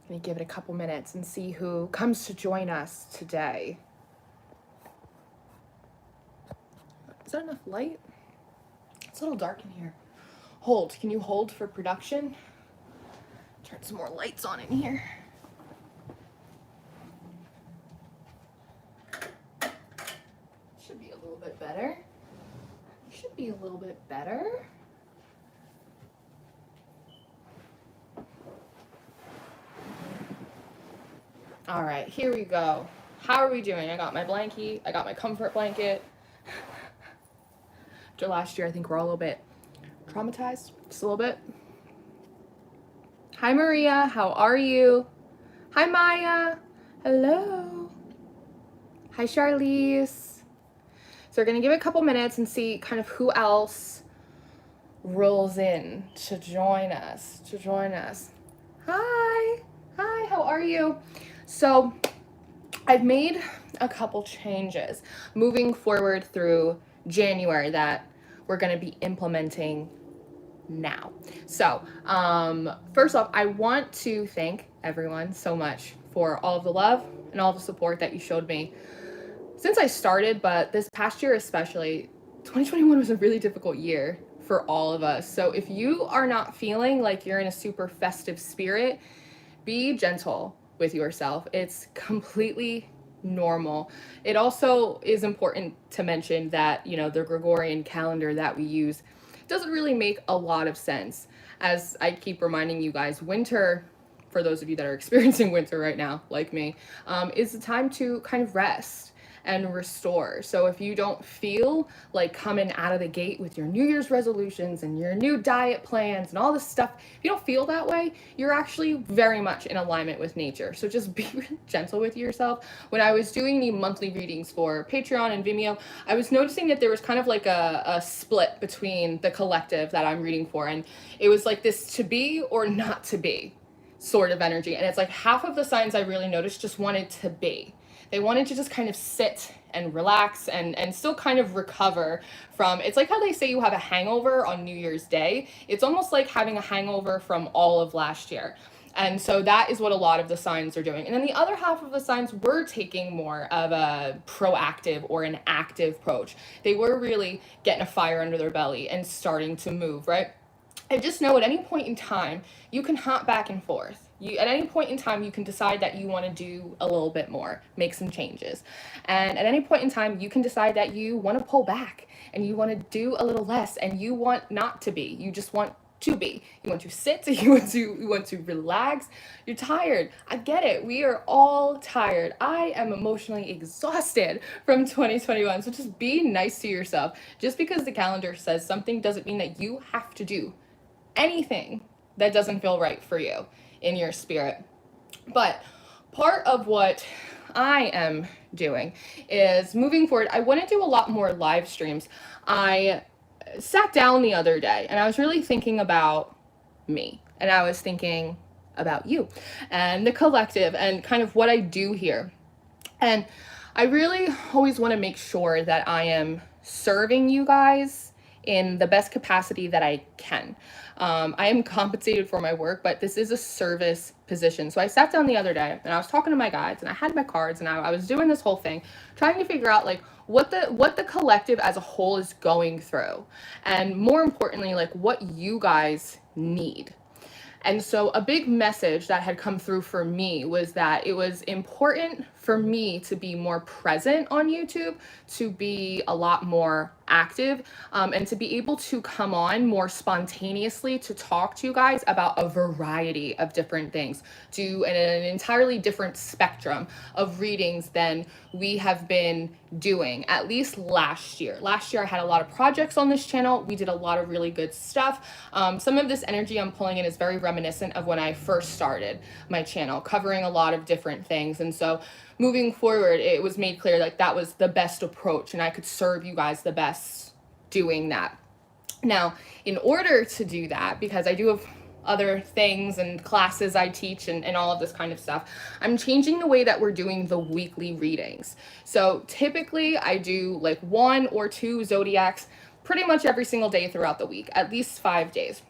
Gonna give it a couple minutes and see who comes to join us today. Is that enough light? It's a little dark in here. Hold. Can you hold for production? Turn some more lights on in here. Should be a little bit better. Should be a little bit better. All right, here we go. How are we doing? I got my blankie. I got my comfort blanket. After last year, I think we're all a little bit traumatized, just a little bit. Hi, Maria. How are you? Hi, Maya. Hello. Hi, Charlize. So we're going to give it a couple minutes and see kind of who else rolls in to join us. Hi. Hi, how are you? So I've made a couple changes moving forward through January that we're going to be implementing now. So first off, I want to thank everyone so much for all of the love and all the support that you showed me since I started, but this past year especially. 2021 was a really difficult year for all of us. So if you are not feeling like you're in a super festive spirit, be gentle with yourself. It's completely normal. It also is important to mention that, you know, the Gregorian calendar that we use doesn't really make a lot of sense. As I keep reminding you guys, winter, for those of you that are experiencing winter right now, like me, is the time to kind of rest and restore. So if you don't feel like coming out of the gate with your New Year's resolutions and your new diet plans and all this stuff, if you don't feel that way, you're actually very much in alignment with nature. So just be really gentle with yourself. When I was doing the monthly readings for Patreon and Vimeo, I was noticing that there was kind of like a split between the collective that I'm reading for. And it was like this to be or not to be sort of energy. And it's like half of the signs I really noticed just wanted to be. They wanted to just kind of sit and relax and still kind of recover from, it's like how they say you have a hangover on New Year's Day. It's almost like having a hangover from all of last year. And so that is what a lot of the signs are doing. And then the other half of the signs were taking more of a proactive or an active approach. They were really getting a fire under their belly and starting to move, right? I just know at any point in time, you can hop back and forth. At any point in time, you can decide that you want to do a little bit more, make some changes. And at any point in time, you can decide that you want to pull back and you want to do a little less and you want not to be. You just want to be. You want to sit, you want to relax. You're tired. I get it. We are all tired. I am emotionally exhausted from 2021. So just be nice to yourself. Just because the calendar says something doesn't mean that you have to do anything that doesn't feel right for you in your spirit. But part of what I am doing is moving forward. I want to do a lot more live streams. I sat down the other day and I was really thinking about me, and I was thinking about you and the collective and kind of what I do here. And I really always want to make sure that I am serving you guys in the best capacity that I can. I am compensated for my work, but this is a service position. So I sat down the other day and I was talking to my guides and I had my cards and I was doing this whole thing, trying to figure out like what the collective as a whole is going through. And more importantly, like what you guys need. And so a big message that had come through for me was that it was important for me to be more present on YouTube, to be a lot more active, and to be able to come on more spontaneously to talk to you guys about a variety of different things, to an entirely different spectrum of readings than we have been doing, at least last year. Last year I had a lot of projects on this channel. We did a lot of really good stuff. Some of this energy I'm pulling in is very reminiscent of when I first started my channel, covering a lot of different things. And so moving forward, it was made clear like that was the best approach and I could serve you guys the best doing that. Now, in order to do that, because I do have other things and classes I teach and all of this kind of stuff, I'm changing the way that we're doing the weekly readings. So typically I do like 1 or 2 zodiacs pretty much every single day throughout the week, at least 5 days.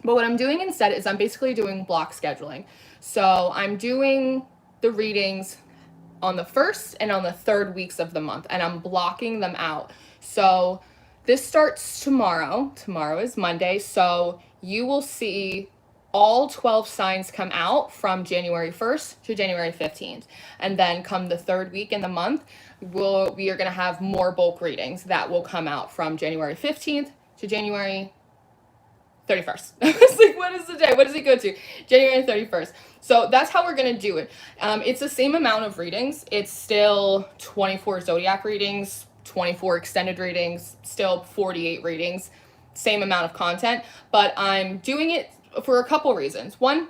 But what I'm doing instead is I'm basically doing block scheduling. So I'm doing the readings on the first and on the third weeks of the month, and I'm blocking them out. So this starts tomorrow. Tomorrow is Monday. So you will see all 12 signs come out from January 1st to January 15th. And then come the third week in the month, we are going to have more bulk readings that will come out from January 15th to January 31st. I was like, what is the day? What does it go to? January 31st. So that's how we're going to do it. It's the same amount of readings. It's still 24 zodiac readings, 24 extended readings, still 48 readings, same amount of content, but I'm doing it for a couple reasons. One,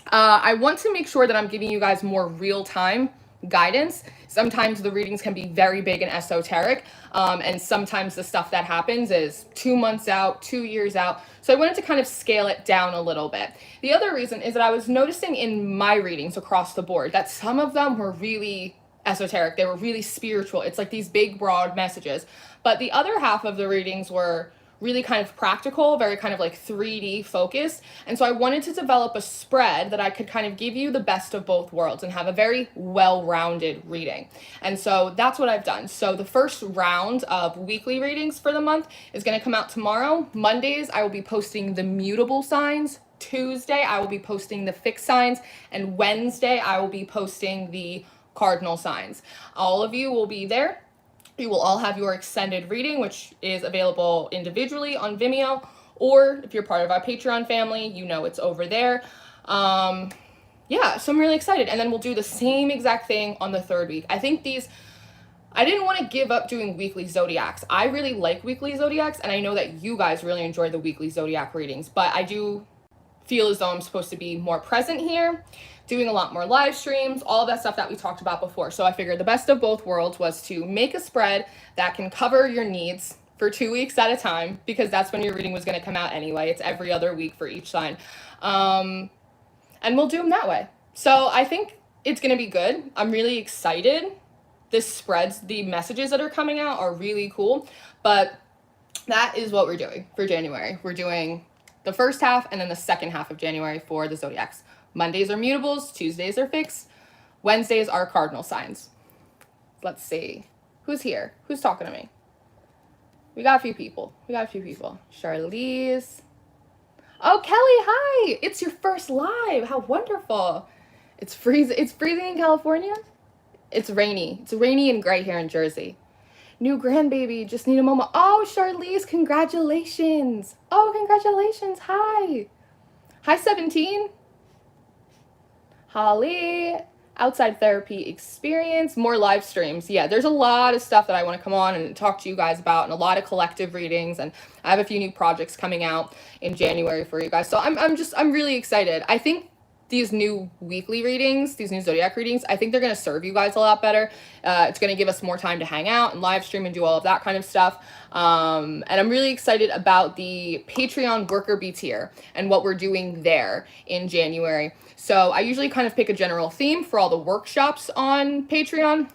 I want to make sure that I'm giving you guys more real-time guidance. Sometimes the readings can be very big and esoteric, and sometimes the stuff that happens is 2 months out, 2 years out. So I wanted to kind of scale it down a little bit. The other reason is that I was noticing in my readings across the board that some of them were really esoteric. They were really spiritual. It's like these big, broad messages. But the other half of the readings were really kind of practical, very kind of like 3D focused. And so I wanted to develop a spread that I could kind of give you the best of both worlds and have a very well-rounded reading. And so that's what I've done. So the first round of weekly readings for the month is going to come out tomorrow. Mondays, I will be posting the mutable signs. Tuesday, I will be posting the fixed signs. And Wednesday, I will be posting the cardinal signs. All of you will be there. You will all have your extended reading, which is available individually on Vimeo, or if you're part of our Patreon family, you know it's over there. Yeah, so I'm really excited. And then we'll do the same exact thing on the third week. I didn't want to give up doing weekly zodiacs. I really like weekly zodiacs, and I know that you guys really enjoy the weekly zodiac readings, but I do feel as though I'm supposed to be more present here, doing a lot more live streams, all of that stuff that we talked about before. So I figured the best of both worlds was to make a spread that can cover your needs for 2 weeks at a time, because that's when your reading was going to come out anyway. It's every other week for each sign. And we'll do them that way. So I think it's going to be good. I'm really excited. This spreads, the messages that are coming out are really cool. But that is what we're doing for January. We're doing the first half and then the second half of January for the zodiacs. Mondays are mutables, Tuesdays are fixed, Wednesdays are cardinal signs. Let's see. Who's here? Who's talking to me? We got a few people. Charlize. Oh, Kelly, hi. It's your first live. How wonderful. It's freezing in California? It's rainy. It's rainy and gray here in Jersey. New grandbaby, just need a moment. Oh, Charlize, congratulations. Oh, congratulations. Hi. Hi, 17. Holly, outside therapy experience, more live streams. Yeah, there's a lot of stuff that I want to come on and talk to you guys about, and a lot of collective readings, and I have a few new projects coming out in January for you guys. So I'm really excited. I think these new weekly readings, these new zodiac readings, I think they're going to serve you guys a lot better. It's going to give us more time to hang out and live stream and do all of that kind of stuff. And I'm really excited about the Patreon worker bee tier and what we're doing there in January. So I usually kind of pick a general theme for all the workshops on Patreon.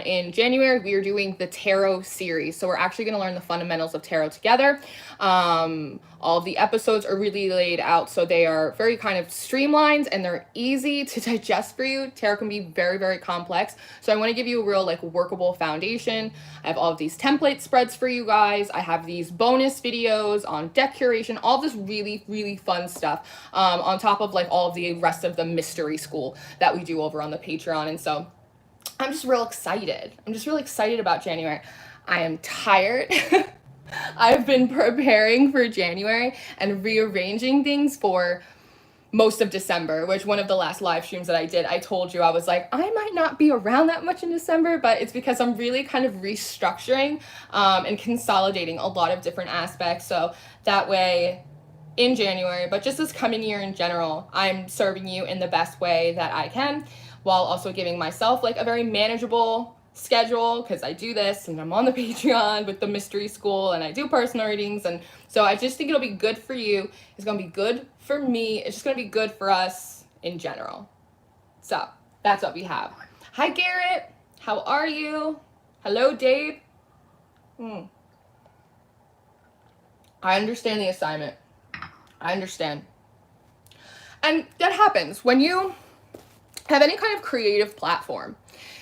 In January, we are doing the tarot series. So we're actually going to learn the fundamentals of tarot together. All of the episodes are really laid out, so they are very kind of streamlined and they're easy to digest for you. Tarot can be very, very complex. So I want to give you a real like workable foundation. I have all of these template spreads for you guys. I have these bonus videos on deck curation, all this really, really fun stuff on top of like all of the rest of the mystery school that we do over on the Patreon. And so I'm just real excited. I'm just really excited about January. I am tired. I've been preparing for January and rearranging things for most of December, which one of the last live streams that I did, I told you, I was like, I might not be around that much in December, but it's because I'm really kind of restructuring and consolidating a lot of different aspects. So that way in January, but just this coming year in general, I'm serving you in the best way that I can, while also giving myself like a very manageable schedule, because I do this and I'm on the Patreon with the mystery school and I do personal readings. And so I just think it'll be good for you. It's going to be good for me. It's just going to be good for us in general. So that's what we have. Hi, Garrett. How are you? Hello, Dave. I understand the assignment. I understand. And that happens when you have any kind of creative platform.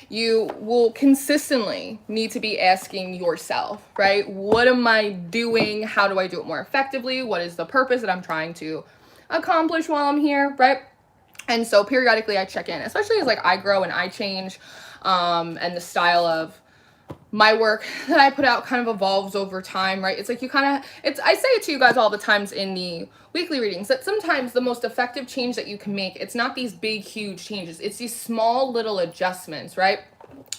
You will consistently need to be asking yourself, right? What am I doing? How do I do it more effectively? What is the purpose that I'm trying to accomplish while I'm here, right? And so periodically I check in, especially as like I grow and I change, and the style of my work that I put out kind of evolves over time, right? It's like you kind of, I say it to you guys all the times in the weekly readings that sometimes the most effective change that you can make, it's not these big, huge changes. It's these small little adjustments, right?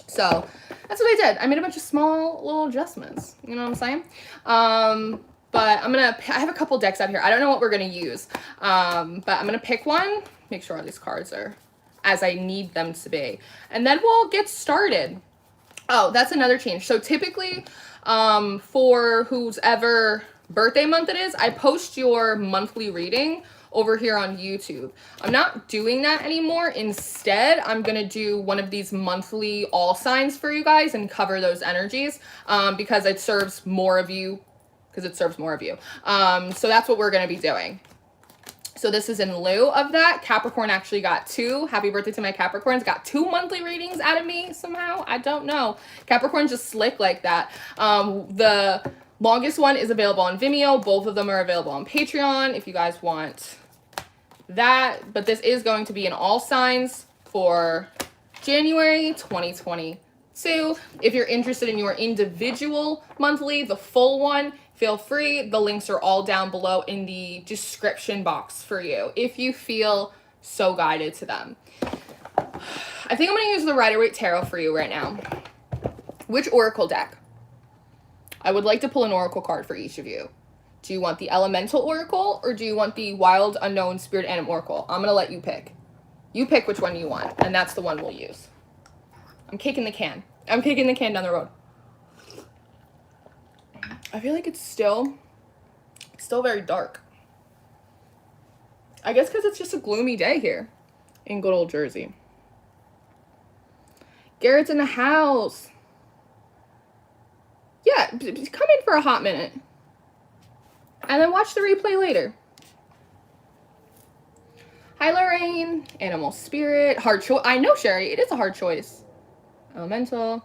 So that's what I did. I made a bunch of small little adjustments. You know what I'm saying? But I have a couple decks out here. I don't know what we're going to use. But I'm going to pick one, make sure all these cards are as I need them to be. And then we'll get started. Oh, that's another change. So typically, for whose ever birthday month it is, I post your monthly reading over here on YouTube. I'm not doing that anymore. Instead, I'm going to do one of these monthly all signs for you guys and cover those energies, because it serves more of you, So that's what we're going to be doing. So this is in lieu of that. Capricorn actually got 2. Happy birthday to my Capricorns. Got 2 monthly readings out of me somehow. I don't know. Capricorn's just slick like that. The longest one is available on Vimeo. Both of them are available on Patreon if you guys want that. But this is going to be in all signs for January 2022. If you're interested in your individual monthly, the full one, feel free. The links are all down below in the description box for you if you feel so guided to them. I think I'm going to use the Rider-Waite Tarot for you right now. Which oracle deck? I would like to pull an oracle card for each of you. Do you want the Elemental Oracle or do you want the Wild Unknown Spirit Animal Oracle? I'm going to let you pick. You pick which one you want, and that's the one we'll use. I'm kicking the can. I'm kicking the can down the road. I feel like it's still very dark. I guess because it's just a gloomy day here in good old Jersey. Garrett's in the house. Yeah, come in for a hot minute. And then watch the replay later. Hi, Lorraine. Animal Spirit. Hard choice. I know, Sherry. It is a hard choice. Elemental.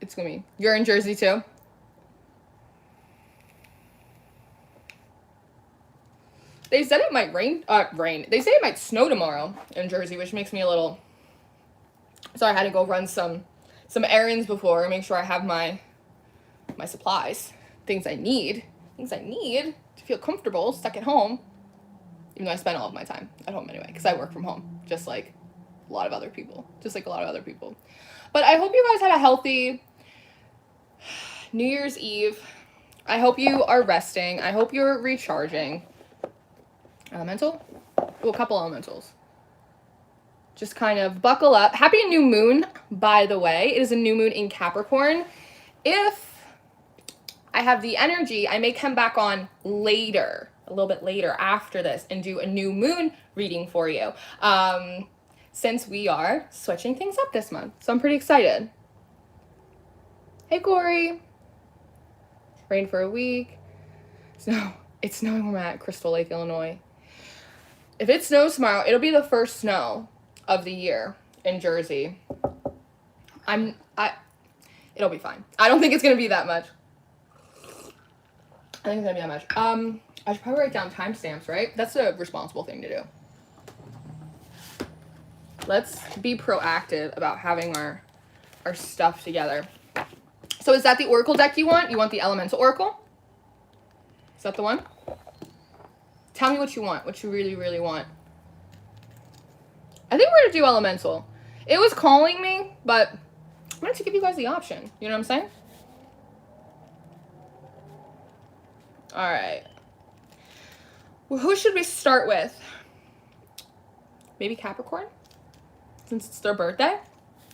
It's gonna be. You're in Jersey too? They said it might rain. They say it might snow tomorrow in Jersey, which makes me a little. So I had to go run some errands before, make sure I have my supplies, things I need to feel comfortable stuck at home. Even though I spend all of my time at home anyway, because I work from home, just like a lot of other people. But I hope you guys had a healthy New Year's Eve. I hope you are resting. I hope you're recharging. Elemental? Oh, a couple elementals. Just kind of buckle up. Happy new moon, by the way. It is a new moon in Capricorn. If I have the energy, I may come back on later, a little bit later after this, and do a new moon reading for you. Since we are switching things up this month. So I'm pretty excited. Hey, Corey. Rain for a week. It's snowing where I'm at, Crystal Lake, Illinois. If it snows tomorrow, it'll be the first snow of the year in Jersey. It'll be fine. I don't think it's gonna be that much. I should probably write down timestamps, right? That's a responsible thing to do. Let's be proactive about having our stuff together. So is that the Oracle deck you want? You want the Elemental Oracle? Is that the one? Tell me what you want, what you really, really want. I think we're going to do Elemental. It was calling me, but I wanted to give you guys the option. You know what I'm saying? All right. Well, who should we start with? Maybe Capricorn? Since it's their birthday?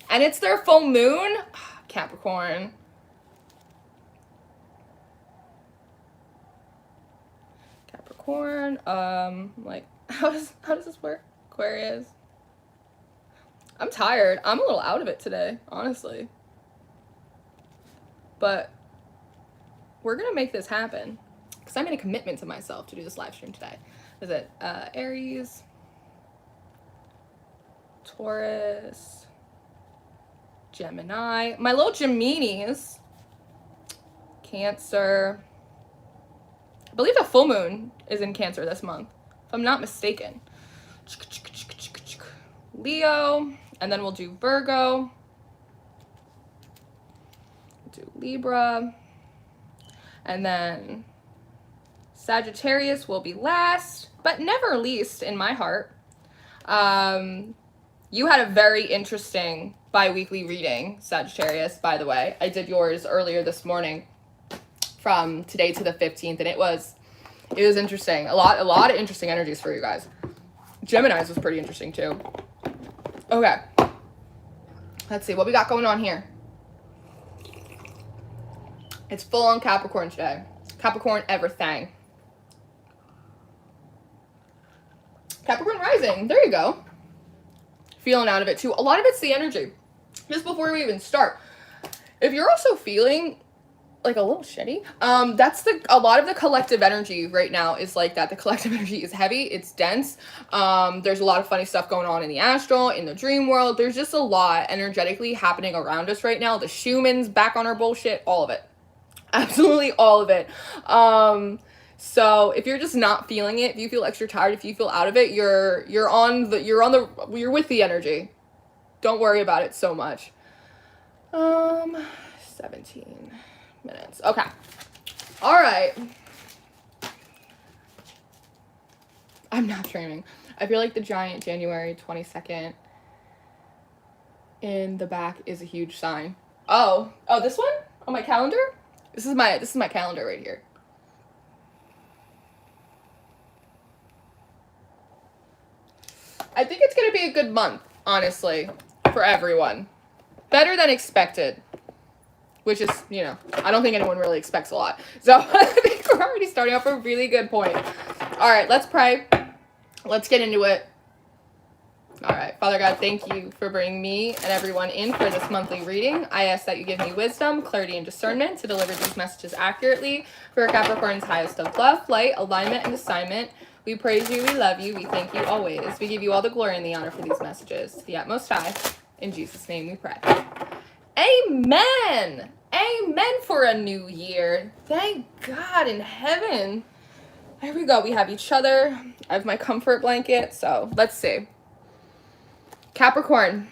And it's their full moon? Capricorn. Like, how does this work? Aquarius. I'm tired. I'm a little out of it today, honestly. But we're gonna make this happen. because I made a commitment to myself to do this live stream today. Is it Aries, Taurus, Gemini, my little Geminis, Cancer. I believe the full moon is in Cancer this month, if I'm not mistaken. Leo, and then we'll do Virgo, do Libra, and then Sagittarius will be last, but never least in my heart. You had a very interesting bi-weekly reading, Sagittarius, by the way. I did yours earlier this morning from today to the 15th, and it was interesting. A lot of interesting energies for you guys. Gemini's was pretty interesting too. Okay. Let's see what we got going on here. It's full on Capricorn today. Capricorn everything. Capricorn rising. There you go. Feeling out of it too. A lot of it's the energy. Just before we even start, if you're also feeling like a little shitty, that's a lot of the collective energy right now is like that. The collective energy is heavy, it's dense. There's a lot of funny stuff going on in the astral, in the dream world. There's just a lot energetically happening around us right now. The Schumann's back on our bullshit, all of it. Absolutely all of it. So if you're just not feeling it, if you feel extra tired, if you feel out of it, you're with the energy. Don't worry about it so much. 17 minutes. Okay. All right. I'm not dreaming. I feel like the giant January 22nd in the back is a huge sign. Oh, this one on my calendar? This is my calendar right here. I think it's going to be a good month, honestly, for everyone. Better than expected. Which is, you know, I don't think anyone really expects a lot. So I think we're already starting off a really good point. All right, let's pray. Let's get into it. All right, Father God, thank you for bringing me and everyone in for this monthly reading. I ask that you give me wisdom, clarity, and discernment to deliver these messages accurately for Capricorn's highest of love, light, alignment, and assignment. We praise you, we love you, we thank you always. We give you all the glory and the honor for these messages. To the utmost high. In Jesus' name we pray. Amen. Amen for a new year. Thank God in heaven. There we go. We have each other. I have my comfort blanket. So let's see. Capricorn.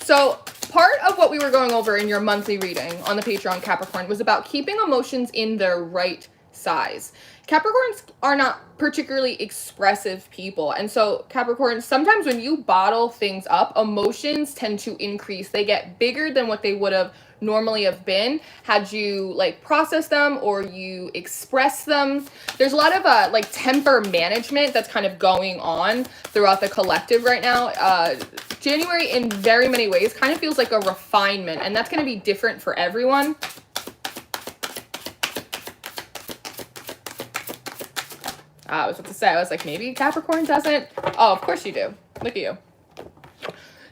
So part of what we were going over in your monthly reading on the Patreon, Capricorn, was about keeping emotions in their right size. Capricorns are not particularly expressive people. And so Capricorn, sometimes when you bottle things up, emotions tend to increase. They get bigger than what they would have normally have been had you like process them or you express them. There's a lot of like temper management that's kind of going on throughout the collective right now. January in very many ways kind of feels like a refinement, and that's going to be different for everyone. I was about to say, I was like, maybe Capricorn doesn't. Oh, of course you do. Look at you.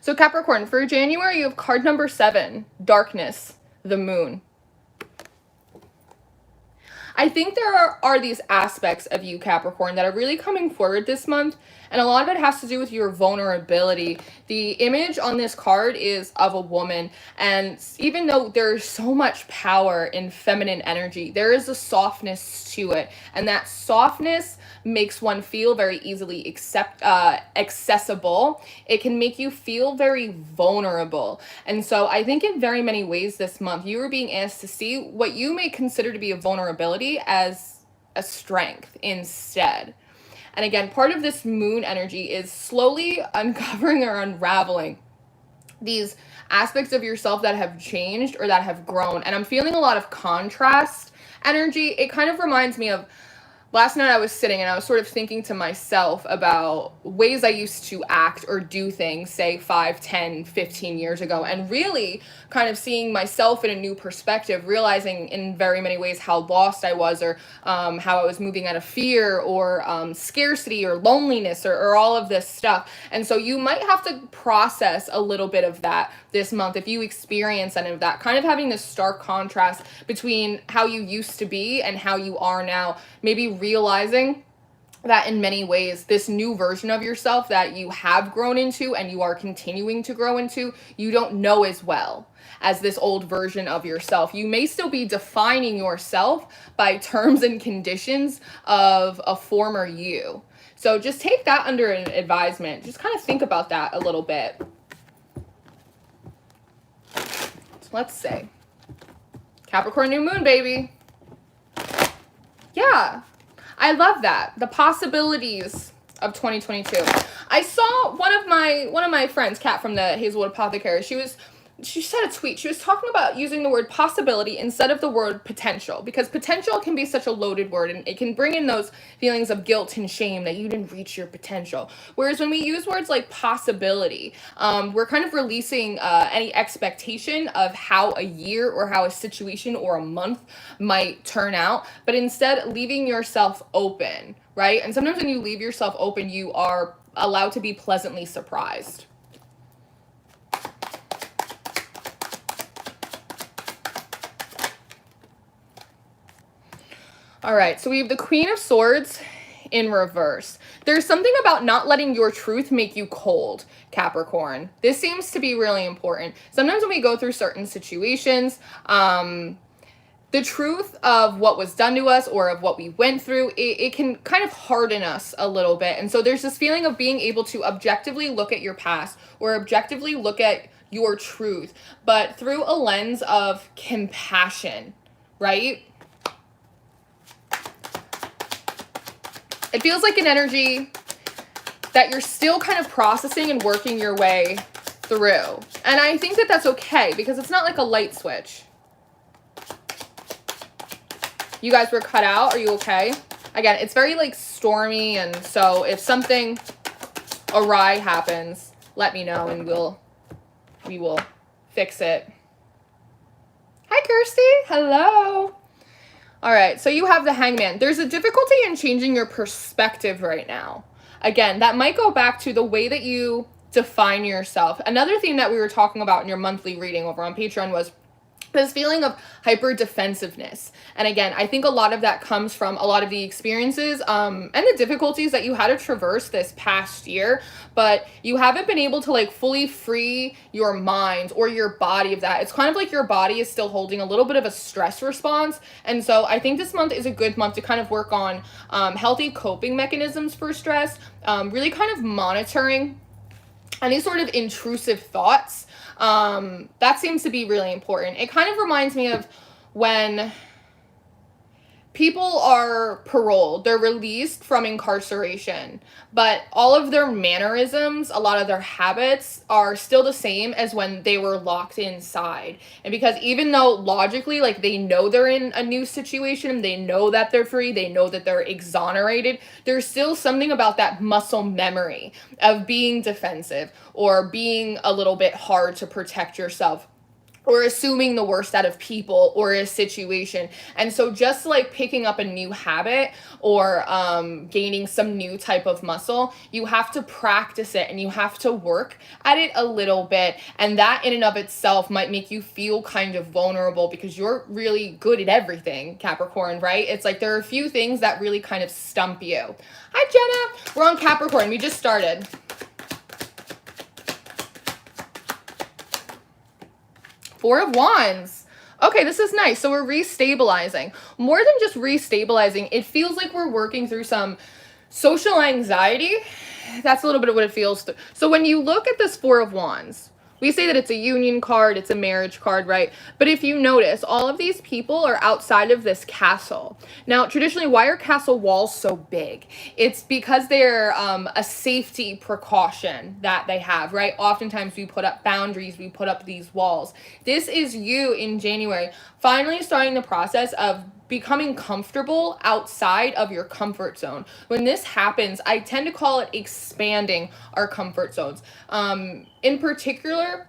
So Capricorn, for January, you have card number 7, Darkness, the Moon. I think there are these aspects of you, Capricorn, that are really coming forward this month, and a lot of it has to do with your vulnerability. The image on this card is of a woman, and even though there's so much power in feminine energy, there is a softness to it, and that softness makes one feel very easily accessible. It can make you feel very vulnerable. And so I think in very many ways this month, you are being asked to see what you may consider to be a vulnerability as a strength instead. And again, part of this moon energy is slowly uncovering or unraveling these aspects of yourself that have changed or that have grown. And I'm feeling a lot of contrast energy. It kind of reminds me of last night I was sitting and I was sort of thinking to myself about ways I used to act or do things, say 5, 10, 15 years ago, and really kind of seeing myself in a new perspective, realizing in very many ways how lost I was, or how I was moving out of fear or scarcity or loneliness or all of this stuff. And so you might have to process a little bit of that this month, if you experience any of that, kind of having this stark contrast between how you used to be and how you are now, maybe realizing that in many ways, this new version of yourself that you have grown into and you are continuing to grow into, you don't know as well as this old version of yourself. You may still be defining yourself by terms and conditions of a former you. So just take that under an advisement. Just kind of think about that a little bit. So let's say Capricorn new moon, baby. Yeah. I love that. The possibilities of 2022. I saw one of my friends, Kat from the Hazelwood Apothecary, she said a tweet. She was talking about using the word possibility instead of the word potential, because potential can be such a loaded word and it can bring in those feelings of guilt and shame that you didn't reach your potential. Whereas when we use words like possibility, we're kind of releasing any expectation of how a year or how a situation or a month might turn out, but instead leaving yourself open, right? And sometimes when you leave yourself open, you are allowed to be pleasantly surprised. All right, so we have the Queen of Swords in reverse. There's something about not letting your truth make you cold, Capricorn. This seems to be really important. Sometimes when we go through certain situations, the truth of what was done to us or of what we went through, it can kind of harden us a little bit. And so there's this feeling of being able to objectively look at your past or objectively look at your truth, but through a lens of compassion, right? It feels like an energy that you're still kind of processing and working your way through. And I think that that's okay because it's not like a light switch. You guys were cut out. Are you okay? Again, it's very like stormy. And so if something awry happens, let me know and we will fix it. Hi, Kirsty. Hello. All right, so you have the Hangman. There's a difficulty in changing your perspective right now. Again, that might go back to the way that you define yourself. Another thing that we were talking about in your monthly reading over on Patreon was this feeling of hyper defensiveness. And again, I think a lot of that comes from a lot of the experiences and the difficulties that you had to traverse this past year, but you haven't been able to like fully free your mind or your body of that. It's kind of like your body is still holding a little bit of a stress response. And so I think this month is a good month to kind of work on healthy coping mechanisms for stress, really kind of monitoring any sort of intrusive thoughts. That seems to be really important. It kind of reminds me of when people are paroled, they're released from incarceration, but all of their mannerisms, a lot of their habits are still the same as when they were locked inside. And because even though logically, like they know they're in a new situation, they know that they're free, they know that they're exonerated, there's still something about that muscle memory of being defensive or being a little bit hard to protect yourself, or assuming the worst out of people or a situation. And so just like picking up a new habit or gaining some new type of muscle, you have to practice it and you have to work at it a little bit. And that in and of itself might make you feel kind of vulnerable because you're really good at everything, Capricorn, right? It's like there are a few things that really kind of stump you. Hi, Jenna. We're on Capricorn. We just started. Four of Wands. Okay, this is nice. So we're restabilizing. More than just restabilizing, it feels like we're working through some social anxiety. That's a little bit of what it feels. So when you look at this Four of Wands, we say that it's a union card, it's a marriage card, right? But if you notice, all of these people are outside of this castle. Now, traditionally, why are castle walls so big? It's because they're a safety precaution that they have, right? Oftentimes we put up boundaries, we put up these walls. This is you in January, finally starting the process of becoming comfortable outside of your comfort zone. When this happens, I tend to call it expanding our comfort zones. In particular,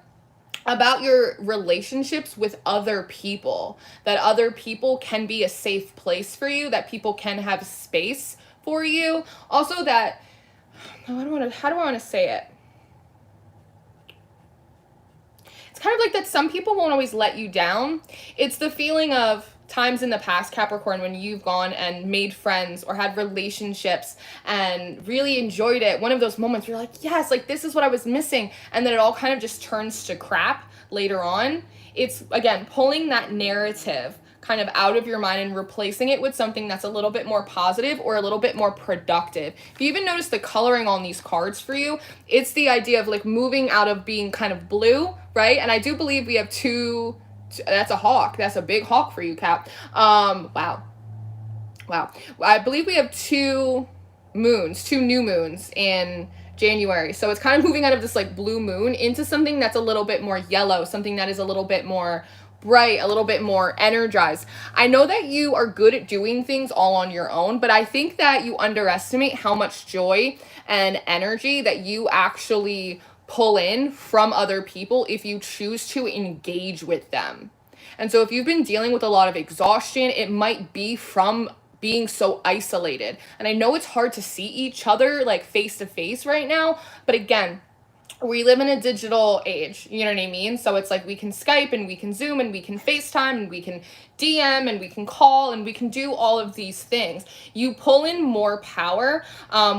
about your relationships with other people, that other people can be a safe place for you, that people can have space for you. Also that, how do I want to say it? it's kind of like that some people won't always let you down. It's the feeling of times in the past, Capricorn, when you've gone and made friends or had relationships and really enjoyed it. One of those moments where you're like, yes, like this is what I was missing. And then it all kind of just turns to crap later on. It's, again, pulling that narrative kind of out of your mind and replacing it with something that's a little bit more positive or a little bit more productive. If you even notice the coloring on these cards for you, it's the idea of like moving out of being kind of blue, right? And I do believe we have two. That's a hawk. That's a big hawk for you, Cap. Wow. I believe we have two new moons in January. So it's kind of moving out of this like blue moon into something that's a little bit more yellow, something that is a little bit more bright, a little bit more energized. I know that you are good at doing things all on your own, but I think that you underestimate how much joy and energy that you actually pull in from other people if you choose to engage with them. And so if you've been dealing with a lot of exhaustion, it might be from being so isolated. And I know it's hard to see each other like face to face right now, but again, we live in a digital age, you know what I mean? So it's like we can Skype and we can Zoom and we can FaceTime and we can DM and we can call and we can do all of these things. You pull in more power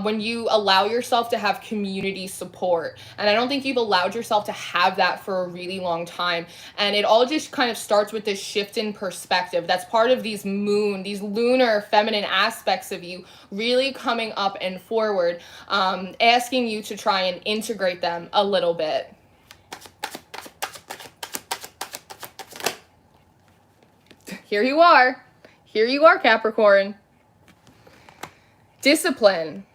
when you allow yourself to have community support. And I don't think you've allowed yourself to have that for a really long time. And it all just kind of starts with this shift in perspective. That's part of these lunar feminine aspects of you really coming up and forward, asking you to try and integrate them a little bit. Here you are, Capricorn. Discipline.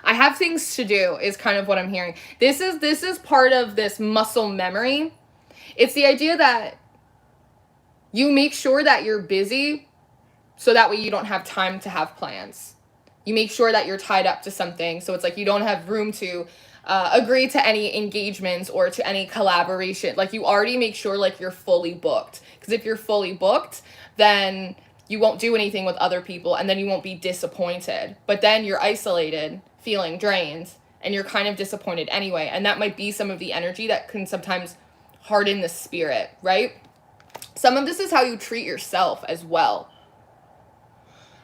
I have things to do is kind of what I'm hearing. This is part of this muscle memory. It's the idea that you make sure that you're busy so that way you don't have time to have plans. You make sure that you're tied up to something. So it's like you don't have room to agree to any engagements or to any collaboration. Like you already make sure like you're fully booked. Because if you're fully booked, then you won't do anything with other people and then you won't be disappointed. But then you're isolated, feeling drained, and you're kind of disappointed anyway. And that might be some of the energy that can sometimes harden the spirit, right? Some of this is how you treat yourself as well.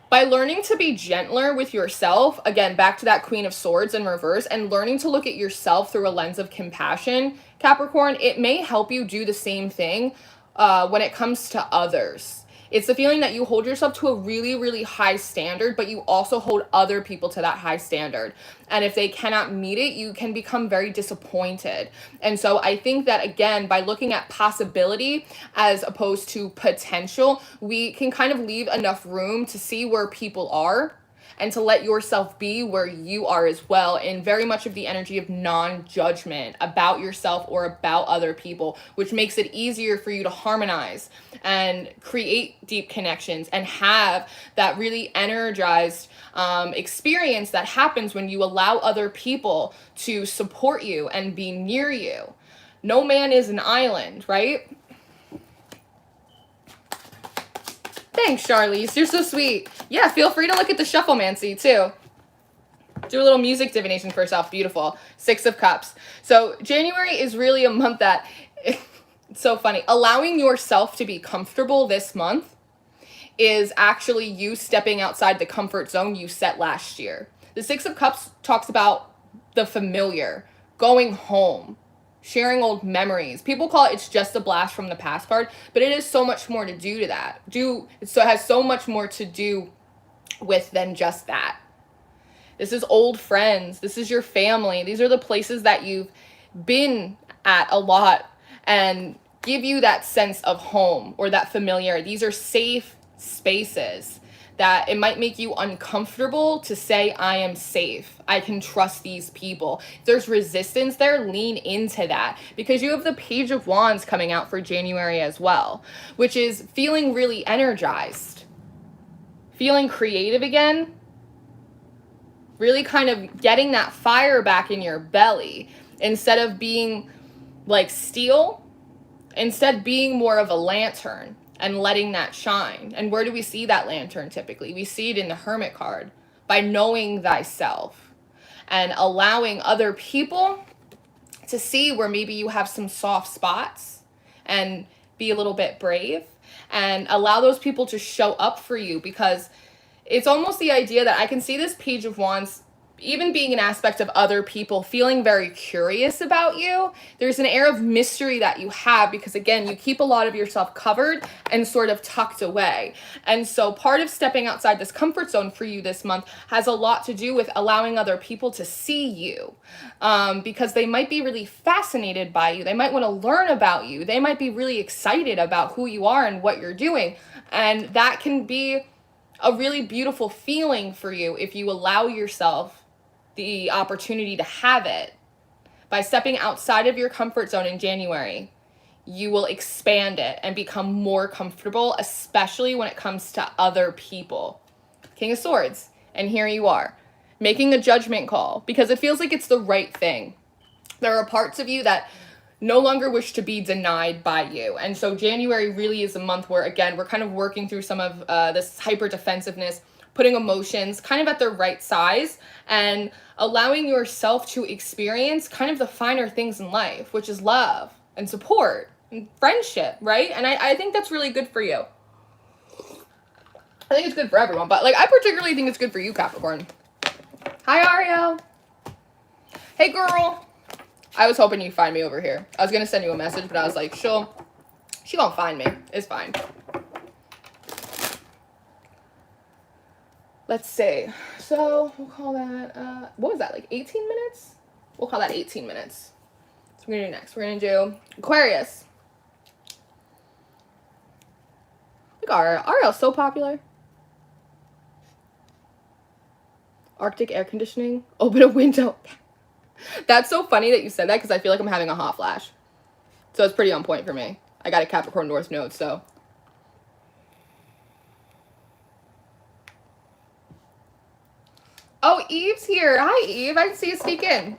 By learning to be gentler with yourself, again, back to that Queen of Swords in reverse, and learning to look at yourself through a lens of compassion, Capricorn, it may help you do the same thing when it comes to others. It's the feeling that you hold yourself to a really, really high standard, but you also hold other people to that high standard. And if they cannot meet it, you can become very disappointed. And so I think that, again, by looking at possibility as opposed to potential, we can kind of leave enough room to see where people are and to let yourself be where you are as well, in very much of the energy of non-judgment about yourself or about other people, which makes it easier for you to harmonize and create deep connections and have that really energized experience that happens when you allow other people to support you and be near you. No man is an island, right? Thanks, Charlize. You're so sweet. Yeah, feel free to look at the Shufflemancy, too. Do a little music divination for yourself. Beautiful. 6 of Cups. So January is really a month that, it's so funny. Allowing yourself to be comfortable this month is actually you stepping outside the comfort zone you set last year. The 6 of Cups talks about the familiar, going home, sharing old memories. People call it's just a blast from the past card, but it is so much more to do to that. It has so much more to do with than just that. This is old friends. This is your family. These are the places that you've been at a lot and give you that sense of home or that familiarity. These are safe spaces that it might make you uncomfortable to say, I am safe. I can trust these people. If there's resistance there, lean into that, because you have the Page of Wands coming out for January as well, which is feeling really energized, feeling creative again, really kind of getting that fire back in your belly. Instead of being like steel, instead being more of a lantern and letting that shine. And where do we see that lantern typically? We see it in the Hermit card, by knowing thyself and allowing other people to see where maybe you have some soft spots and be a little bit brave and allow those people to show up for you, because it's almost the idea that I can see this Page of Wands even being an aspect of other people feeling very curious about you. There's an air of mystery that you have because, again, you keep a lot of yourself covered and sort of tucked away. And so part of stepping outside this comfort zone for you this month has a lot to do with allowing other people to see you, because they might be really fascinated by you. They might want to learn about you. They might be really excited about who you are and what you're doing. And that can be a really beautiful feeling for you if you allow yourself the opportunity to have it. By stepping outside of your comfort zone in January, you will expand it and become more comfortable, especially when it comes to other people. King of Swords, and here you are, making a judgment call because it feels like it's the right thing. There are parts of you that no longer wish to be denied by you. And so January really is a month where, again, we're kind of working through some of this hyper defensiveness, putting emotions kind of at their right size and allowing yourself to experience kind of the finer things in life, which is love and support and friendship, right? And I think that's really good for you. I think it's good for everyone, but like I particularly think it's good for you, Capricorn. Hi, Ario. Hey, girl. I was hoping you'd find me over here. I was going to send you a message, but I was like, she won't find me. It's fine. Let's see. So we'll call that, what was that, like 18 minutes? We'll call that 18 minutes. So we're going to do next. We're going to do Aquarius. Look, Ariel's so popular. Arctic air conditioning. Open a window. That's so funny that you said that because I feel like I'm having a hot flash. So it's pretty on point for me. I got a Capricorn North Node, so. Oh, Eve's here. Hi, Eve. I see you sneak in.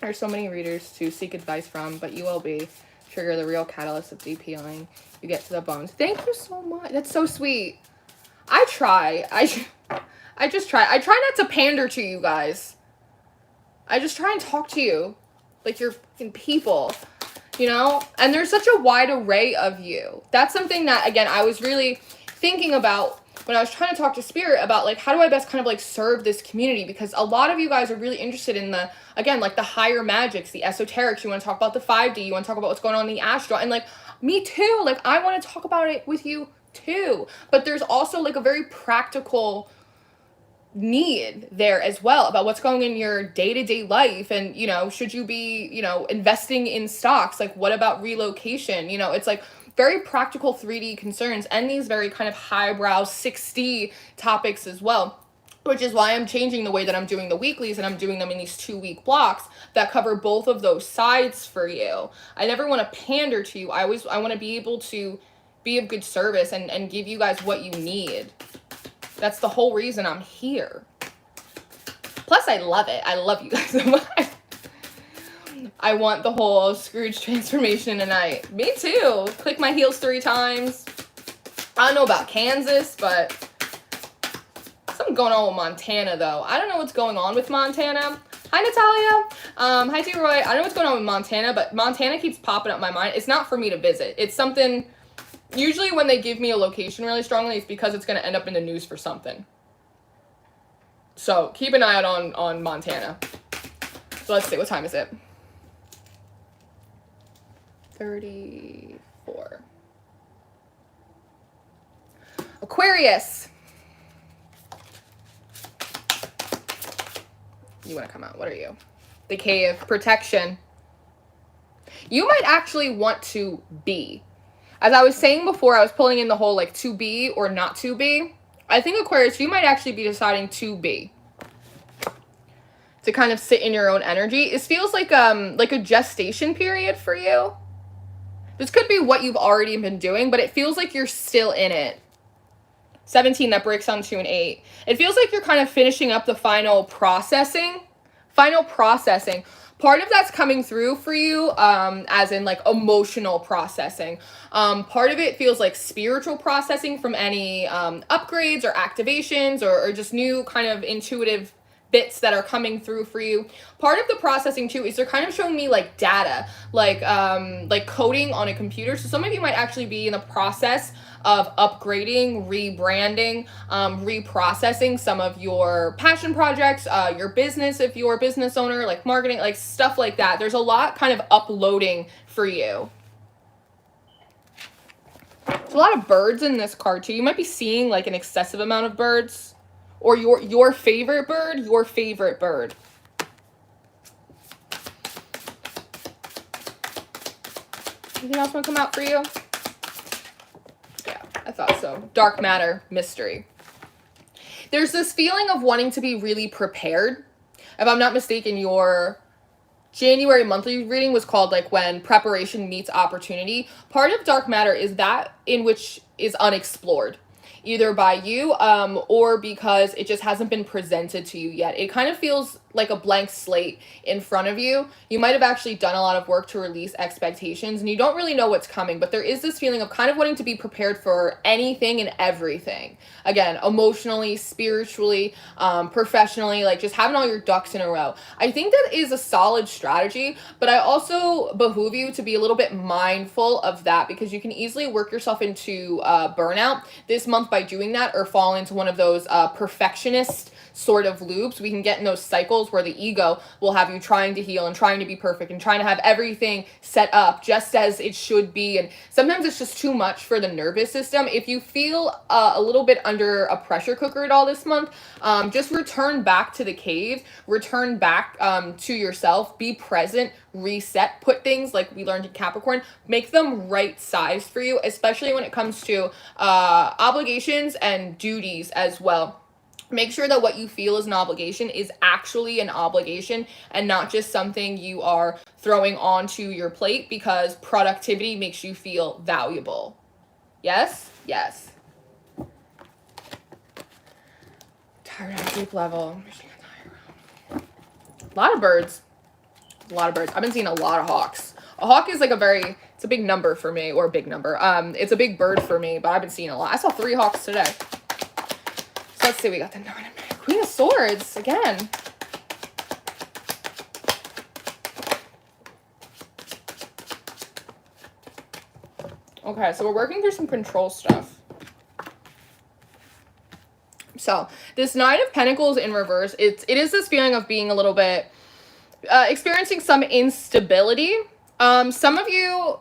There's so many readers to seek advice from, but you will be. Trigger the real catalyst of DPIing. You get to the bones. Thank you so much. That's so sweet. I try. I just try. I try not to pander to you guys. I just try and talk to you like you're fucking people, you know? And there's such a wide array of you. That's something that, again, I was really thinking about when I was trying to talk to Spirit about, like, how do I best kind of, like, serve this community? Because a lot of you guys are really interested in the, again, like, the higher magics, the esoterics. You want to talk about the 5D. You want to talk about what's going on in the astral. And, like, me too. Like, I want to talk about it with you too. But there's also, like, a very practical need there as well about what's going in your day-to-day life. And, you know, should you be, you know, investing in stocks? Like, what about relocation? You know, it's like very practical 3D concerns and these very kind of highbrow 6D topics as well, which is why I'm changing the way that I'm doing the weeklies, and I'm doing them in these 2-week blocks that cover both of those sides for you. I never want to pander to you. I want to be able to be of good service and give you guys what you need. That's the whole reason I'm here. Plus, I love it. I love you guys so much. I want the whole Scrooge transformation tonight. Me too. Click my heels 3 times. I don't know about Kansas, but something going on with Montana, though. I don't know what's going on with Montana. Hi, Natalia. Hi, T. Roy. I don't know what's going on with Montana, but Montana keeps popping up in my mind. It's not for me to visit. It's something... Usually when they give me a location really strongly, it's because it's going to end up in the news for something. So keep an eye out on Montana. So let's see. What time is it? 34. Aquarius. You want to come out. What are you? The cave. Protection. You might actually want to be. As I was saying before, I was pulling in the whole, like, to be or not to be. I think, Aquarius, you might actually be deciding to be. To kind of sit in your own energy. It feels like a gestation period for you. This could be what you've already been doing, but it feels like you're still in it. 17, that breaks down to an 8. It feels like you're kind of finishing up the final processing. Part of that's coming through for you, as in, like, emotional processing. Part of it feels like spiritual processing from any upgrades or activations or just new kind of intuitive bits that are coming through for you. Part of the processing too is they're kind of showing me like data, like coding on a computer. So some of you might actually be in the process of upgrading, rebranding, reprocessing some of your passion projects, your business, if you're a business owner, like marketing, like stuff like that. There's a lot kind of uploading for you. There's a lot of birds in this card too. You might be seeing like an excessive amount of birds, or your favorite bird, your favorite bird. Anything else want to come out for you? Yeah, I thought so. Dark matter, mystery. There's this feeling of wanting to be really prepared. If I'm not mistaken, your January monthly reading was called like when preparation meets opportunity. Part of dark matter is that in which is unexplored, either by you or because it just hasn't been presented to you yet. It kind of feels like a blank slate in front of you. You might have actually done a lot of work to release expectations and you don't really know what's coming, but there is this feeling of kind of wanting to be prepared for anything and everything. Again, emotionally, spiritually, professionally, like just having all your ducks in a row. I think that is a solid strategy, but I also behoove you to be a little bit mindful of that because you can easily work yourself into burnout this month by doing that, or fall into one of those perfectionist sort of loops. We can get in those cycles where the ego will have you trying to heal and trying to be perfect and trying to have everything set up just as it should be. And sometimes it's just too much for the nervous system. If you feel a little bit under a pressure cooker at all this month, just return back to the cave, return back to yourself, be present, reset, put things like we learned in Capricorn, make them right size for you, especially when it comes to obligations and duties as well. Make sure that what you feel is an obligation is actually an obligation and not just something you are throwing onto your plate because productivity makes you feel valuable. Yes? Yes. Tired at deep level. A lot of birds. A lot of birds. I've been seeing a lot of hawks. A hawk is like it's a big number for me, or a big number. It's a big bird for me, but I've been seeing a lot. I saw 3 hawks today. So let's see, we got the 9 of Queen of Swords again. Okay, so we're working through some control stuff. So this Knight of Pentacles in reverse, it is this feeling of being a little bit experiencing some instability. Some of you,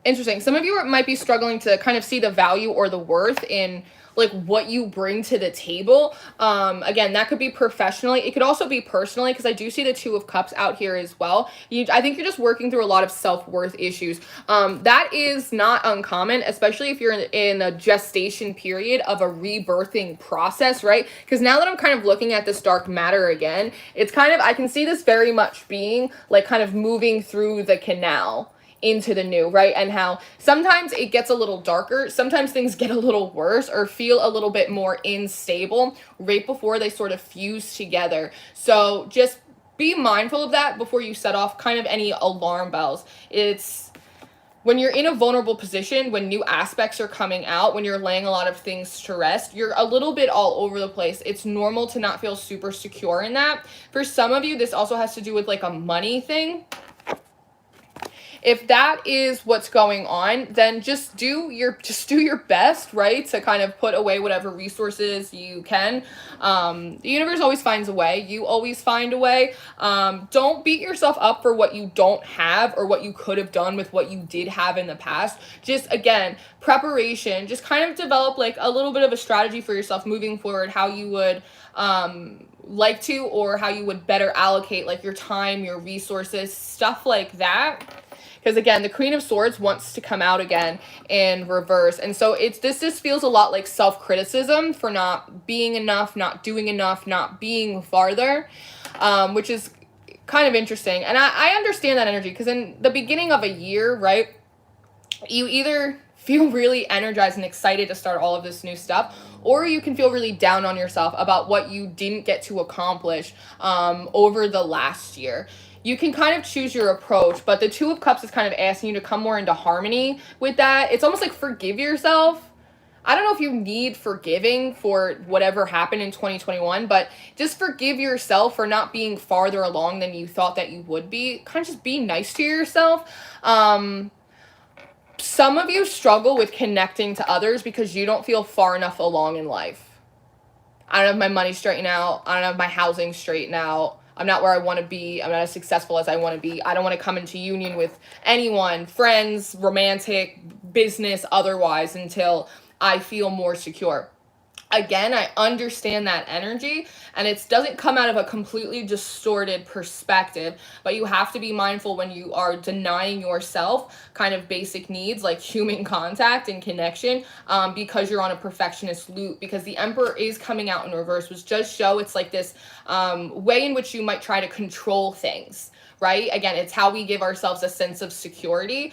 interesting, some of you might be struggling to kind of see the value or the worth in like what you bring to the table. Again, that could be professionally. It could also be personally, because I do see the 2 of Cups out here as well. I think you're just working through a lot of self-worth issues. That is not uncommon, especially if you're in a gestation period of a rebirthing process, right? Because now that I'm kind of looking at this dark matter again, it's kind of, I can see this very much being like kind of moving through the canal into the new, right? And how sometimes it gets a little darker, sometimes things get a little worse or feel a little bit more unstable right before they sort of fuse together. So just be mindful of that before you set off kind of any alarm bells. It's when you're in a vulnerable position, when new aspects are coming out, when you're laying a lot of things to rest, you're a little bit all over the place. It's normal to not feel super secure in that. For some of you, this also has to do with like a money thing. If that is what's going on, then just do your best, right? To kind of put away whatever resources you can. The universe always finds a way. You always find a way. Don't beat yourself up for what you don't have or what you could have done with what you did have in the past. Just, again, preparation. Just kind of develop like a little bit of a strategy for yourself moving forward, how you would like to, or how you would better allocate like your time, your resources, stuff like that. Because again, the Queen of Swords wants to come out again in reverse. And so this just feels a lot like self-criticism for not being enough, not doing enough, not being farther, which is kind of interesting. And I understand that energy because in the beginning of a year, right, you either feel really energized and excited to start all of this new stuff, or you can feel really down on yourself about what you didn't get to accomplish over the last year. You can kind of choose your approach, but the 2 of Cups is kind of asking you to come more into harmony with that. It's almost like forgive yourself I don't know if you need forgiving for whatever happened in 2021, but just forgive yourself for not being farther along than you thought that you would be. Kind of just be nice to yourself. Some of you struggle with connecting to others because you don't feel far enough along in life. I don't have my money straightened out. I don't have my housing straightened out. I'm not where I want to be. I'm not as successful as I want to be. I don't want to come into union with anyone, friends, romantic, business, otherwise, until I feel more secure. Again, I understand that energy, and it doesn't come out of a completely distorted perspective, but you have to be mindful when you are denying yourself kind of basic needs like human contact and connection, because you're on a perfectionist loop, because the Emperor is coming out in reverse, which does show it's like this way in which you might try to control things, right? Again, it's how we give ourselves a sense of security.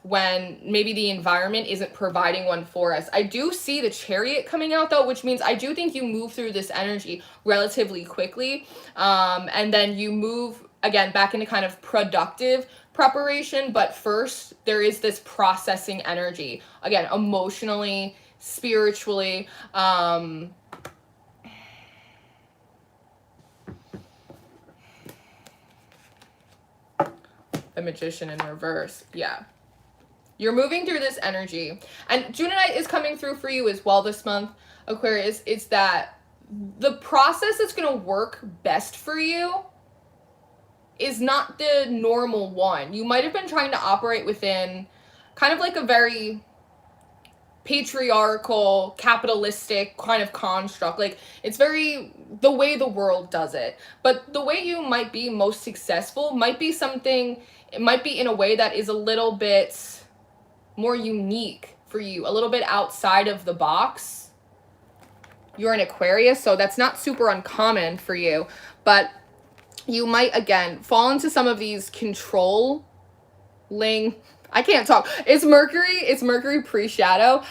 When maybe the environment isn't providing one for us. I do see the Chariot coming out though, which means I do think you move through this energy relatively quickly. And then you move again back into kind of productive preparation. But first, there is this processing energy. Again, emotionally, spiritually. The Magician in reverse. Yeah. You're moving through this energy. And Junite is coming through for you as well this month, Aquarius. It's that the process that's going to work best for you is not the normal one. You might have been trying to operate within kind of like a very patriarchal, capitalistic kind of construct. Like, it's very the way the world does it. But the way you might be most successful might be something, it might be in a way that is a little bit more unique for you, a little bit outside of the box. You're an Aquarius, so that's not super uncommon for you, but you might again fall into some of these controlling, I can't talk. It's Mercury pre-shadow.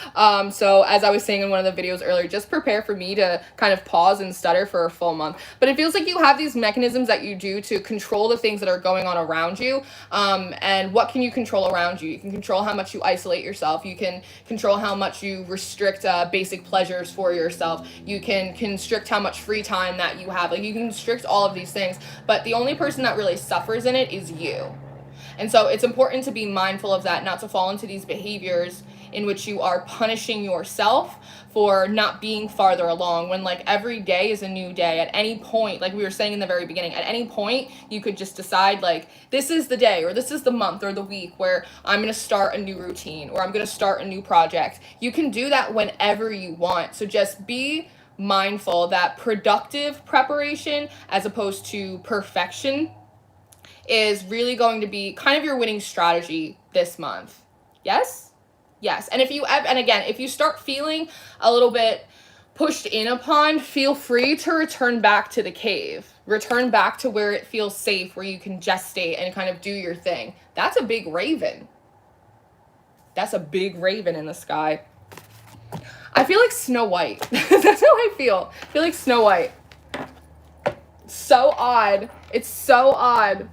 So as I was saying in one of the videos earlier, just prepare for me to kind of pause and stutter for a full month. But it feels like you have these mechanisms that you do to control the things that are going on around you. And what can you control around you? You can control how much you isolate yourself. You can control how much you restrict basic pleasures for yourself. You can constrict how much free time that you have. Like, you can restrict all of these things. But the only person that really suffers in it is you. And so it's important to be mindful of that, not to fall into these behaviors in which you are punishing yourself for not being farther along, when like every day is a new day. At any point, like we were saying in the very beginning, at any point you could just decide like, this is the day or this is the month or the week where I'm going to start a new routine or I'm going to start a new project. You can do that whenever you want. So just be mindful that productive preparation as opposed to perfection is really going to be kind of your winning strategy this month. Yes? Yes. And if you start feeling a little bit pushed in upon, feel free to return back to the cave. Return back to where it feels safe, where you can gestate and kind of do your thing. That's a big raven. That's a big raven in the sky. I feel like Snow White. That's how I feel. I feel like Snow White. So odd. It's so odd.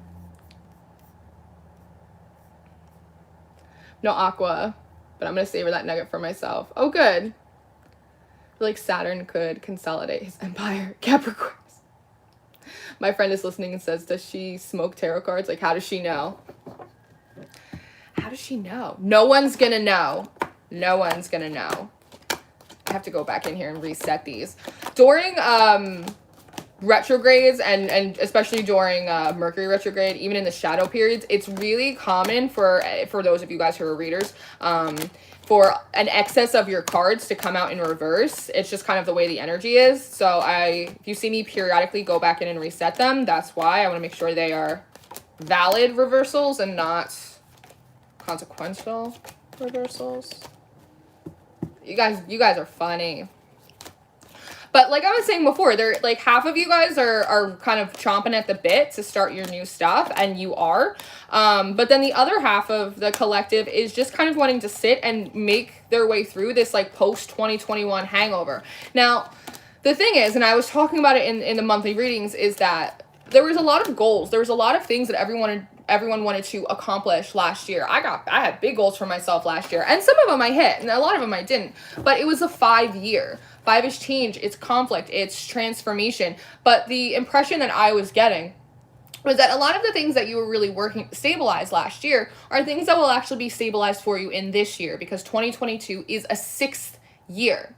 No aqua, but I'm going to savor that nugget for myself. Oh, good. I feel like Saturn could consolidate his empire. Capricorn. My friend is listening and says, does she smoke tarot cards? Like, how does she know? How does she know? No one's going to know. No one's going to know. I have to go back in here and reset these. During retrogrades and especially during Mercury retrograde, even in the shadow periods, it's really common for those of you guys who are readers, for an excess of your cards to come out in reverse. It's just kind of the way the energy is. So if you see me periodically go back in and reset them, that's why. I want to make sure they are valid reversals and not consequential reversals. You guys are funny. But like I was saying before, they're like half of you guys are kind of chomping at the bit to start your new stuff, and you are. But then the other half of the collective is just kind of wanting to sit and make their way through this like post-2021 hangover. Now, the thing is, and I was talking about it in the monthly readings, is that there was a lot of goals. There was a lot of things that everyone everyone wanted to accomplish last year. I had big goals for myself last year, and some of them I hit, and a lot of them I didn't. But it was a 5-year. 5 is change, it's conflict, it's transformation. But the impression that I was getting was that a lot of the things that you were really working to stabilize last year are things that will actually be stabilized for you in this year, because 2022 is a 6th year.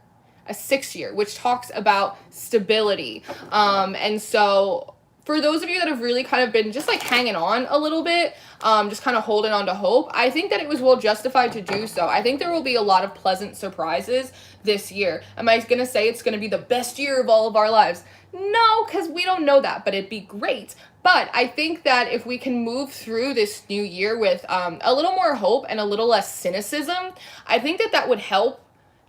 A 6th year, which talks about stability. And so for those of you that have really kind of been just like hanging on a little bit, just kind of holding on to hope, I think that it was well justified to do so. I think there will be a lot of pleasant surprises this year. Am I going to say it's going to be the best year of all of our lives? No, because we don't know that, but it'd be great. But I think that if we can move through this new year with a little more hope and a little less cynicism, I think that that would help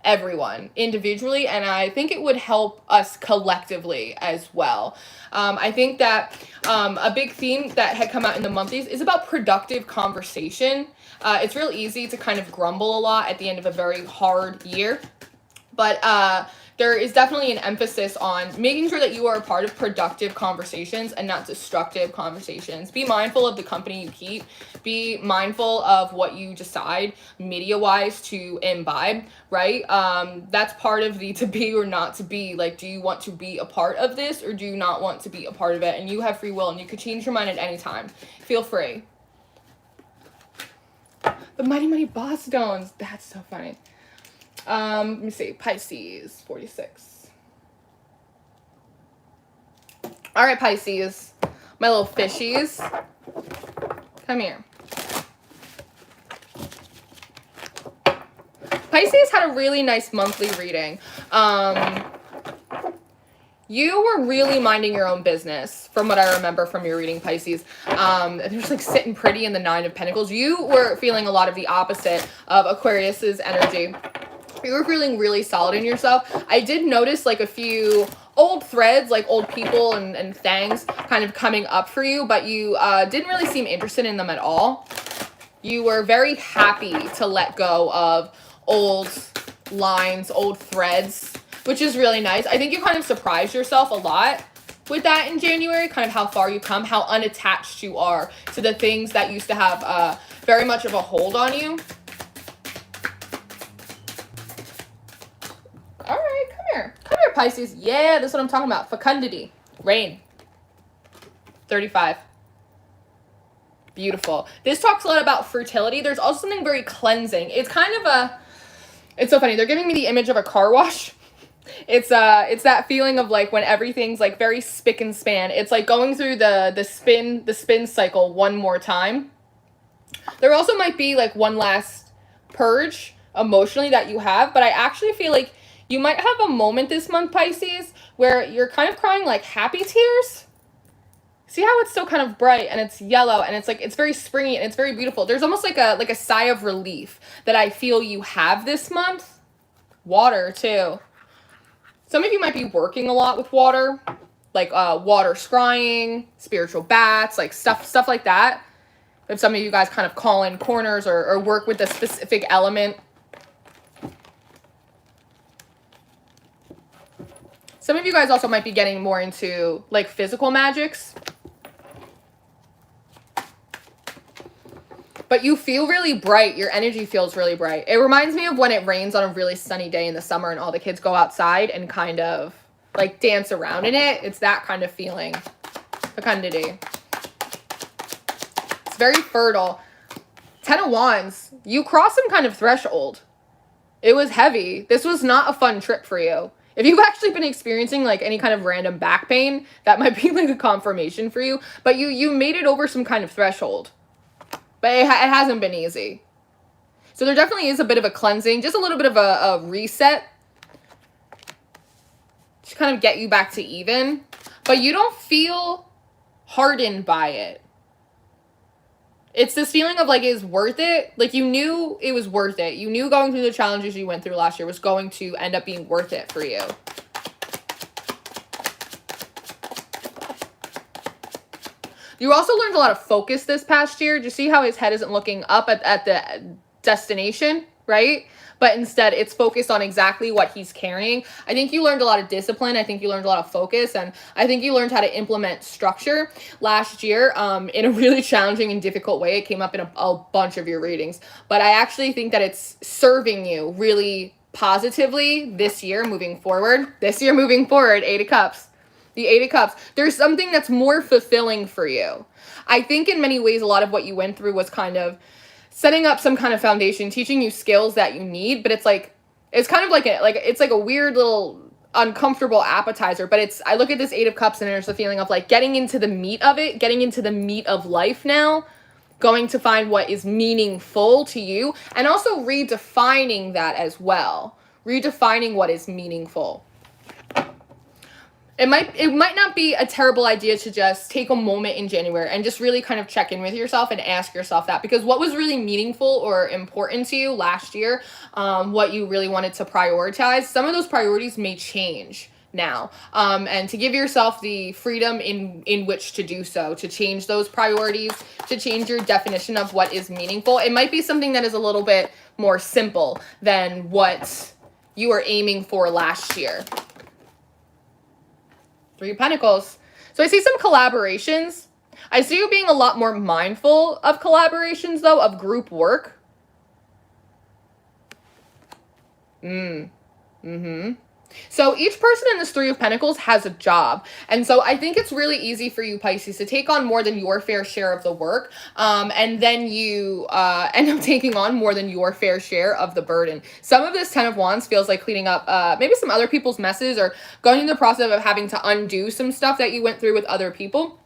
everyone individually, and I think it would help us collectively as well. I think that a big theme that had come out in the monthlies is about productive conversation. It's real easy to kind of grumble a lot at the end of a very hard year, but there is definitely an emphasis on making sure that you are a part of productive conversations and not destructive conversations. Be mindful of the company you keep. Be mindful of what you decide media-wise to imbibe, right? That's part of the to be or not to be. Like, do you want to be a part of this, or do you not want to be a part of it? And you have free will, and you could change your mind at any time. Feel free. The Mighty Mighty Boss Stones. That's so funny. Let me see. Pisces, 46. All right, Pisces. My little fishies. Come here. Pisces had a really nice monthly reading. You were really minding your own business, from what I remember from your reading, Pisces. You're just like sitting pretty in the 9 of Pentacles. You were feeling a lot of the opposite of Aquarius's energy. You were feeling really solid in yourself. I did notice like a few old threads, like old people and things kind of coming up for you, but you didn't really seem interested in them at all. You were very happy to let go of old lines, old threads, which is really nice. I think you kind of surprised yourself a lot with that in January, kind of how far you come, how unattached you are to the things that used to have very much of a hold on you. All right, come here. Come here, Pisces. Yeah, that's what I'm talking about. Fecundity. Rain. 35. Beautiful. This talks a lot about fertility. There's also something very cleansing. It's kind of a... It's so funny. They're giving me the image of a car wash. It's that feeling of like when everything's like very spick and span. It's like going through the spin cycle one more time. There also might be like one last purge emotionally that you have, but I actually feel like you might have a moment this month, Pisces, where you're kind of crying like happy tears. See how it's still kind of bright and it's yellow and it's like it's very springy and it's very beautiful. There's almost like a sigh of relief that I feel you have this month. Water too. Some of you might be working a lot with water, like water scrying, spiritual baths, like stuff like that. If some of you guys kind of call in corners or work with a specific element. Some of you guys also might be getting more into like physical magics. But you feel really bright. Your energy feels really bright. It reminds me of when it rains on a really sunny day in the summer and all the kids go outside and kind of like dance around in it. It's that kind of feeling. Fecundity. It's very fertile. 10 of Wands. You crossed some kind of threshold. It was heavy. This was not a fun trip for you. If you've actually been experiencing like any kind of random back pain, that might be like a confirmation for you. But you made it over some kind of threshold. But it hasn't been easy. So there definitely is a bit of a cleansing, just a little bit of a reset to kind of get you back to even. But you don't feel hardened by it. It's this feeling of like, it's worth it. Like you knew it was worth it. You knew going through the challenges you went through last year was going to end up being worth it for you. You also learned a lot of focus this past year. Do you see how his head isn't looking up at the destination, right? but instead it's focused on exactly what he's carrying. I think you learned a lot of discipline. I think you learned a lot of focus, and I think you learned how to implement structure last year in a really challenging and difficult way. It came up in a bunch of your readings, but I actually think that it's serving you really positively this year moving forward. Eight of Cups. The Eight of Cups. There's something that's more fulfilling for you. I think in many ways, a lot of what you went through was kind of setting up some kind of foundation, teaching you skills that you need, but it's kind of like a weird little uncomfortable appetizer, but I look at this Eight of Cups and there's a feeling of like getting into the meat of it, getting into the meat of life now, going to find what is meaningful to you, and also redefining that as well. Redefining what is meaningful. It might not be a terrible idea to just take a moment in January and just really kind of check in with yourself and ask yourself that, because what was really meaningful or important to you last year, what you really wanted to prioritize, some of those priorities may change now, and to give yourself the freedom in which to do so, to change those priorities, to change your definition of what is meaningful. It might be something that is a little bit more simple than what you were aiming for last year. Three of Pentacles. So I see some collaborations. I see you being a lot more mindful of collaborations, though, of group work. So each person in this Three of Pentacles has a job. And so I think it's really easy for you, Pisces, to take on more than your fair share of the work. And then you end up taking on more than your fair share of the burden. Some of this Ten of Wands feels like cleaning up maybe some other people's messes, or going through the process of having to undo some stuff that you went through with other people.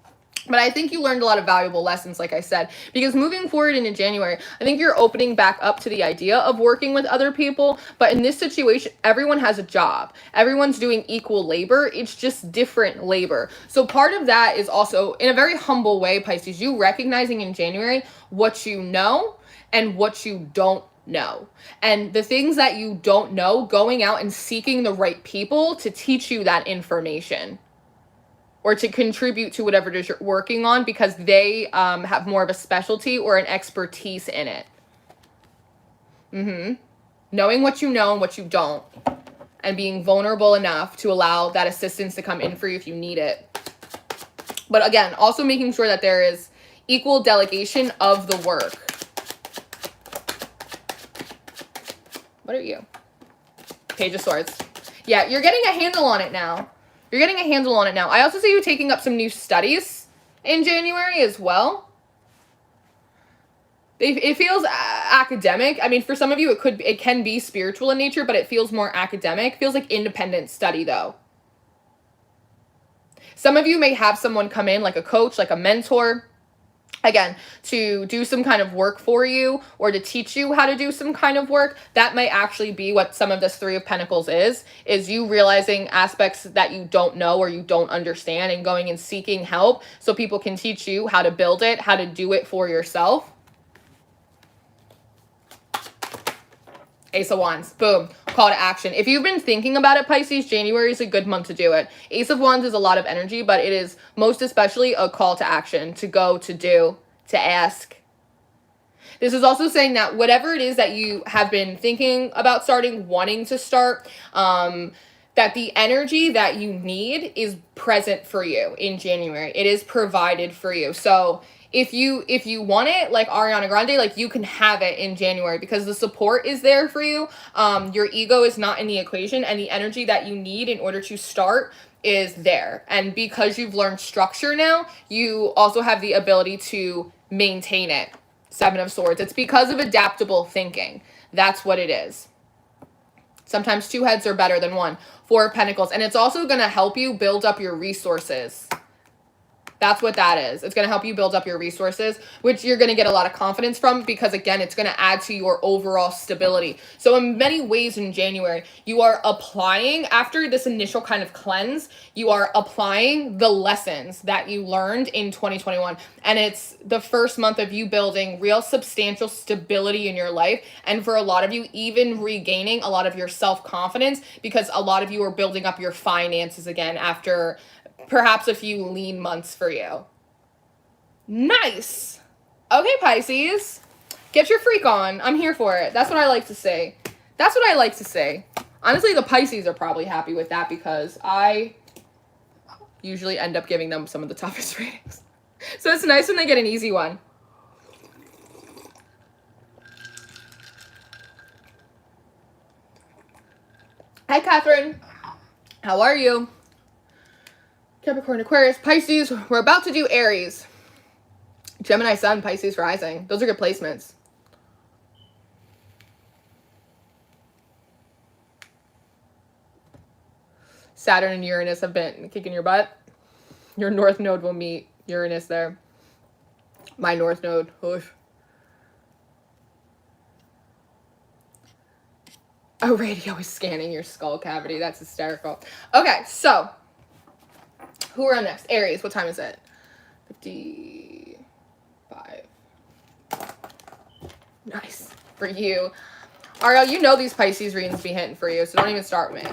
But I think you learned a lot of valuable lessons, like I said, because moving forward into January, I think you're opening back up to the idea of working with other people. But in this situation, everyone has a job. Everyone's doing equal labor. It's just different labor. So part of that is also, in a very humble way, Pisces, you recognizing in January what you know and what you don't know. And the things that you don't know, going out and seeking the right people to teach you that information, or to contribute to whatever it is you're working on, because they have more of a specialty or an expertise in it. Knowing what you know and what you don't, and being vulnerable enough to allow that assistance to come in for you if you need it. But again, also making sure that there is equal delegation of the work. What are you? Page of Swords. Yeah, you're getting a handle on it now. You're getting a handle on it now. I also see you taking up some new studies in January as well. It feels academic. I mean, for some of you, it can be spiritual in nature, but it feels more academic. It feels like independent study, though. Some of you may have someone come in, like a coach, like a mentor, again, to do some kind of work for you, or to teach you how to do some kind of work. That might actually be what some of this Three of Pentacles is you realizing aspects that you don't know or you don't understand, and going and seeking help so people can teach you how to build it, how to do it for yourself. Ace of Wands. Boom. Call to action. If you've been thinking about it, Pisces, January is a good month to do it. Ace of Wands is a lot of energy, but it is most especially a call to action, to go, to do, to ask. This is also saying that whatever it is that you have been thinking about starting, wanting to start, that the energy that you need is present for you in January. It is provided for you. So if you want it, like Ariana Grande, like, you can have it in January, because the support is there for you. Your ego is not in the equation, and the energy that you need in order to start is there. And because you've learned structure now, you also have the ability to maintain it. Seven of Swords. It's because of adaptable thinking. That's what it is. Sometimes two heads are better than one. Four of Pentacles. And it's also going to help you build up your resources. That's what that is. It's going to help you build up your resources, which you're going to get a lot of confidence from, because again, it's going to add to your overall stability. So in many ways in January, you are applying, after this initial kind of cleanse, you are applying the lessons that you learned in 2021. And it's the first month of you building real substantial stability in your life. And for a lot of you, even regaining a lot of your self-confidence, because a lot of you are building up your finances again after perhaps a few lean months for you. Nice. Okay, Pisces. Get your freak on. I'm here for it. That's what I like to say. That's what I like to say. Honestly, the Pisces are probably happy with that because I usually end up giving them some of the toughest readings. So it's nice when they get an easy one. Hi, Catherine. How are you? Capricorn, Aquarius, Pisces. We're about to do Aries. Gemini Sun, Pisces Rising. Those are good placements. Saturn and Uranus have been kicking your butt. Your North Node will meet Uranus there. My North Node. Oof. A radio is scanning your skull cavity. That's hysterical. Okay, so who are on next? Aries. What time is it? 55. Nice. For you. Ariel, you know these Pisces readings be hitting for you, so don't even start with me.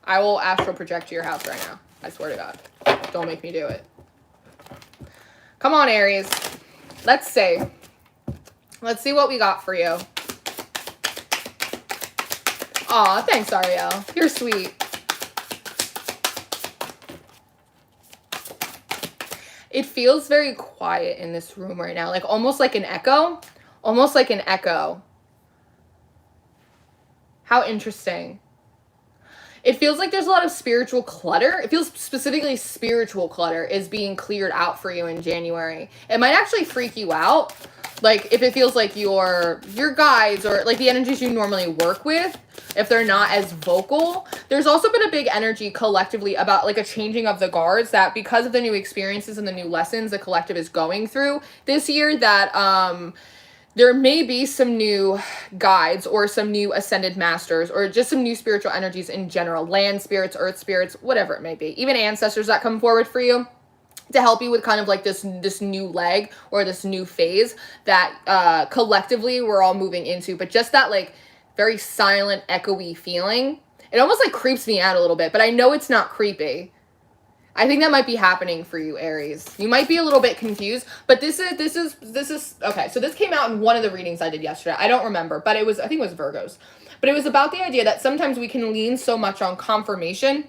I will astral project to your house right now. I swear to God. Don't make me do it. Come on, Aries. Let's see. Let's see what we got for you. Aw, thanks, Ariel. You're sweet. It feels very quiet in this room right now. Like almost like an echo. Almost like an echo. How interesting. It feels like there's a lot of spiritual clutter. It feels specifically spiritual clutter is being cleared out for you in January. It might actually freak you out. Like if it feels like your guides or like the energies you normally work with, if they're not as vocal. There's also been a big energy collectively about like a changing of the guards that because of the new experiences and the new lessons the collective is going through this year that there may be some new guides or some new ascended masters or just some new spiritual energies in general, land spirits, earth spirits, whatever it may be, even ancestors that come forward for you to help you with kind of like this new leg or this new phase that collectively we're all moving into. But just that like very silent, echoey feeling, it almost like creeps me out a little bit, but I know it's not creepy. I think that might be happening for you, Aries. You might be a little bit confused, but this is okay. So this came out in one of the readings I did yesterday. I don't remember, but I think it was Virgo's. But it was about the idea that sometimes we can lean so much on confirmation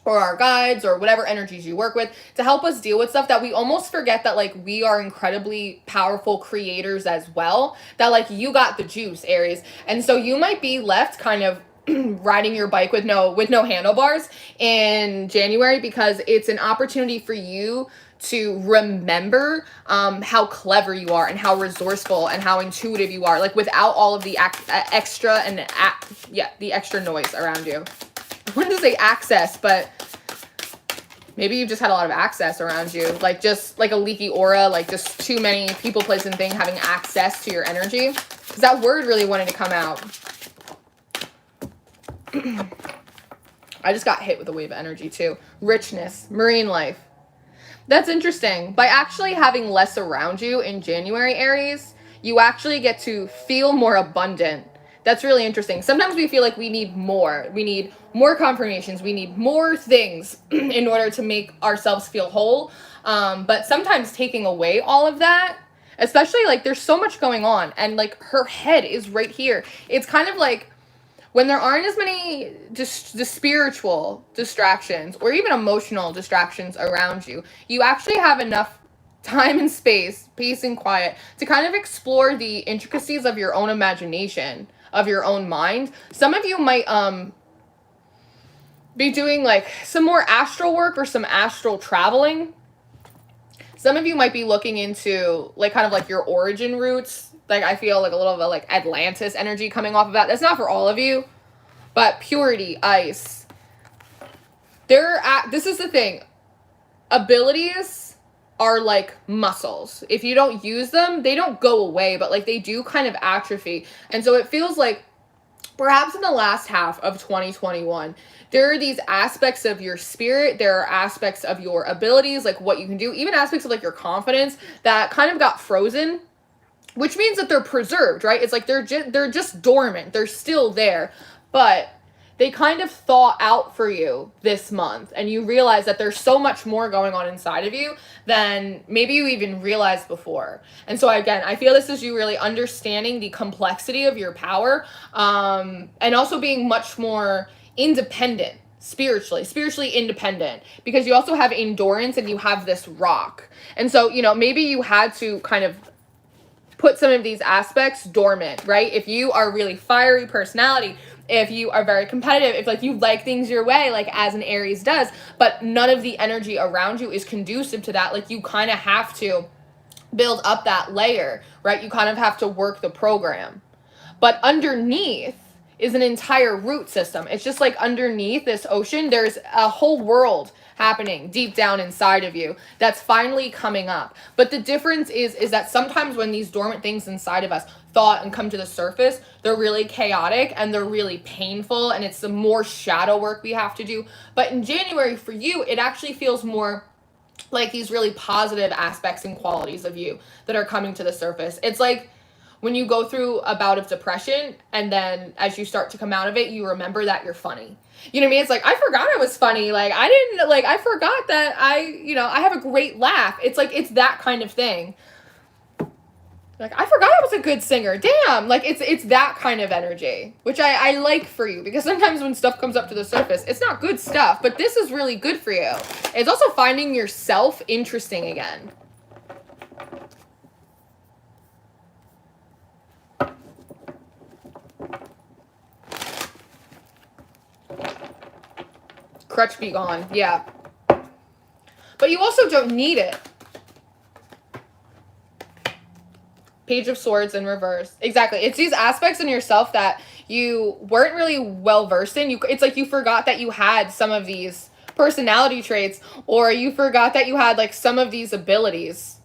or our guides or whatever energies you work with to help us deal with stuff that we almost forget that like we are incredibly powerful creators as well, that like you got the juice, Aries. And so you might be left kind of riding your bike with no handlebars in January because it's an opportunity for you to remember how clever you are and how resourceful and how intuitive you are, like without all of the extra and the extra noise around you. I wanted to say access, but maybe you've just had a lot of access around you, like just like a leaky aura, like just too many people, place, and thing having access to your energy, because that word really wanted to come out. I just got hit with a wave of energy too. Richness, marine life. That's interesting. By actually having less around you in January, Aries, you actually get to feel more abundant. That's really interesting. Sometimes we feel like we need more. We need more confirmations. We need more things in order to make ourselves feel whole. But sometimes taking away all of that, especially like there's so much going on and like her head is right here. It's kind of like when there aren't as many just the spiritual distractions or even emotional distractions around you, you actually have enough time and space, peace and quiet to kind of explore the intricacies of your own imagination, of your own mind. Some of you might be doing like some more astral work or some astral traveling. Some of you might be looking into like kind of like your origin roots. Like I feel like a little bit like Atlantis energy coming off of that. That's not for all of you, but purity, ice. This is the thing. Abilities are like muscles. If you don't use them, they don't go away, but like they do kind of atrophy. And so it feels like perhaps in the last half of 2021, there are these aspects of your spirit, there are aspects of your abilities, like what you can do, even aspects of like your confidence that kind of got frozen, which means that they're preserved, right? It's like they're just dormant. They're still there, but they kind of thaw out for you this month, and you realize that there's so much more going on inside of you than maybe you even realized before. And so again, I feel this is you really understanding the complexity of your power, and also being much more independent spiritually independent, because you also have endurance and you have this rock. And so, you know, maybe you had to kind of put some of these aspects dormant, right? If you are really fiery personality, if you are very competitive, if like you like things your way, like as an Aries does, but none of the energy around you is conducive to that, like you kind of have to build up that layer, right? You kind of have to work the program. But underneath is an entire root system. It's just like underneath this ocean, there's a whole world happening deep down inside of you that's finally coming up. But the difference is that sometimes when these dormant things inside of us thaw and come to the surface, they're really chaotic and they're really painful, and it's the more shadow work we have to do. But in January for you, it actually feels more like these really positive aspects and qualities of you that are coming to the surface. It's like when you go through a bout of depression and then as you start to come out of it, you remember that you're funny. You know what I mean? It's like, I forgot I was funny. Like, I forgot that I have a great laugh. It's like, it's that kind of thing. Like, I forgot I was a good singer. Damn. Like, it's that kind of energy, which I like for you, because sometimes when stuff comes up to the surface, it's not good stuff, but this is really good for you. It's also finding yourself interesting again. Crutch be gone. Yeah. But you also don't need it. Page of Swords in reverse. Exactly. It's these aspects in yourself that you weren't really well versed in. It's like you forgot that you had some of these personality traits, or you forgot that you had like some of these abilities.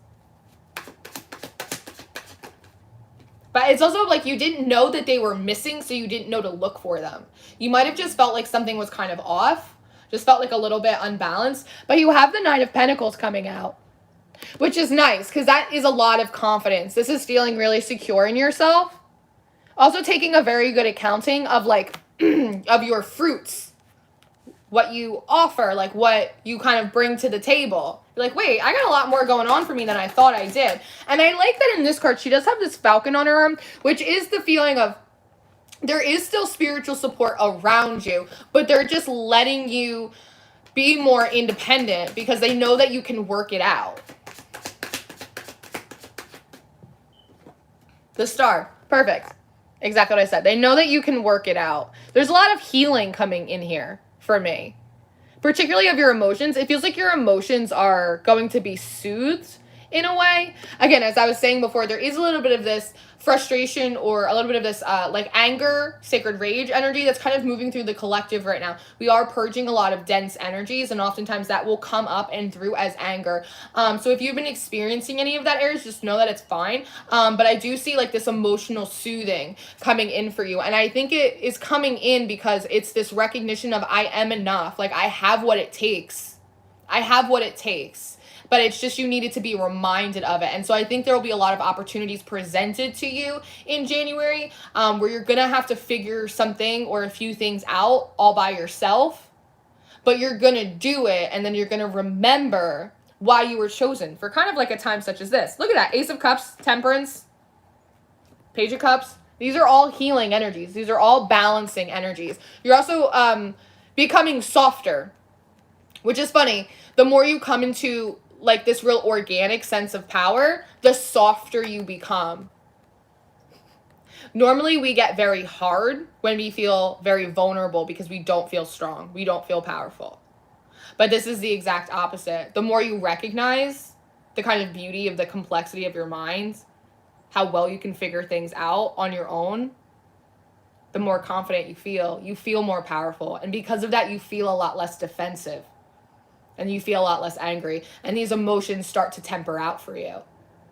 But it's also like you didn't know that they were missing, so you didn't know to look for them. You might have just felt like something was kind of off. Just felt like a little bit unbalanced. But you have the Nine of Pentacles coming out, which is nice because that is a lot of confidence. This is feeling really secure in yourself. Also taking a very good accounting of like of your fruits, what you offer, like what you kind of bring to the table. You're like, wait, I got a lot more going on for me than I thought I did. And I like that in this card, she does have this falcon on her arm, which is the feeling of there is still spiritual support around you, but they're just letting you be more independent because they know that you can work it out. The Star. Perfect. Exactly what I said. They know that you can work it out. There's a lot of healing coming in here for me, particularly of your emotions. It feels like your emotions are going to be soothed in a way. Again, as I was saying before, there is a little bit of this frustration or a little bit of this like anger, sacred rage energy that's kind of moving through the collective right now. We are purging a lot of dense energies, and oftentimes that will come up and through as anger. So if you've been experiencing any of that, Aries, just know that it's fine. But I do see like this emotional soothing coming in for you, and I think it is coming in because it's this recognition of I am enough. Like, I have what it takes. I have what it takes. But it's just you needed to be reminded of it. And so I think there will be a lot of opportunities presented to you in January where you're going to have to figure something or a few things out all by yourself. But you're going to do it, and then you're going to remember why you were chosen for kind of like a time such as this. Look at that. Ace of Cups, Temperance, Page of Cups. These are all healing energies. These are all balancing energies. You're also becoming softer, which is funny. The more you come into like this real organic sense of power, the softer you become. Normally we get very hard when we feel very vulnerable because we don't feel strong. We don't feel powerful. But this is the exact opposite. The more you recognize the kind of beauty of the complexity of your mind, how well you can figure things out on your own, the more confident you feel. You feel more powerful. And because of that, you feel a lot less defensive. And you feel a lot less angry, and these emotions start to temper out for you.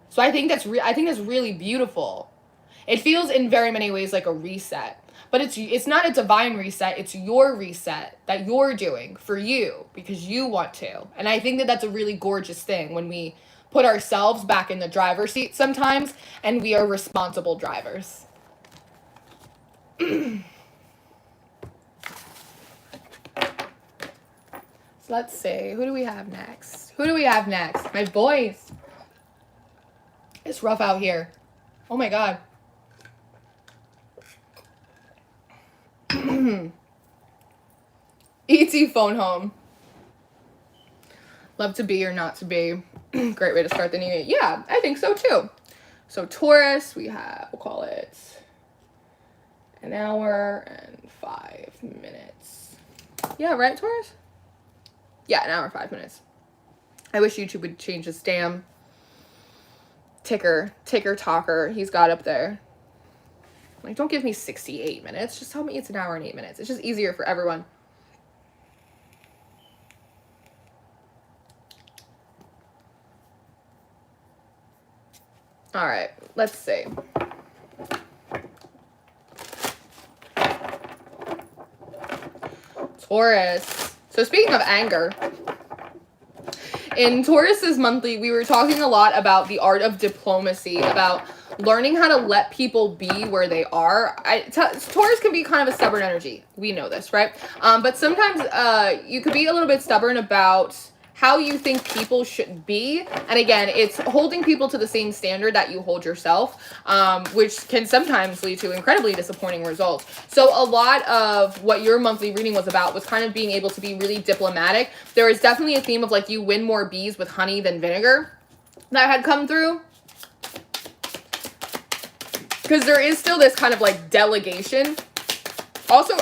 So I think that's really beautiful. It feels in very many ways like a reset, but it's not a divine reset. It's your reset that you're doing for you because you want to. And I think that that's a really gorgeous thing when we put ourselves back in the driver's seat sometimes, and we are responsible drivers. Let's see. Who do we have next? Who do we have next? My boys. It's rough out here. Oh my God. ET phone home. Love to be or not to be. Great way to start the new year. Yeah, I think so too. So Taurus, we have, we'll call it an hour and 5 minutes. Yeah, right, Taurus? Yeah, an hour and 5 minutes. I wish YouTube would change this damn ticker talker he's got up there. Like, don't give me 68 minutes. Just tell me it's an hour and 8 minutes. It's just easier for everyone. All right, let's see. Taurus. So speaking of anger, in Taurus's monthly, we were talking a lot about the art of diplomacy, about learning how to let people be where they are. Taurus can be kind of a stubborn energy. We know this, right? But sometimes you could be a little bit stubborn about how you think people should be. And again, it's holding people to the same standard that you hold yourself, which can sometimes lead to incredibly disappointing results. So a lot of what your monthly reading was about was kind of being able to be really diplomatic. There is definitely a theme of like you win more bees with honey than vinegar that had come through. Because there is still this kind of like delegation. Also,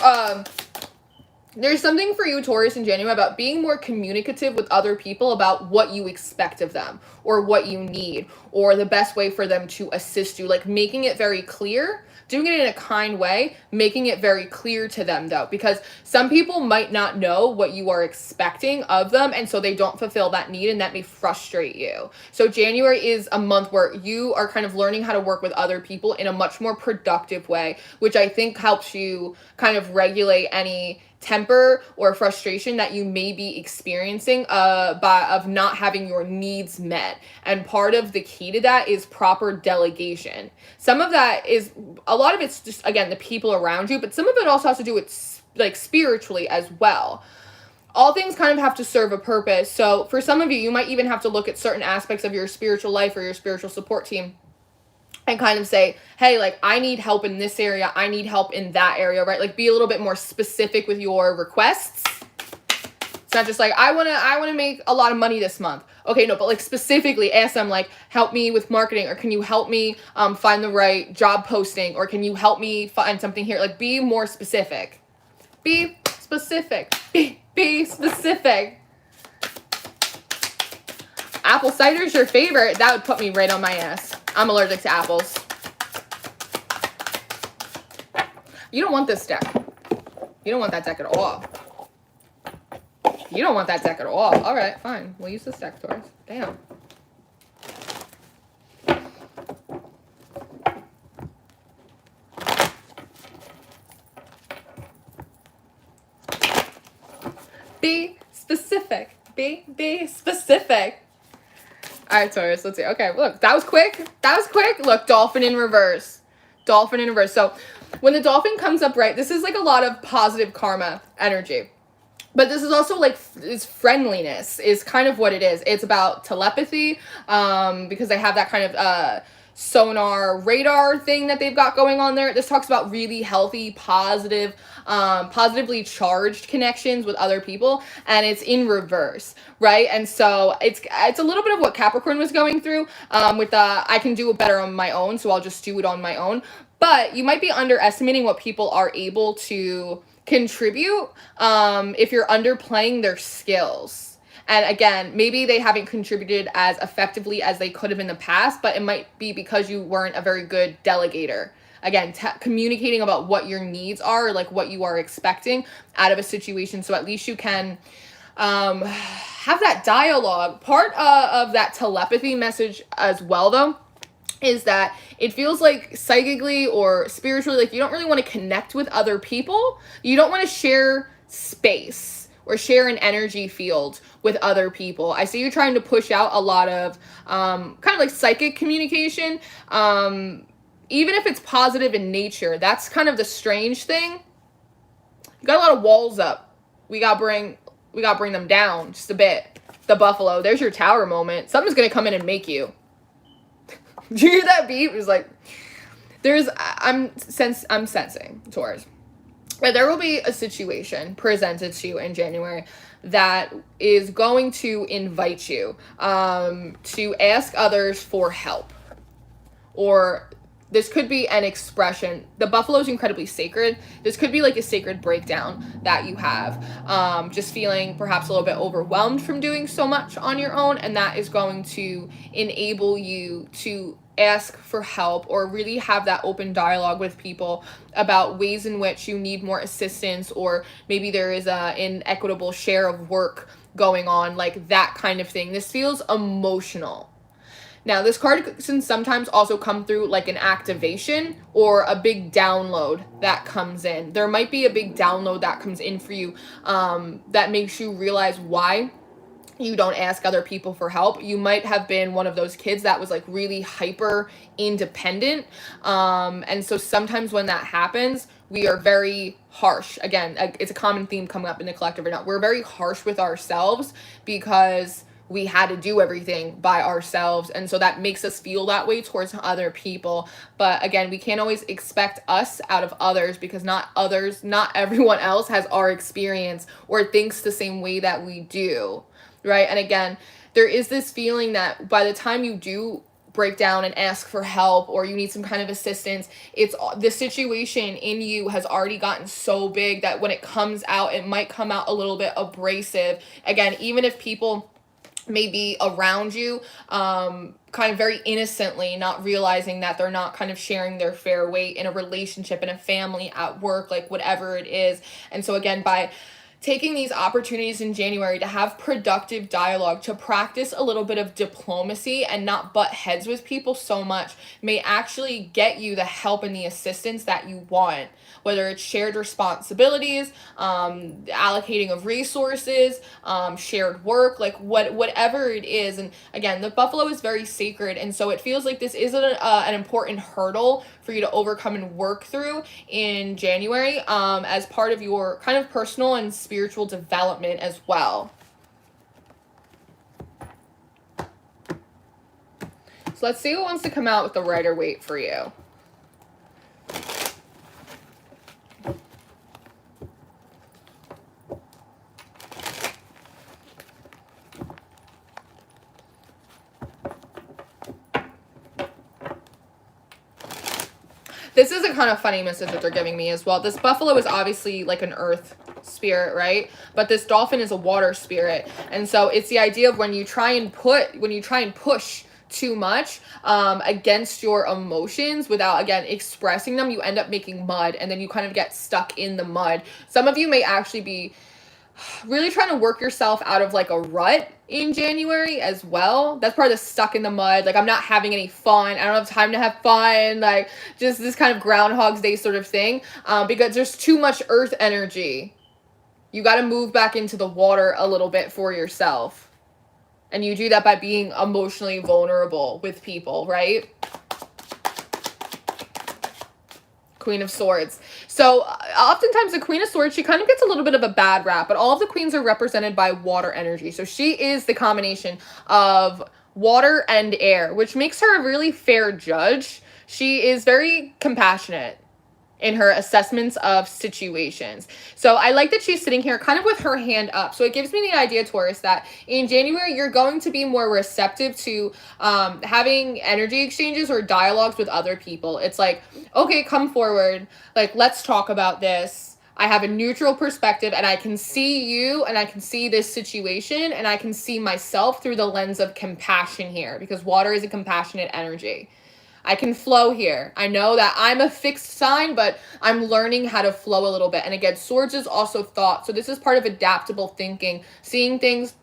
there's something for you, Taurus, in January about being more communicative with other people about what you expect of them or what you need or the best way for them to assist you. Like making it very clear, doing it in a kind way, making it very clear to them though, because some people might not know what you are expecting of them and so they don't fulfill that need and that may frustrate you. So January is a month where you are kind of learning how to work with other people in a much more productive way, which I think helps you kind of regulate any temper or frustration that you may be experiencing of not having your needs met. And part of the key to that is proper delegation. Some of that is, a lot of it's just, again, the people around you, but some of it also has to do with like spiritually as well. All things kind of have to serve a purpose. So for some of you, you might even have to look at certain aspects of your spiritual life or your spiritual support team and kind of say, hey, like, I need help in this area. I need help in that area, right? Like, be a little bit more specific with your requests. It's not just like, I want to make a lot of money this month. Okay, no, but like specifically ask them, like, help me with marketing, or can you help me find the right job posting, or can you help me find something here? Like, be more specific. Be specific. Be specific. Apple cider is your favorite. That would put me right on my ass. I'm allergic to apples. You don't want this deck. You don't want that deck at all. You don't want that deck at all. All right, fine. We'll use this deck, Taurus. Damn. Be specific. Be specific. All right, Taurus, let's see. Okay, look, that was quick. That was quick. Look, dolphin in reverse. Dolphin in reverse. So when the dolphin comes up, right, this is like a lot of positive karma energy. But this is also like, is friendliness is kind of what it is. It's about telepathy, because they have that kind of sonar radar thing that they've got going on there. This talks about really healthy, positive, positively charged connections with other people, and it's in reverse, right? And so it's a little bit of what Capricorn was going through with the I can do it better on my own, so I'll just do it on my own. But you might be underestimating what people are able to contribute if you're underplaying their skills. And again, maybe they haven't contributed as effectively as they could have in the past, but it might be because you weren't a very good delegator. Again, communicating about what your needs are, like what you are expecting out of a situation, so at least you can have that dialogue. Part of that telepathy message as well, though, is that it feels like psychically or spiritually, like you don't really want to connect with other people. You don't want to share space or share an energy field with other people. I see you trying to push out a lot of kind of like psychic communication, even if it's positive in nature. That's kind of the strange thing. You got a lot of walls up. We got to bring we got to bring them down just a bit. The buffalo, there's your tower moment. Something's going to come in and make you. Did you hear that beat? It was like, I'm sensing, Taurus. But there will be a situation presented to you in January that is going to invite you to ask others for help. Or this could be an expression. The buffalo is incredibly sacred. This could be like a sacred breakdown that you have. Just feeling perhaps a little bit overwhelmed from doing so much on your own. And that is going to enable you to ask for help or really have that open dialogue with people about ways in which you need more assistance, or maybe there is an inequitable share of work going on, like that kind of thing. This feels emotional. Now, this card can sometimes also come through like an activation or a big download that comes in. There might be a big download that comes in for you that makes you realize why you don't ask other people for help. You might have been one of those kids that was like really hyper independent. And so sometimes when that happens, we are very harsh. Again, it's a common theme coming up in the collective right now. We're very harsh with ourselves because we had to do everything by ourselves. And so that makes us feel that way towards other people. But again, we can't always expect us out of others, because not everyone else has our experience or thinks the same way that we do. Right? And again, there is this feeling that by the time you do break down and ask for help, or you need some kind of assistance, it's the situation in you has already gotten so big that when it comes out, it might come out a little bit abrasive. Again, even if people may be around you, kind of very innocently, not realizing that they're not kind of sharing their fair weight in a relationship, in a family, at work, like whatever it is. And so again, by taking these opportunities in January to have productive dialogue, to practice a little bit of diplomacy and not butt heads with people so much, may actually get you the help and the assistance that you want. Whether it's shared responsibilities, allocating of resources, shared work, like whatever it is. And again, the buffalo is very sacred, and so it feels like this is an important hurdle for you to overcome and work through in January, as part of your kind of personal and spiritual development as well. So let's see who wants to come out with the Rider-Waite for you. This is a kind of funny message that they're giving me as well. This buffalo is obviously like an earth spirit, right? But this dolphin is a water spirit. And so it's the idea of when you try and push too much against your emotions without, again, expressing them, you end up making mud, and then you kind of get stuck in the mud. Some of you may actually be really trying to work yourself out of like a rut in January as well. That's part of the stuck in the mud. Like, I'm not having any fun. I don't have time to have fun. Like, just this kind of Groundhog's Day sort of thing. Because there's too much earth energy. You got to move back into the water a little bit for yourself. And you do that by being emotionally vulnerable with people, right? Queen of Swords. So oftentimes the Queen of Swords, she kind of gets a little bit of a bad rap, but all of the queens are represented by water energy. So she is the combination of water and air, which makes her a really fair judge. She is very compassionate in her assessments of situations. So I like that she's sitting here kind of with her hand up. So it gives me the idea, Taurus, that in January, you're going to be more receptive to having energy exchanges or dialogues with other people. It's like, okay, come forward. Like, let's talk about this. I have a neutral perspective, and I can see you, and I can see this situation, and I can see myself through the lens of compassion here, because water is a compassionate energy. I can flow here. I know that I'm a fixed sign, but I'm learning how to flow a little bit. And again, swords is also thought. So this is part of adaptable thinking, seeing things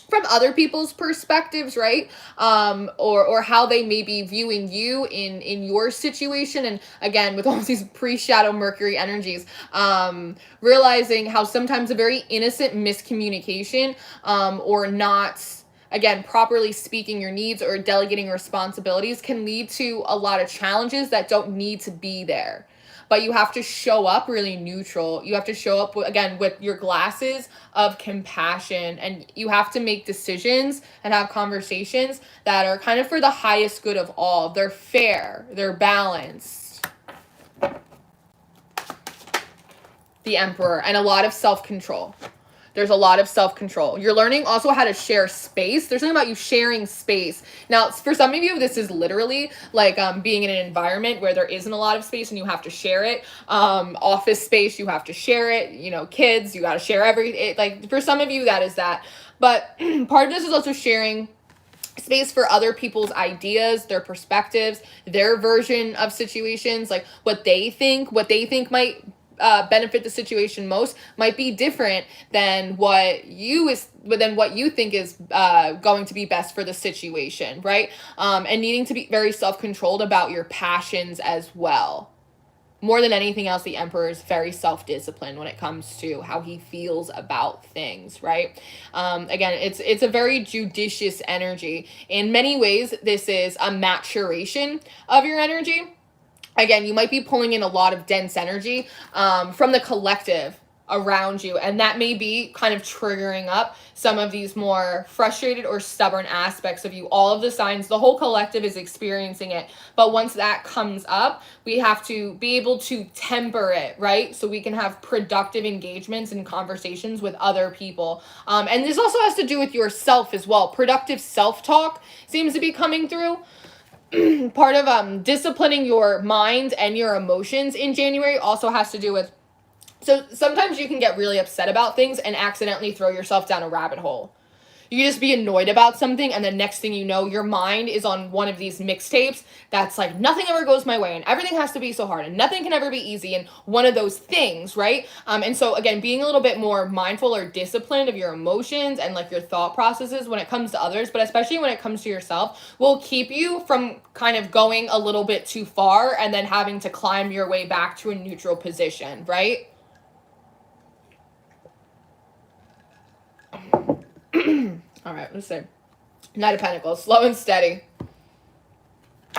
from other people's perspectives, right? Or how they may be viewing you in your situation. And again, with all these pre-shadow Mercury energies, realizing how sometimes a very innocent miscommunication or not, again, properly speaking your needs or delegating responsibilities can lead to a lot of challenges that don't need to be there. but you have to show up really neutral. You have to show up, again, with your glasses of compassion, and you have to make decisions and have conversations that are kind of for the highest good of all. They're fair, they're balanced. The Emperor, and a lot of self-control. There's a lot of self-control. You're learning also how to share space. There's something about you sharing space. Now, for some of you, this is literally like being in an environment where there isn't a lot of space and you have to share it. Office space, you have to share it. You know, kids, you got to share everything. Like, for some of you, that is that. But part of this is also sharing space for other people's ideas, their perspectives, their version of situations, like what they think might benefit the situation most might be different than what you think is going to be best for the situation, right? And needing to be very self-controlled about your passions as well. More than anything else, the Emperor is very self-disciplined when it comes to how he feels about things, right? Again, it's a very judicious energy. In many ways, this is a maturation of your energy. Again, you might be pulling in a lot of dense energy from the collective around you, and that may be kind of triggering up some of these more frustrated or stubborn aspects of you. All of the signs, the whole collective is experiencing it, but once that comes up, we have to be able to temper it, right? So we can have productive engagements and conversations with other people. And this also has to do with yourself as well. Productive self-talk seems to be coming through. Part of disciplining your mind and your emotions in January also has to do with, so sometimes you can get really upset about things and accidentally throw yourself down a rabbit hole. You can just be annoyed about something, and the next thing you know, your mind is on one of these mixtapes that's like, nothing ever goes my way, and everything has to be so hard, and nothing can ever be easy, and one of those things, right? And so, again, being a little bit more mindful or disciplined of your emotions and, like, your thought processes when it comes to others, but especially when it comes to yourself, will keep you from kind of going a little bit too far and then having to climb your way back to a neutral position, right? All right, let's see. Knight of Pentacles, slow and steady.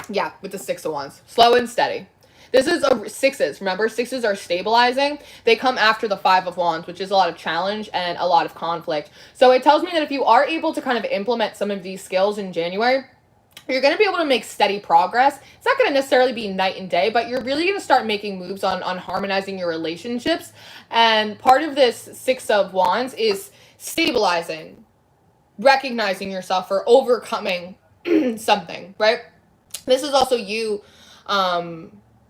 Yeah, with the Six of Wands, slow and steady. This is sixes. Remember, sixes are stabilizing. They come after the Five of Wands, which is a lot of challenge and a lot of conflict. So it tells me that if you are able to kind of implement some of these skills in January, you're going to be able to make steady progress. It's not going to necessarily be night and day, but you're really going to start making moves on harmonizing your relationships. And part of this Six of Wands is stabilizing, recognizing yourself for overcoming something, right? This is also you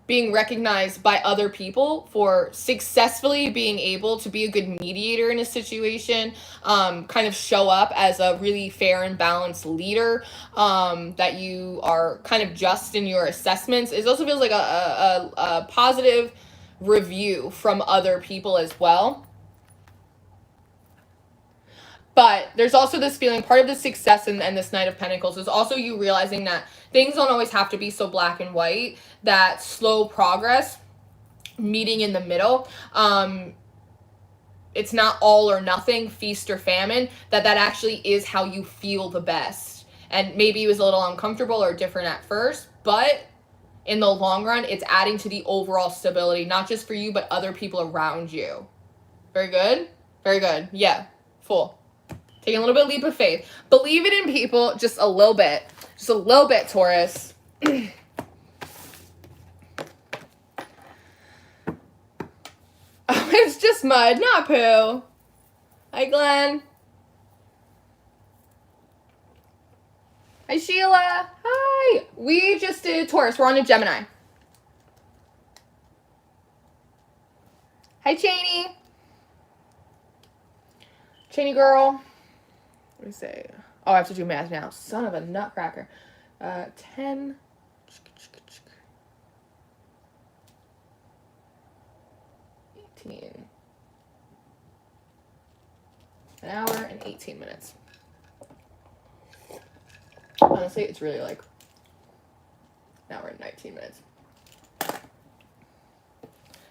being recognized by other people for successfully being able to be a good mediator in a situation, kind of show up as a really fair and balanced leader, that you are kind of just in your assessments. It also feels like a positive review from other people as well. But there's also this feeling, part of the success and this Knight of Pentacles is also you realizing that things don't always have to be so black and white, that slow progress, meeting in the middle, it's not all or nothing, feast or famine, that actually is how you feel the best. And maybe it was a little uncomfortable or different at first, but in the long run, it's adding to the overall stability, not just for you, but other people around you. Very good? Very good. Yeah. Full. Taking a little bit of leap of faith. Believe it in people just a little bit. Just a little bit, Taurus. Oh, it's just mud, not poo. Hi, Glenn. Hi, Sheila. Hi. We just did Taurus. We're on to Gemini. Hi, Cheney. Cheney girl. Let me say. Oh, I have to do math now. Son of a nutcracker. 10. 18. An hour and 18 minutes. Honestly, it's really like an hour and 19 minutes.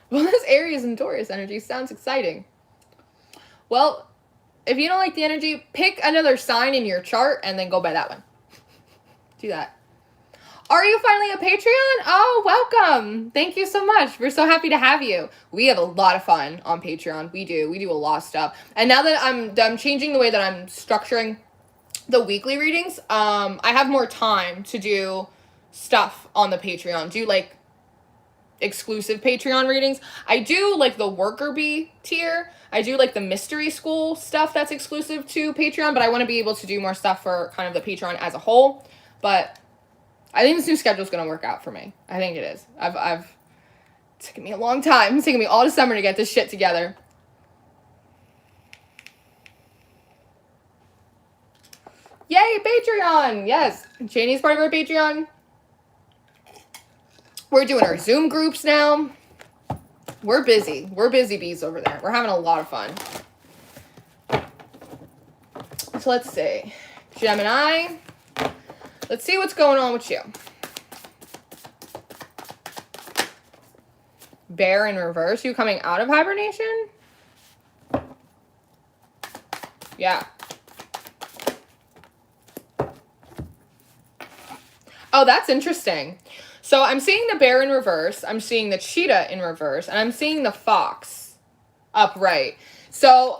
Well, this Aries and Taurus energy sounds exciting. Well, if you don't like the energy, pick another sign in your chart and then go by that one. Do that. Are you finally a Patreon? Oh, welcome. Thank you so much. We're so happy to have you. We have a lot of fun on Patreon. We do a lot of stuff. And now that I'm changing the way that I'm structuring the weekly readings, I have more time to do stuff on the Patreon. Do like exclusive Patreon readings. I do like the worker bee tier. I do like the mystery school stuff that's exclusive to Patreon, but I want to be able to do more stuff for kind of the Patreon as a whole. But I think this new schedule is going to work out for me. I think it is. It's taken me a long time. It's taken me all December to get this shit together. Yay, Patreon! Yes, Janie's part of our Patreon. We're doing our Zoom groups now. We're busy. We're busy bees over there. We're having a lot of fun. So let's see. Gemini. Let's see what's going on with you. Bear in reverse. You coming out of hibernation? Yeah. Oh, that's interesting. So I'm seeing the bear in reverse. I'm seeing the cheetah in reverse. And I'm seeing the fox upright. So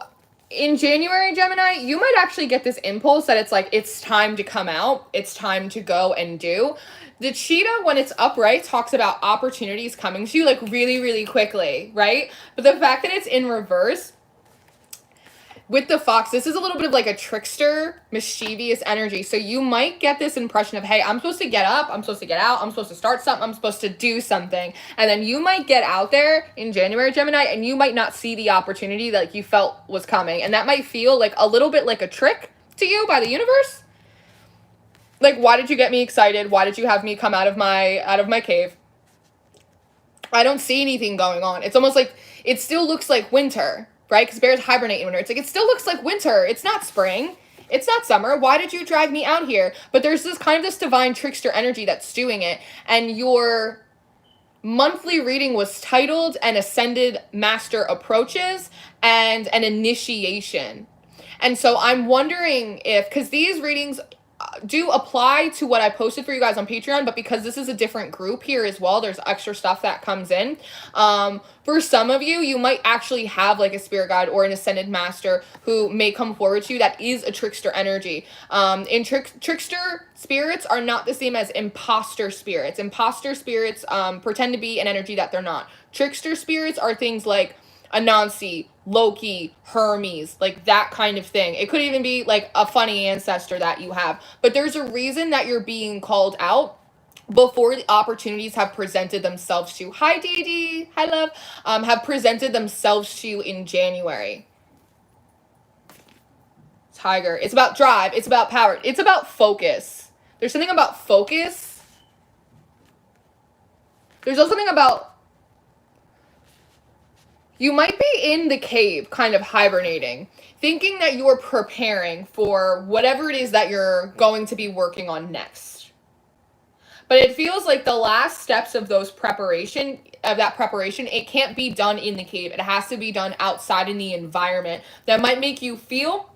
in January, Gemini, you might actually get this impulse that it's like, it's time to come out. It's time to go and do. The cheetah, when it's upright, talks about opportunities coming to you like really, really quickly, right? But the fact that it's in reverse, with the fox, this is a little bit of like a trickster, mischievous energy. So you might get this impression of, hey, I'm supposed to get up, I'm supposed to get out, I'm supposed to start something, I'm supposed to do something. And then you might get out there in January, Gemini, and you might not see the opportunity that like, you felt was coming. And that might feel like a little bit like a trick to you by the universe. Like, why did you get me excited? Why did you have me come out of my cave? I don't see anything going on. It's almost like it still looks like winter. Right? Because bears hibernate in winter. It's like, it still looks like winter. It's not spring. It's not summer. Why did you drag me out here? But there's this kind of this divine trickster energy that's doing it. And your monthly reading was titled An Ascended Master Approaches and an Initiation. And so I'm wondering if, because these readings do apply to what I posted for you guys on Patreon, but because this is a different group here as well, there's extra stuff that comes in. For some of you, you might actually have like a spirit guide or an ascended master who may come forward to you that is a trickster energy. Trickster spirits are not the same as imposter spirits. Imposter spirits pretend to be an energy that they're not. Trickster spirits are things like Anansi, Loki, Hermes, like that kind of thing. It could even be like a funny ancestor that you have. But there's a reason that you're being called out before the opportunities have presented themselves to you. Hi, Dee Dee. Hi, love. Have presented themselves to you in January. Tiger. It's about drive. It's about power. It's about focus. There's something about focus. There's also something about you might be in the cave, kind of hibernating, thinking that you're preparing for whatever it is that you're going to be working on next. But it feels like the last steps of that preparation, it can't be done in the cave. It has to be done outside in the environment. That might make you feel,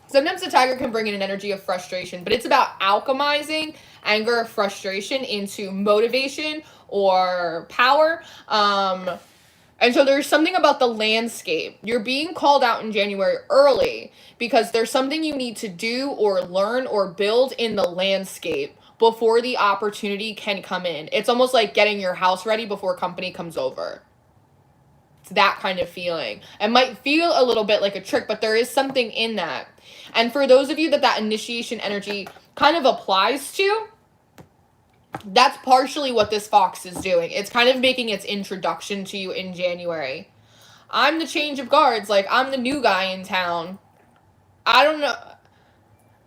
sometimes the tiger can bring in an energy of frustration, but it's about alchemizing anger, frustration into motivation or power. And so there's something about the landscape. You're being called out in January early because there's something you need to do or learn or build in the landscape before the opportunity can come in. It's almost like getting your house ready before company comes over. It's that kind of feeling. It might feel a little bit like a trick, but there is something in that. And for those of you that initiation energy kind of applies to, that's partially what this fox is doing. It's kind of making its introduction to you in January. I'm the change of guards. Like, I'm the new guy in town. I don't know.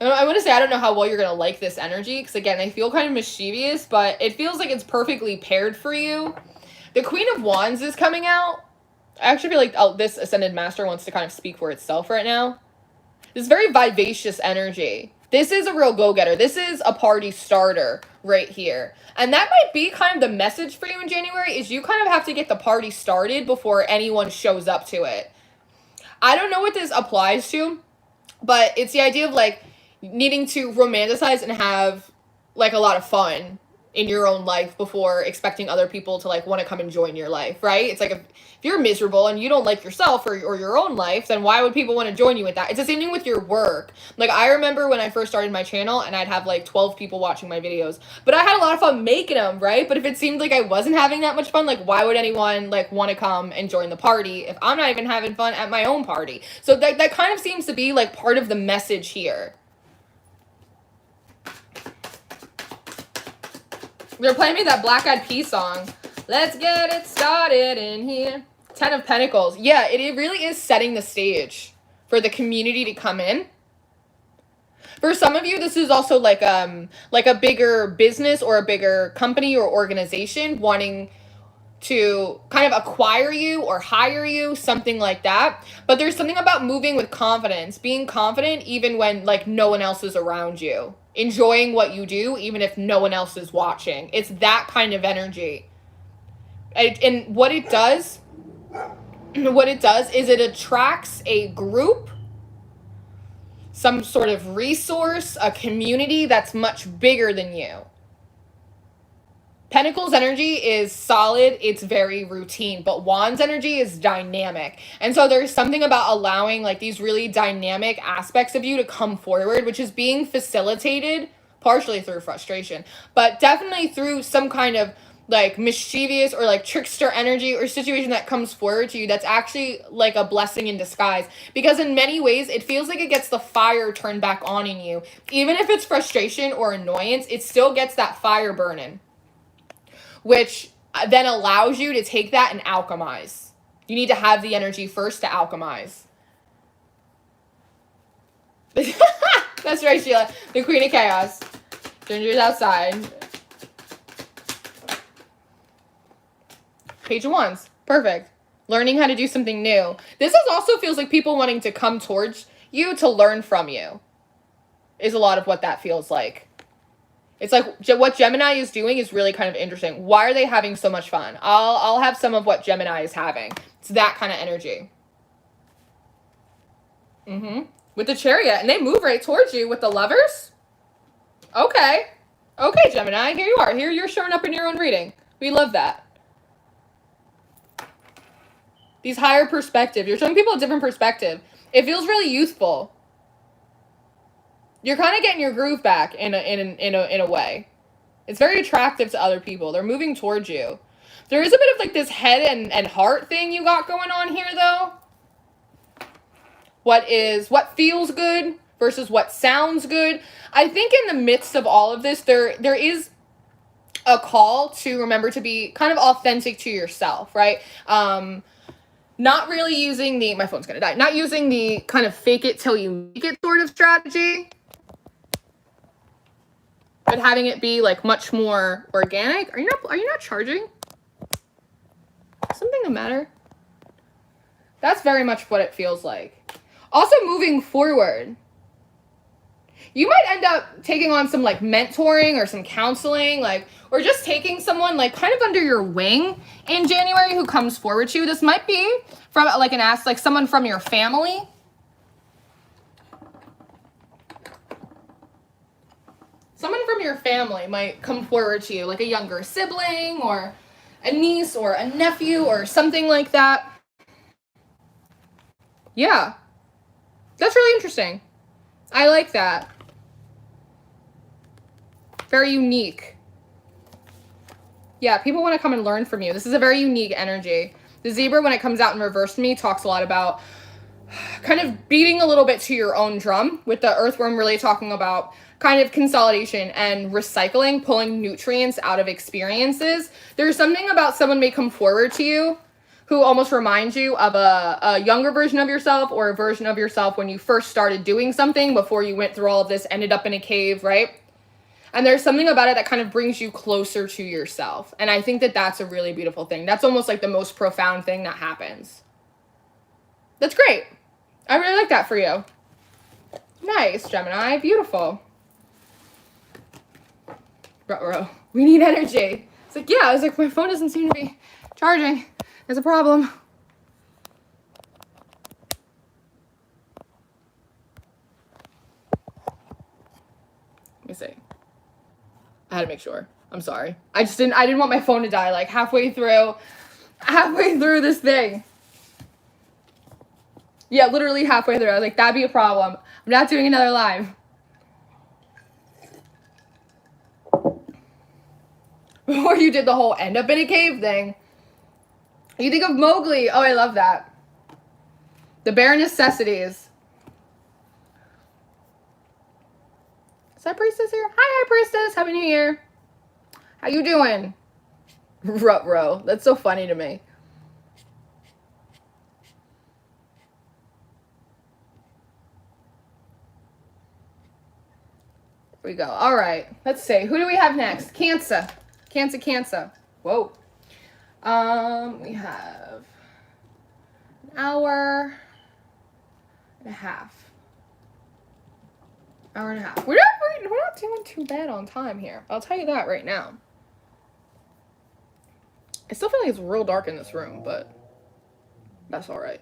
I want to say I don't know how well you're going to like this energy. Because, again, I feel kind of mischievous. But it feels like it's perfectly paired for you. The Queen of Wands is coming out. I actually feel like this Ascended Master wants to kind of speak for itself right now. This very vivacious energy. This is a real go-getter. This is a party starter right here. And that might be kind of the message for you in January, is you kind of have to get the party started before anyone shows up to it. I don't know what this applies to, but it's the idea of like needing to romanticize and have like a lot of fun in your own life before expecting other people to like want to come and join your life, right? It's like if you're miserable and you don't like yourself or your own life, then why would people want to join you with that? It's the same thing with your work. Like I remember when I first started my channel and I'd have like 12 people watching my videos, but I had a lot of fun making them, right? But if it seemed like I wasn't having that much fun, like why would anyone like want to come and join the party if I'm not even having fun at my own party? So that kind of seems to be like part of the message here. They're playing me that Black Eyed Peas song. Let's get it started in here. 10 of Pentacles. Yeah, it really is setting the stage for the community to come in. For some of you, this is also like a bigger business or a bigger company or organization wanting to kind of acquire you or hire you, something like that. But there's something about moving with confidence, being confident even when like no one else is around you, enjoying what you do even if no one else is watching. It's that kind of energy. And what it does is it attracts a group, some sort of resource, a community that's much bigger than you. Pentacles energy is solid, it's very routine, but Wands energy is dynamic. And so there's something about allowing like these really dynamic aspects of you to come forward, which is being facilitated partially through frustration, but definitely through some kind of like mischievous or like trickster energy or situation that comes forward to you that's actually like a blessing in disguise. Because in many ways, it feels like it gets the fire turned back on in you. Even if it's frustration or annoyance, it still gets that fire burning, which then allows you to take that and alchemize. You need to have the energy first to alchemize. That's right, Sheila. The Queen of Chaos. Ginger's outside. Page of Wands. Perfect. Learning how to do something new. This also feels like people wanting to come towards you to learn from you. Is a lot of what that feels like. It's like what Gemini is doing is really kind of interesting. Why are they having so much fun? I'll have some of what Gemini is having. It's that kind of energy. With the Chariot. And they move right towards you with the Lovers. Okay. Okay, Gemini. Here you are. Here you're showing up in your own reading. We love that. These higher perspectives. You're showing people a different perspective. It feels really youthful. You're kind of getting your groove back in a way. It's very attractive to other people. They're moving towards you. There is a bit of like this head and heart thing you got going on here though. What feels good versus what sounds good. I think in the midst of all of this, there is a call to remember to be kind of authentic to yourself, right? Not really using my phone's gonna die. Not using the kind of fake it till you make it sort of strategy, but having it be like much more organic. Are you not charging? Something the matter? That's very much what it feels like. Also moving forward, you might end up taking on some like mentoring or some counseling, like, or just taking someone like kind of under your wing in January who comes forward to you. This might be from like someone from your family. Someone from your family might come forward to you, like a younger sibling or a niece or a nephew or something like that. Yeah. That's really interesting. I like that. Very unique. Yeah, people want to come and learn from you. This is a very unique energy. The Zebra, when it comes out in reverse to me, talks a lot about kind of beating a little bit to your own drum, with the Earthworm really talking about kind of consolidation and recycling, pulling nutrients out of experiences. There's something about someone may come forward to you who almost reminds you of a younger version of yourself, or a version of yourself when you first started doing something before you went through all of this, ended up in a cave, right? And there's something about it that kind of brings you closer to yourself. And I think that that's a really beautiful thing. That's almost like the most profound thing that happens. That's great. I really like that for you. Nice, Gemini. Beautiful. Ruh-roh. We need energy. It's like, yeah, I was like, my phone doesn't seem to be charging. There's a problem. Let me see. I had to make sure. I'm sorry. I didn't want my phone to die like halfway through this thing. Yeah, literally halfway through. I was like, that'd be a problem. I'm not doing another live. Before you did the whole end up in a cave thing. You think of Mowgli. Oh, I love that. The bare necessities. Is that Priestess here? Hi, High Priestess. Happy New Year. How you doing? Ruh-roh. That's so funny to me. There we go. All right. Let's see. Who do we have next? Cancer. Cancer. Whoa. We have an hour and a half. Hour and a half. We're not doing too bad on time here. I'll tell you that right now. I still feel like it's real dark in this room, but that's all right.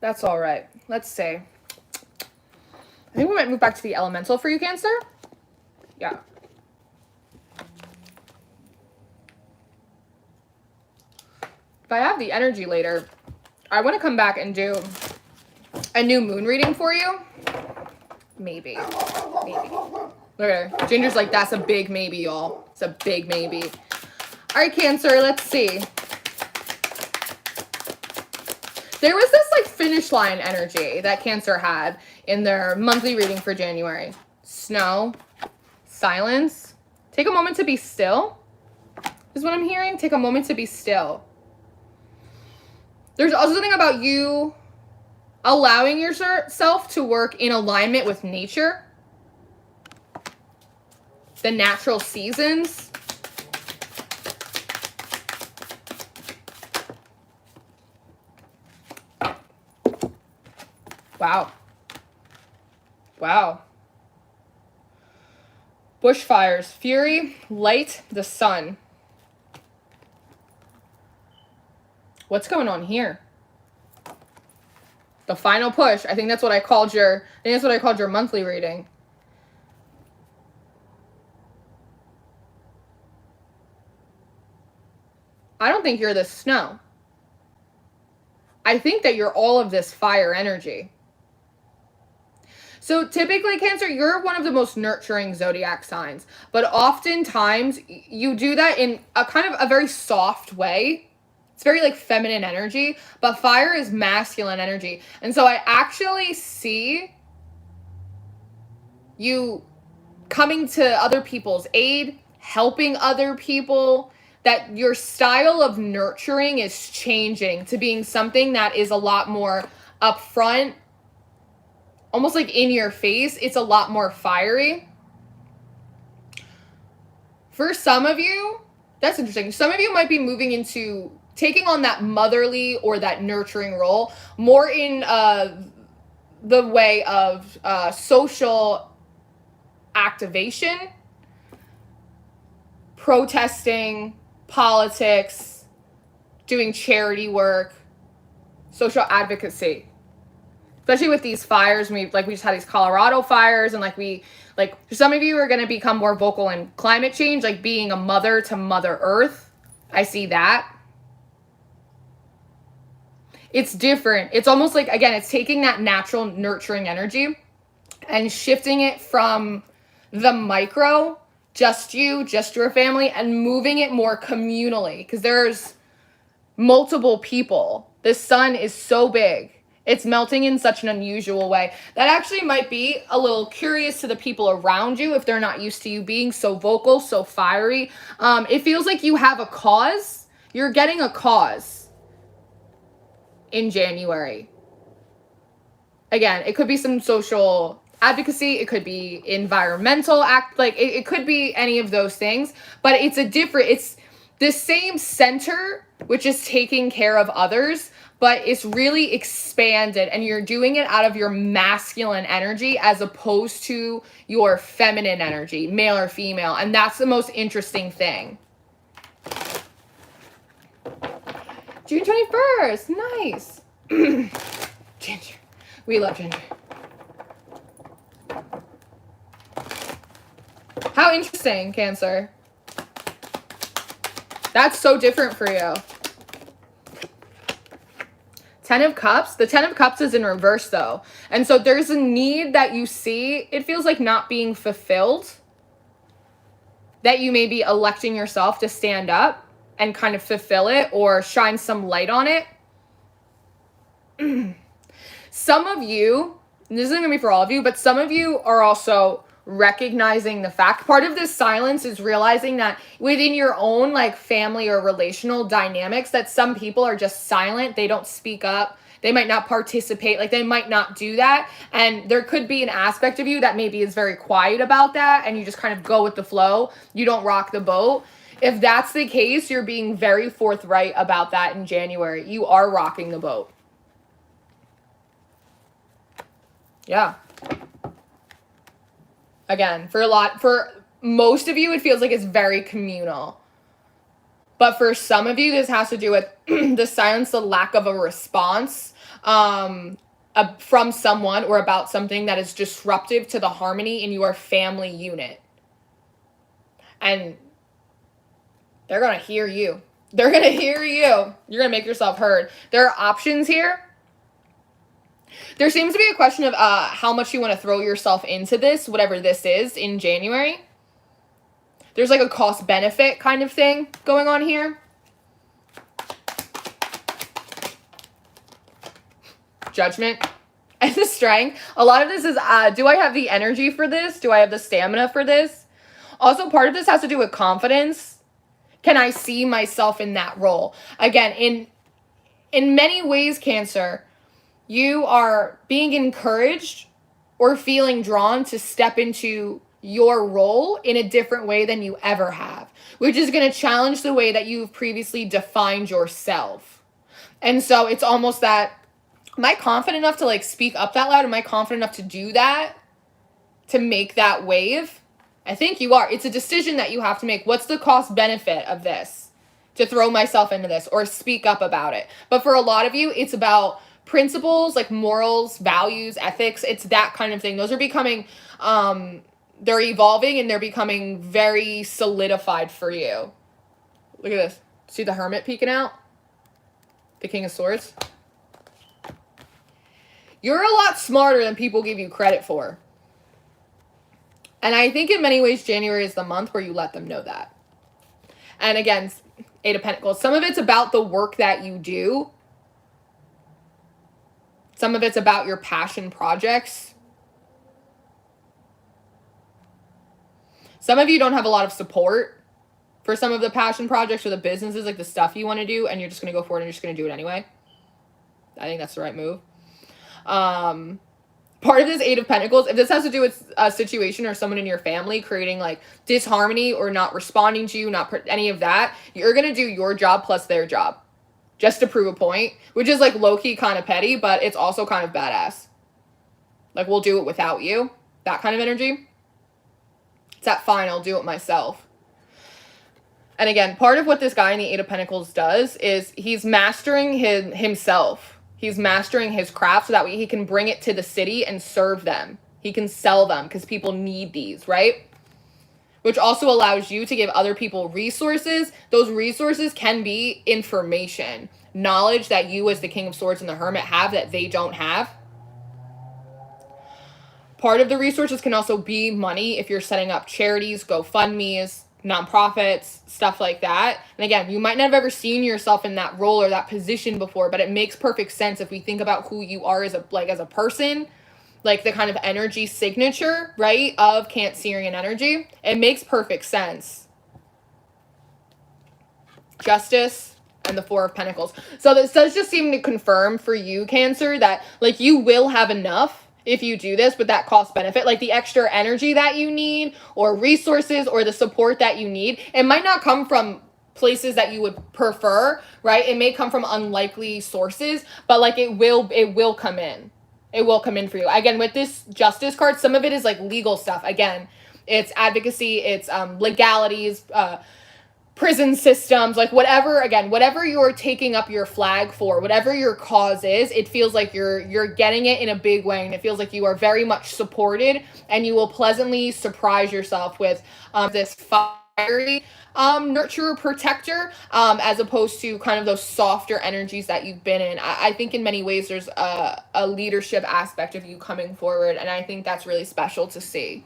That's all right. Let's see. I think we might move back to the elemental for you, Cancer. Yeah. If I have the energy later, I want to come back and do a new moon reading for you. Maybe. Look at her. Ginger's like, that's a big maybe, y'all. It's a big maybe. All right, Cancer, let's see. There was this like finish line energy that Cancer had in their monthly reading for January. Snow, silence. Take a moment to be still is what I'm hearing. Take a moment to be still. There's also something about you allowing yourself to work in alignment with nature. The natural seasons. Wow. Bushfires, fury, light, the sun. What's going on here? The final push. I think that's what I called your monthly reading. I don't think you're the snow. I think that you're all of this fire energy. So typically, Cancer, you're one of the most nurturing zodiac signs, but oftentimes you do that in a kind of a very soft way. It's very like feminine energy, but fire is masculine energy. And so I actually see you coming to other people's aid, helping other people, that your style of nurturing is changing to being something that is a lot more upfront, almost like in your face. It's a lot more fiery. For some of you, that's interesting. Some of you might be moving into taking on that motherly or that nurturing role more in the way of social activation, protesting, politics, doing charity work, social advocacy. Especially with these fires, we just had these Colorado fires, and some of you are going to become more vocal in climate change, like being a mother to Mother Earth. I see that. It's different. It's almost like, again, it's taking that natural nurturing energy and shifting it from the micro, just you, just your family, and moving it more communally, because there's multiple people. This sun is so big. It's melting in such an unusual way that actually might be a little curious to the people around you if they're not used to you being so vocal, so fiery. It feels like you have a cause. You're getting a cause in January. Again, it could be some social advocacy. It could be environmental act. It could be any of those things, but it's the same center, which is taking care of others, but it's really expanded, and you're doing it out of your masculine energy as opposed to your feminine energy, male or female. And that's the most interesting thing. June 21st. Nice. Ginger. We love Ginger. How interesting, Cancer. That's so different for you. 10 of Cups. The 10 of Cups is in reverse though. And so there's a need that you see. It feels like not being fulfilled. That you may be electing yourself to stand up and kind of fulfill it or shine some light on it. Some of you, this isn't going to be for all of you, but some of you are also recognizing the fact. Part of this silence is realizing that within your own like family or relational dynamics that some people are just silent. They don't speak up. They might not participate. Like they might not do that. And there could be an aspect of you that maybe is very quiet about that. And you just kind of go with the flow. You don't rock the boat. If that's the case, you're being very forthright about that in January. You are rocking the boat. Yeah. Again, for most of you, it feels like it's very communal. But for some of you, this has to do with the silence, the lack of a response from someone or about something that is disruptive to the harmony in your family unit. And they're going to hear you. They're going to hear you. You're going to make yourself heard. There are options here. There seems to be a question of how much you want to throw yourself into this, whatever this is, in January. There's like a cost-benefit kind of thing going on here. Judgment and the Strength. A lot of this is, do I have the energy for this? Do I have the stamina for this? Also, part of this has to do with confidence. Can I see myself in that role? Again, in many ways, Cancer, you are being encouraged or feeling drawn to step into your role in a different way than you ever have, which is going to challenge the way that you've previously defined yourself. And so it's almost that, am I confident enough to like speak up that loud? Am I confident enough to do that? To make that wave? I think you are. It's a decision that you have to make. What's the cost benefit of this? To throw myself into this or speak up about it. But for a lot of you, it's about principles like morals, values, ethics. It's that kind of thing. Those are becoming, they're evolving and they're becoming very solidified for you. Look at this. See the Hermit peeking out? The King of Swords. You're a lot smarter than people give you credit for. And I think in many ways, January is the month where you let them know that. And again, Eight of Pentacles. Some of it's about the work that you do. Some of it's about your passion projects. Some of you don't have a lot of support for some of the passion projects or the businesses, like the stuff you want to do, and you're just going to go for it and you're just going to do it anyway. I think that's the right move. Part of this Eight of Pentacles, if this has to do with a situation or someone in your family creating like disharmony or not responding to you, not any of that, you're going to do your job plus their job. Just to prove a point, which is like low-key kind of petty, but it's also kind of badass. Like, we'll do it without you. That kind of energy. It's that fine, I'll do it myself. And again, part of what this guy in the Eight of Pentacles does is he's mastering himself. He's mastering his craft so that way he can bring it to the city and serve them. He can sell them because people need these, right? Which also allows you to give other people resources. Those resources can be information, knowledge that you as the King of Swords and the Hermit have that they don't have. Part of the resources can also be money if you're setting up charities, GoFundMes, nonprofits, stuff like that. And again, you might not have ever seen yourself in that role or that position before, but it makes perfect sense if we think about who you are as a person. Like the kind of energy signature, right, of Cancerian energy. It makes perfect sense. Justice and the Four of Pentacles. So this does just seem to confirm for you, Cancer, that like you will have enough if you do this with that cost benefit. Like the extra energy that you need or resources or the support that you need. It might not come from places that you would prefer, right? It may come from unlikely sources, but like it will come in. It will come in for you. Again, with this Justice card, some of it is like legal stuff. Again, it's advocacy, it's legalities, prison systems, like whatever you're taking up your flag for, whatever your cause is, it feels like you're getting it in a big way, and it feels like you are very much supported, and you will pleasantly surprise yourself with this fiery nurturer, protector, as opposed to kind of those softer energies that you've been in. I think in many ways there's a leadership aspect of you coming forward, and I think that's really special to see.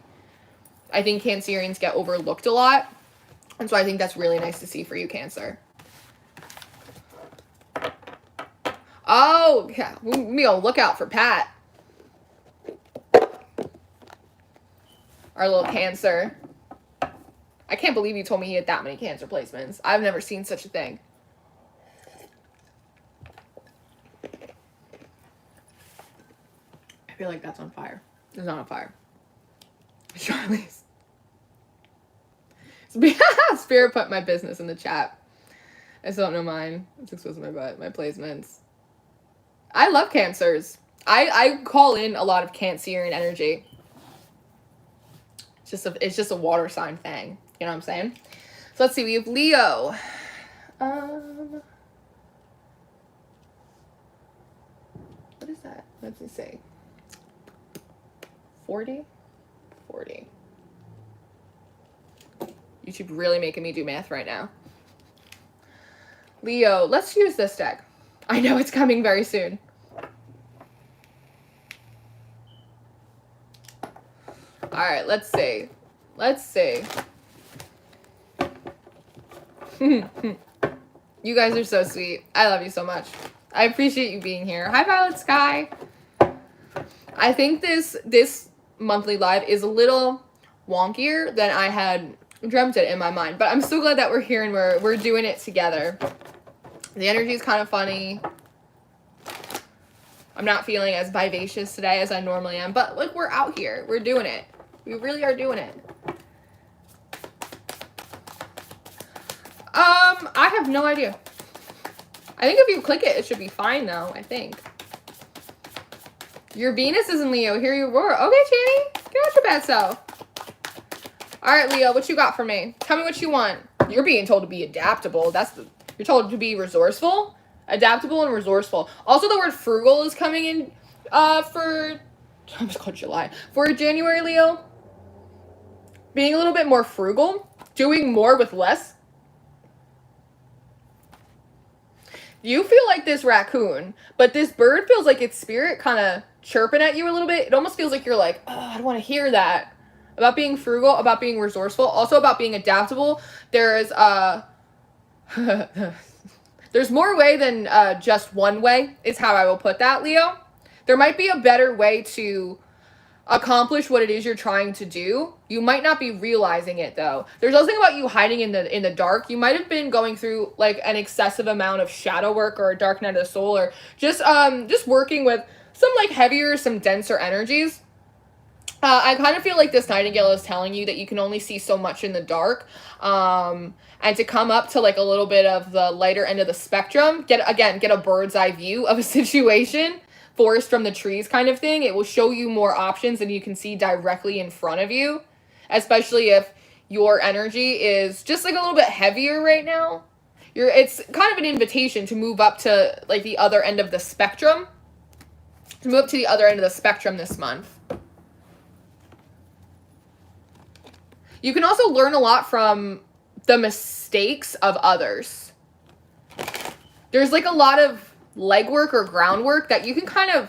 I think Cancerians get overlooked a lot, and so I think that's really nice to see for you, Cancer. Oh, yeah, Mio, look out for Pat. Our little Cancer. I can't believe you told me he had that many Cancer placements. I've never seen such a thing. I feel like that's on fire. It's not on fire. Charlie's. Spirit put my business in the chat. I still don't know mine. It's exposed my butt, my placements. I love Cancers. I call in a lot of Cancerian energy. It's just a water sign thing. You know what I'm saying? So let's see. We have Leo. What is that? Let's see. 40? 40. YouTube really making me do math right now. Leo, let's use this deck. I know it's coming very soon. All right, let's see. Let's see. You guys are so sweet. I love you so much. I appreciate you being here. Hi, Violet Sky. I think this monthly live is a little wonkier than I had dreamt it in my mind, but I'm so glad that we're here and we're doing it together. The energy is kind of funny. I'm not feeling as vivacious today as I normally am, but look, we're out here. We're doing it. We really are doing it. I have no idea. I think if you click it, it should be fine though, I think. Your Venus is in Leo. Hear you roar. Okay, Channy. Get out your bad self. All right, Leo, what you got for me? Tell me what you want. You're being told to be adaptable. You're told to be resourceful, adaptable, and resourceful. Also, the word frugal is coming in for, I almost called July. For January, Leo. Being a little bit more frugal. Doing more with less. You feel like this raccoon, but this bird feels like its spirit kind of chirping at you a little bit. It almost feels like you're like, oh, I don't want to hear that. About being frugal, about being resourceful, also about being adaptable. There's there's more way than just one way, is how I will put that, Leo. There might be a better way to accomplish what it is you're trying to do. You might not be realizing it though. There's nothing about you hiding in the dark. You might have been going through like an excessive amount of shadow work or a dark night of the soul, or just working with some like heavier, some denser energies. I kind of feel like this Nightingale is telling you that you can only see so much in the dark, and to come up to like a little bit of the lighter end of the spectrum, get a bird's eye view of a situation, forest from the trees kind of thing. It will show you more options than you can see directly in front of you, especially if your energy is just like a little bit heavier right now. It's kind of an invitation to move up to like the other end of the spectrum, this month. You can also learn a lot from the mistakes of others. There's like a lot of legwork or groundwork that you can kind of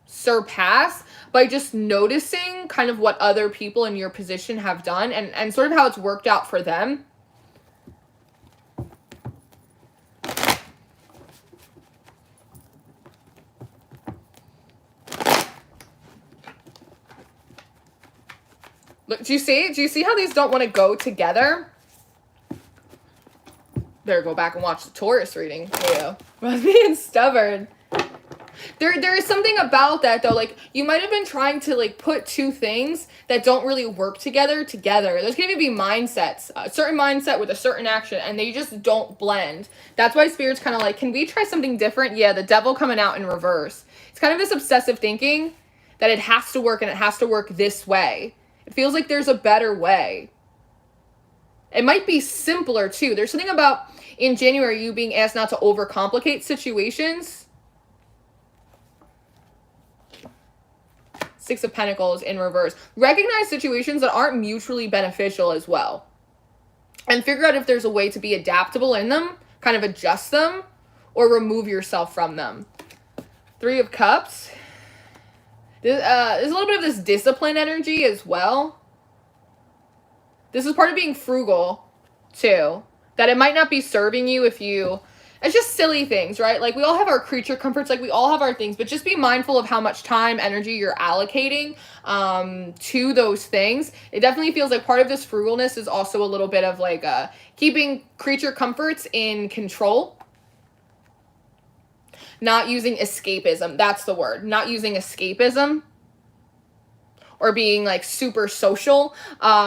surpass by just noticing kind of what other people in your position have done and sort of how it's worked out for them. Look, do you see how these don't want to go together? Better go back and watch the Taurus reading. Leo. I was being stubborn. There is something about that though. Like you might have been trying to like put two things that don't really work together. There's going to be mindsets, a certain mindset with a certain action, and they just don't blend. That's why Spirit's kind of like, can we try something different? Yeah, the devil coming out in reverse. It's kind of this obsessive thinking that it has to work and it has to work this way. It feels like there's a better way. It might be simpler too. There's something about in January you being asked not to overcomplicate situations. Six of Pentacles in reverse. Recognize situations that aren't mutually beneficial as well. and figure out if there's a way to be adaptable in them, kind of adjust them, or remove yourself from them. 3 of Cups. There's a little bit of this discipline energy as well. This is part of being frugal, too. That it might not be serving you if you... It's just silly things, right? Like, we all have our creature comforts. Like, we all have our things. But just be mindful of how much time, energy you're allocating to those things. It definitely feels like part of this frugalness is also a little bit of, like, keeping creature comforts in control. Not using escapism. That's the word. Not using escapism. Or being like super social,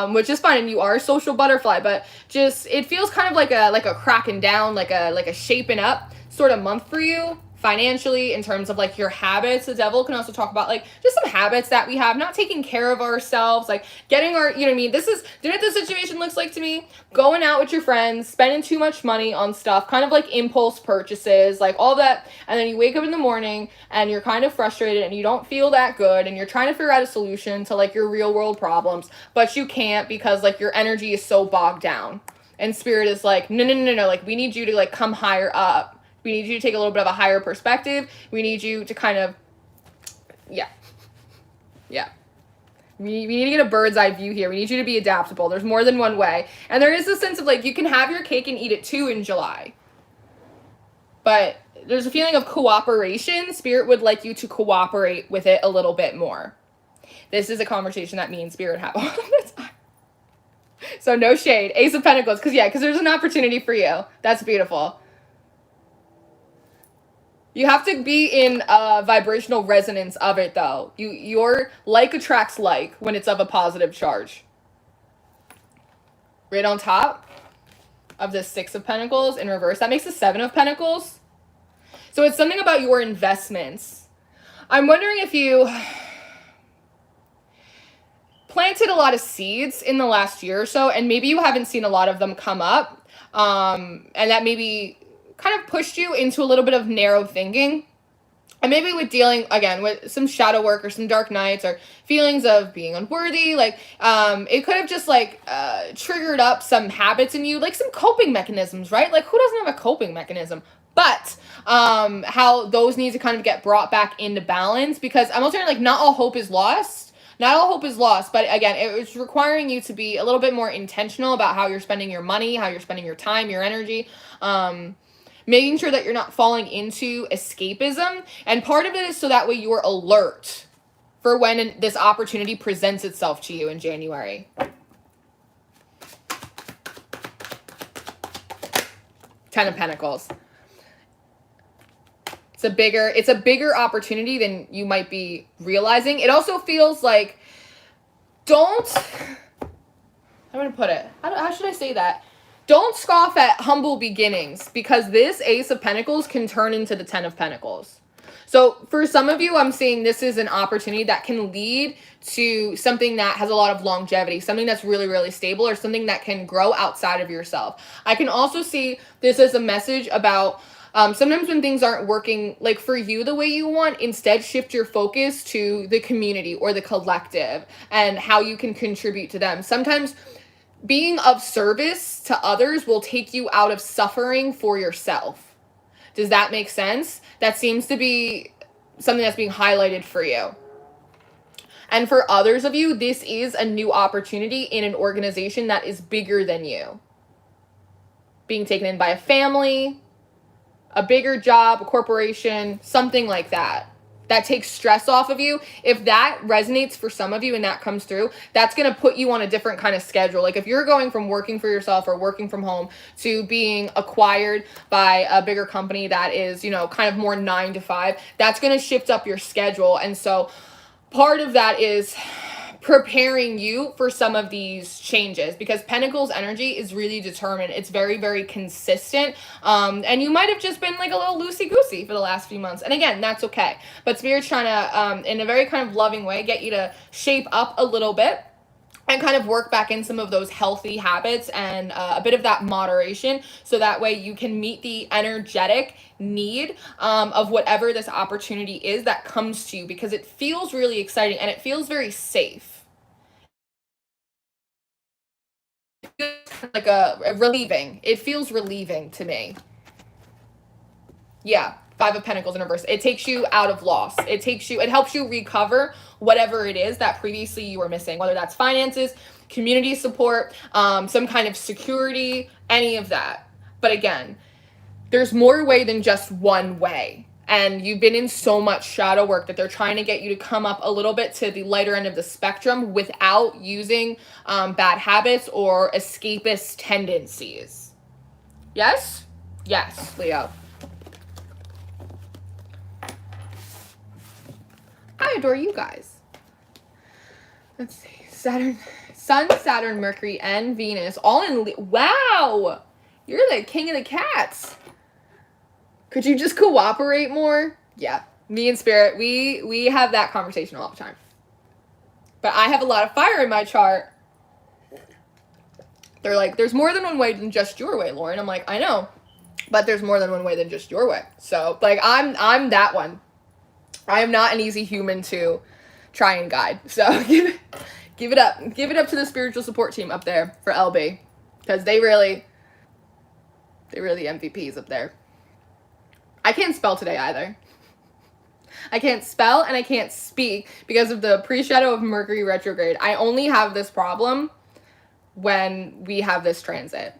which is fine, and you are a social butterfly, but just it feels kind of like a cracking down, like a shaping up sort of month for you financially in terms of like your habits. The devil can also talk about like just some habits that we have, not taking care of ourselves, like getting our, you know what I mean? This is, do you know what the situation looks like to me? Going out with your friends, spending too much money on stuff, kind of like impulse purchases, like all that. And then you wake up in the morning and you're kind of frustrated and you don't feel that good and you're trying to figure out a solution to like your real world problems, but you can't because like your energy is so bogged down. And spirit is like, no, like we need you to like come higher up. We need you to take a little bit of a higher perspective. We need you to kind of, yeah. We need to get a bird's eye view here. We need you to be adaptable. There's more than one way. And there is a sense of like, you can have your cake and eat it too in July. But there's a feeling of cooperation. Spirit would like you to cooperate with it a little bit more. This is a conversation that me and Spirit have all the time. So no shade. Ace of Pentacles. Because there's an opportunity for you. That's beautiful. You have to be in a vibrational resonance of it, though. Your like attracts like when it's of a positive charge. Right on top of the 6 of Pentacles in reverse. That makes the 7 of Pentacles. So it's something about your investments. I'm wondering if you planted a lot of seeds in the last year or so, and maybe you haven't seen a lot of them come up. And that maybe kind of pushed you into a little bit of narrow thinking. And maybe with dealing, again, with some shadow work or some dark nights or feelings of being unworthy, like, it could have just, like, triggered up some habits in you, like some coping mechanisms, right? Like, who doesn't have a coping mechanism? But how those need to kind of get brought back into balance, because I'm also like, not all hope is lost. Not all hope is lost, but again, it's requiring you to be a little bit more intentional about how you're spending your money, how you're spending your time, your energy, making sure that you're not falling into escapism. And part of it is so that way you're alert for when this opportunity presents itself to you in January. 10 of Pentacles. It's a bigger opportunity than you might be realizing. It also feels like, I'm going to put it, how should I say that? Don't scoff at humble beginnings, because this Ace of Pentacles can turn into the 10 of Pentacles. So for some of you, I'm seeing this is an opportunity that can lead to something that has a lot of longevity, something that's really, really stable, or something that can grow outside of yourself. I can also see this as a message about sometimes when things aren't working like for you the way you want, instead shift your focus to the community or the collective and how you can contribute to them. Sometimes being of service to others will take you out of suffering for yourself. Does that make sense? That seems to be something that's being highlighted for you. And for others of you, this is a new opportunity in an organization that is bigger than you. Being taken in by a family, a bigger job, a corporation, something like that. That takes stress off of you. If that resonates for some of you and that comes through, that's going to put you on a different kind of schedule. Like if you're going from working for yourself or working from home to being acquired by a bigger company that is, you know, kind of more 9 to 5, that's going to shift up your schedule. And so part of that is preparing you for some of these changes, because Pentacles energy is really determined. It's very, very consistent. And you might have just been like a little loosey-goosey for the last few months. And again, that's okay. But Spirit's trying to, in a very kind of loving way, get you to shape up a little bit and kind of work back in some of those healthy habits and a bit of that moderation, so that way you can meet the energetic need of whatever this opportunity is that comes to you, because it feels really exciting and it feels very safe. like a relieving. It feels relieving to me. Yeah, Five of Pentacles in reverse. It takes you out of loss. It helps you recover whatever it is that previously you were missing, whether that's finances, community support, some kind of security, any of that. But again, there's more way than just one way. And you've been in so much shadow work that they're trying to get you to come up a little bit to the lighter end of the spectrum without using bad habits or escapist tendencies. Yes? Yes, Leo. I adore you guys. Let's see. Saturn, Sun, Saturn, Mercury, and Venus all in wow! You're the king of the cats. Could you just cooperate more? Yeah. Me and Spirit, we have that conversation all the time. But I have a lot of fire in my chart. They're like, there's more than one way than just your way, Lauren. I'm like, I know. But there's more than one way than just your way. So, like, I'm that one. I am not an easy human to try and guide. So give it up. Give it up to the spiritual support team up there for LB. Because they're really MVPs up there. I can't spell today either. I can't spell and I can't speak because of the pre-shadow of Mercury retrograde. I only have this problem when we have this transit.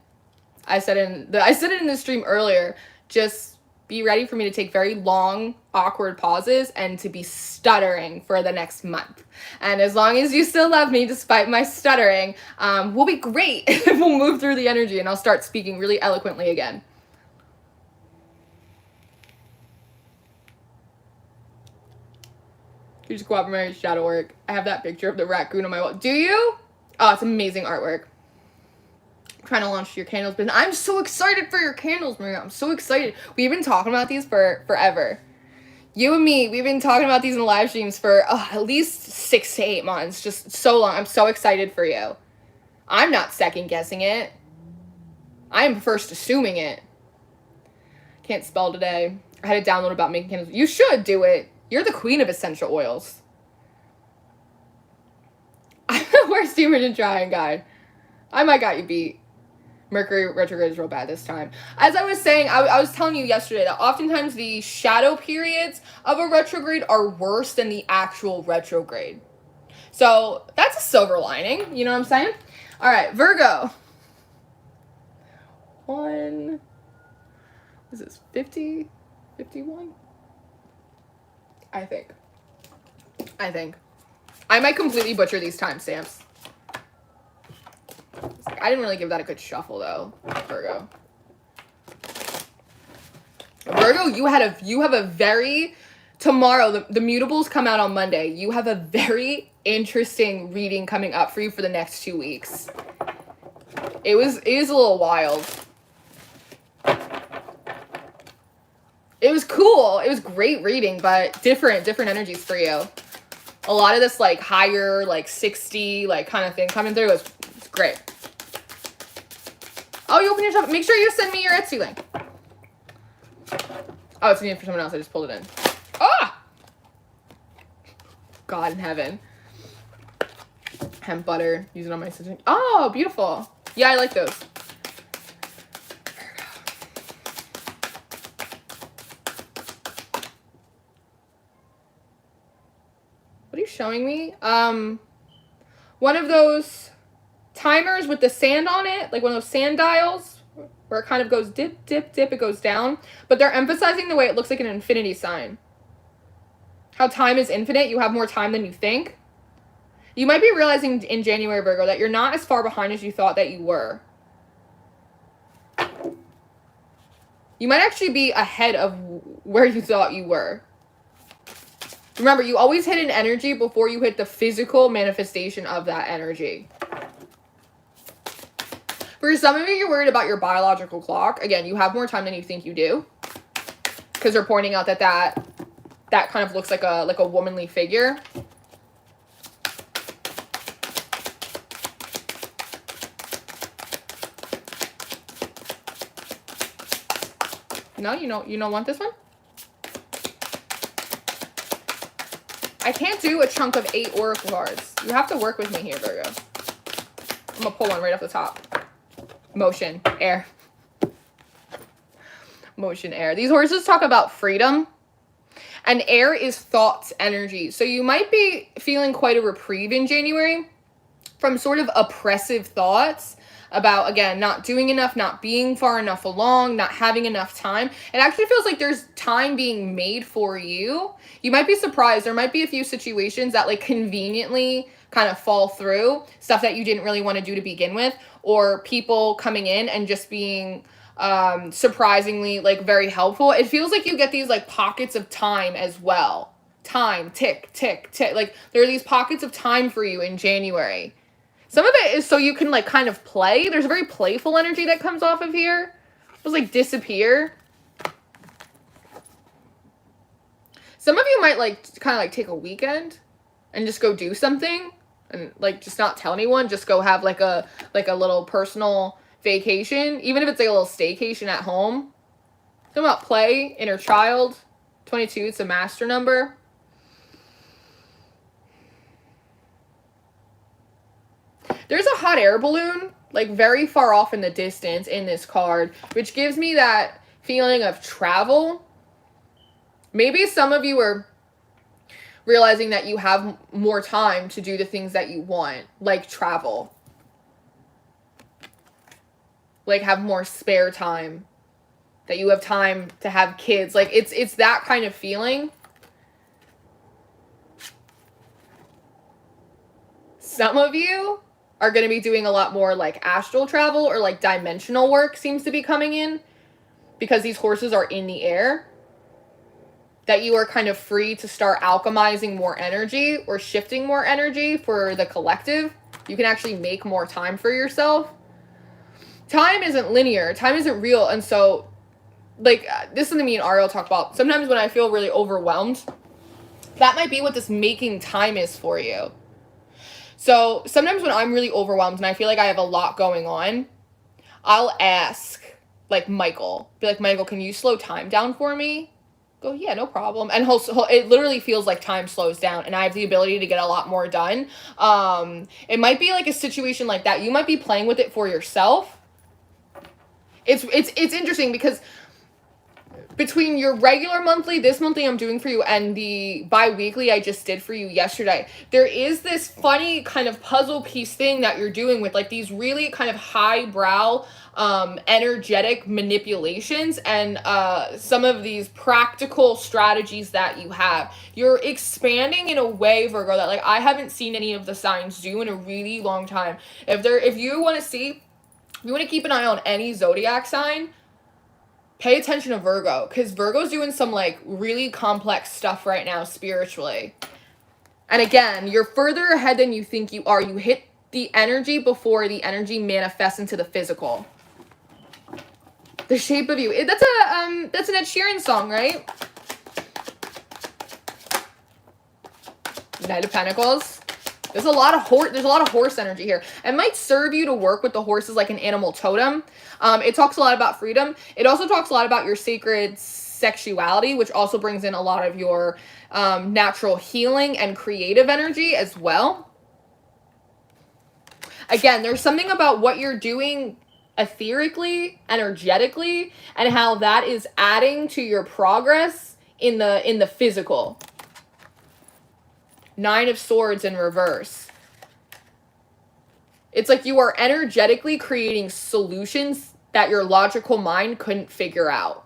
I said it in the stream earlier, just be ready for me to take very long, awkward pauses and to be stuttering for the next month. And as long as you still love me despite my stuttering, we'll be great. We'll move through the energy and I'll start speaking really eloquently again. You just go out for my shadow work. I have that picture of the raccoon on my wall. Do you? Oh, it's amazing artwork. Trying to launch your candles business. I'm so excited for your candles, Maria. I'm so excited. We've been talking about these for forever. You and me, we've been talking about these in the live streams for at least 6 to 8 months. Just so long. I'm so excited for you. I'm not second guessing it. I'm first assuming it. Can't spell today. I had to download about making candles. You should do it. You're the queen of essential oils. I'm the worst human to try and guide. I might got you beat. Mercury retrograde is real bad this time. As I was saying, I was telling you yesterday that oftentimes the shadow periods of a retrograde are worse than the actual retrograde. So that's a silver lining. You know what I'm saying? All right, Virgo. Is this 50? 51? I think. I might completely butcher these timestamps. I didn't really give that a good shuffle though, Virgo. Virgo, you have a very, tomorrow, the mutables come out on Monday. You have a very interesting reading coming up for you for the next 2 weeks. It is a little wild. It was cool. It was great reading, but different energies for you. A lot of this like higher, like 60, like kind of thing coming through. It's great. Oh, you open your shop. Make sure you send me your Etsy link. Oh, it's needed for someone else. I just pulled it in. Ah! God in heaven. Hemp butter. Use it on my system. Oh, beautiful. Yeah, I like those. What are you showing me? One of those timers with the sand on it, like one of those sand dials where it kind of goes dip, dip, dip, it goes down. But they're emphasizing the way it looks like an infinity sign. How time is infinite. You have more time than you think. You might be realizing in January, Virgo, that you're not as far behind as you thought that you were. You might actually be ahead of where you thought you were. Remember, you always hit an energy before you hit the physical manifestation of that energy. For some of you, you're worried about your biological clock. Again, you have more time than you think you do. Because they're pointing out that kind of looks like a womanly figure. No, you don't want this one? I can't do a chunk of 8 oracle cards. You have to work with me here, Virgo. I'm gonna pull one right off the top. Motion, air. Motion, air. These horses talk about freedom. And air is thoughts, energy. So you might be feeling quite a reprieve in January from sort of oppressive thoughts about, again, not doing enough, not being far enough along, not having enough time. It actually feels like there's time being made for you. You might be surprised. There might be a few situations that like conveniently kind of fall through, stuff that you didn't really want to do to begin with, or people coming in and just being surprisingly like very helpful. It feels like you get these like pockets of time as well. Time, tick, tick, tick. Like there are these pockets of time for you in January. Some of it is so you can like kind of play. There's a very playful energy that comes off of here. It was like disappear. Some of you might like kind of like take a weekend and just go do something and like just not tell anyone. Just go have like a little personal vacation, even if it's like a little staycation at home. Talking about play, inner child. 22, it's a master number. There's a hot air balloon, like very far off in the distance in this card, which gives me that feeling of travel. Maybe some of you are realizing that you have more time to do the things that you want, like travel. Like have more spare time, that you have time to have kids. Like it's that kind of feeling. Some of you are going to be doing a lot more like astral travel or like dimensional work seems to be coming in because these horses are in the air. That you are kind of free to start alchemizing more energy or shifting more energy for the collective. You can actually make more time for yourself. Time isn't linear. Time isn't real. And so, like, this is something me and Ariel talk about. Sometimes when I feel really overwhelmed, that might be what this making time is for you. So sometimes when I'm really overwhelmed and I feel like I have a lot going on, I'll ask, like, Michael. Be like, Michael, can you slow time down for me? Go, yeah, no problem. And it literally feels like time slows down and I have the ability to get a lot more done. It might be like a situation like that. You might be playing with it for yourself. It's interesting because between your regular monthly, this monthly I'm doing for you, and the bi-weekly I just did for you yesterday, there is this funny kind of puzzle piece thing that you're doing with like these really kind of highbrow energetic manipulations and some of these practical strategies that you have. You're expanding in a way, Virgo, that like I haven't seen any of the signs do in a really long time. If you want to keep an eye on any zodiac sign, pay attention to Virgo, because Virgo's doing some like really complex stuff right now spiritually. And again, you're further ahead than you think you are. You hit the energy before the energy manifests into the physical. The shape of you. That's an Ed Sheeran song, right? Knight of Pentacles. There's a lot of horse energy here. It might serve you to work with the horses like an animal totem. It talks a lot about freedom. It also talks a lot about your sacred sexuality, which also brings in a lot of your natural healing and creative energy as well. Again, there's something about what you're doing etherically, energetically, and how that is adding to your progress in the physical. Nine of Swords in reverse. It's like you are energetically creating solutions that your logical mind couldn't figure out.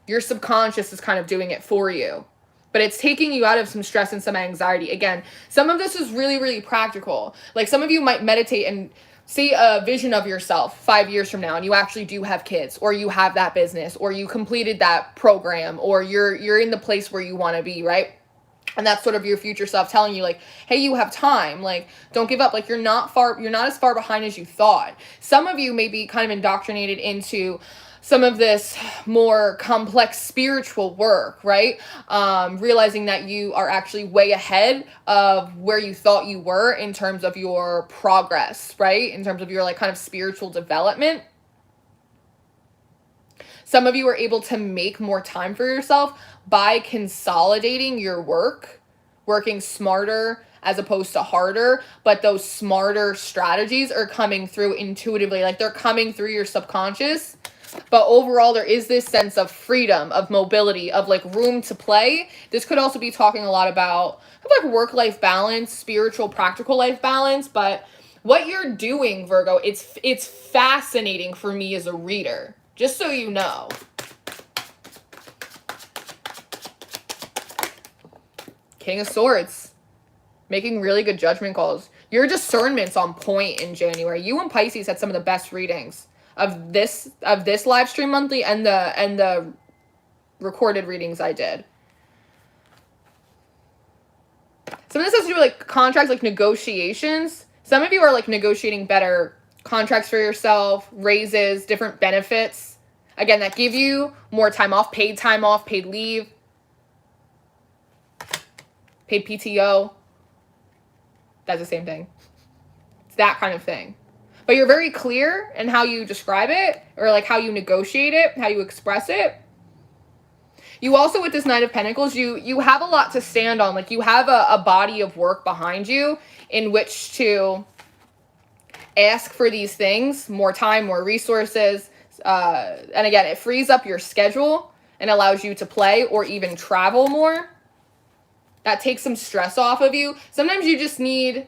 Your subconscious is kind of doing it for you. But it's taking you out of some stress and some anxiety. Again, some of this is really, really practical. Like some of you might meditate and see a vision of yourself 5 years from now and you actually do have kids, or you have that business, or you completed that program, or you're in the place where you want to be, right? And that's sort of your future self telling you like, hey, you have time. Like, don't give up. Like, you're not as far behind as you thought. Some of you may be kind of indoctrinated into some of this more complex spiritual work, right? Realizing that you are actually way ahead of where you thought you were in terms of your progress, right? In terms of your like kind of spiritual development. Some of you are able to make more time for yourself by consolidating your work, working smarter, as opposed to harder, but those smarter strategies are coming through intuitively. Like they're coming through your subconscious. But overall, there is this sense of freedom, of mobility, of like room to play. This could also be talking a lot about like work-life balance, spiritual, practical life balance. But what you're doing, Virgo, it's fascinating for me as a reader, just so you know. King of Swords, making really good judgment calls. Your discernment's on point in January. You and Pisces had some of the best readings of this live stream monthly and the recorded readings I did. Some of this has to do with like contracts, like negotiations. Some of you are like negotiating better contracts for yourself, raises, different benefits. Again, that give you more time off, paid leave, paid PTO. That's the same thing. It's that kind of thing. But you're very clear in how you describe it, or like how you negotiate it, how you express it. You also, with this Knight of Pentacles, you have a lot to stand on. Like you have a body of work behind you in which to ask for these things, more time, more resources. And again, it frees up your schedule and allows you to play or even travel more. That takes some stress off of you. Sometimes you just need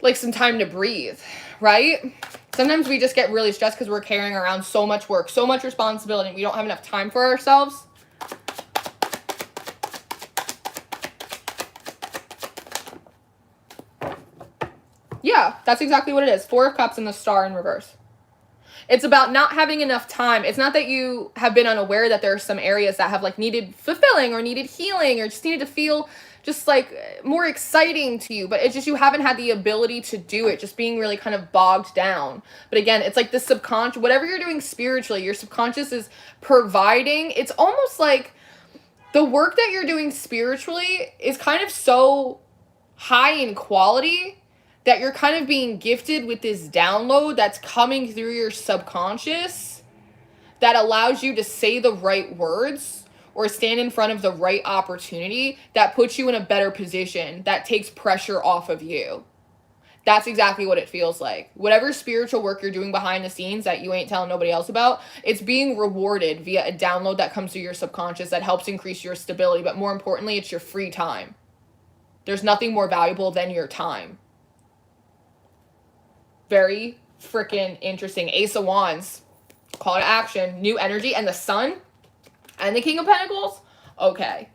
like some time to breathe, right? Sometimes we just get really stressed because we're carrying around so much work, so much responsibility, and we don't have enough time for ourselves. Yeah, that's exactly what it is. Four of Cups and the Star in reverse. It's about not having enough time. It's not that you have been unaware that there are some areas that have like needed fulfilling or needed healing or just needed to feel just like more exciting to you, but it's just you haven't had the ability to do it, just being really kind of bogged down. But again, it's like the subconscious, whatever you're doing spiritually, your subconscious is providing. It's almost like the work that you're doing spiritually is kind of so high in quality that you're kind of being gifted with this download that's coming through your subconscious that allows you to say the right words or stand in front of the right opportunity that puts you in a better position, that takes pressure off of you. That's exactly what it feels like. Whatever spiritual work you're doing behind the scenes that you ain't telling nobody else about, it's being rewarded via a download that comes through your subconscious that helps increase your stability. But more importantly, it's your free time. There's nothing more valuable than your time. Very freaking interesting. Ace of Wands. Call to action. New energy. And the Sun. And the King of Pentacles. Okay.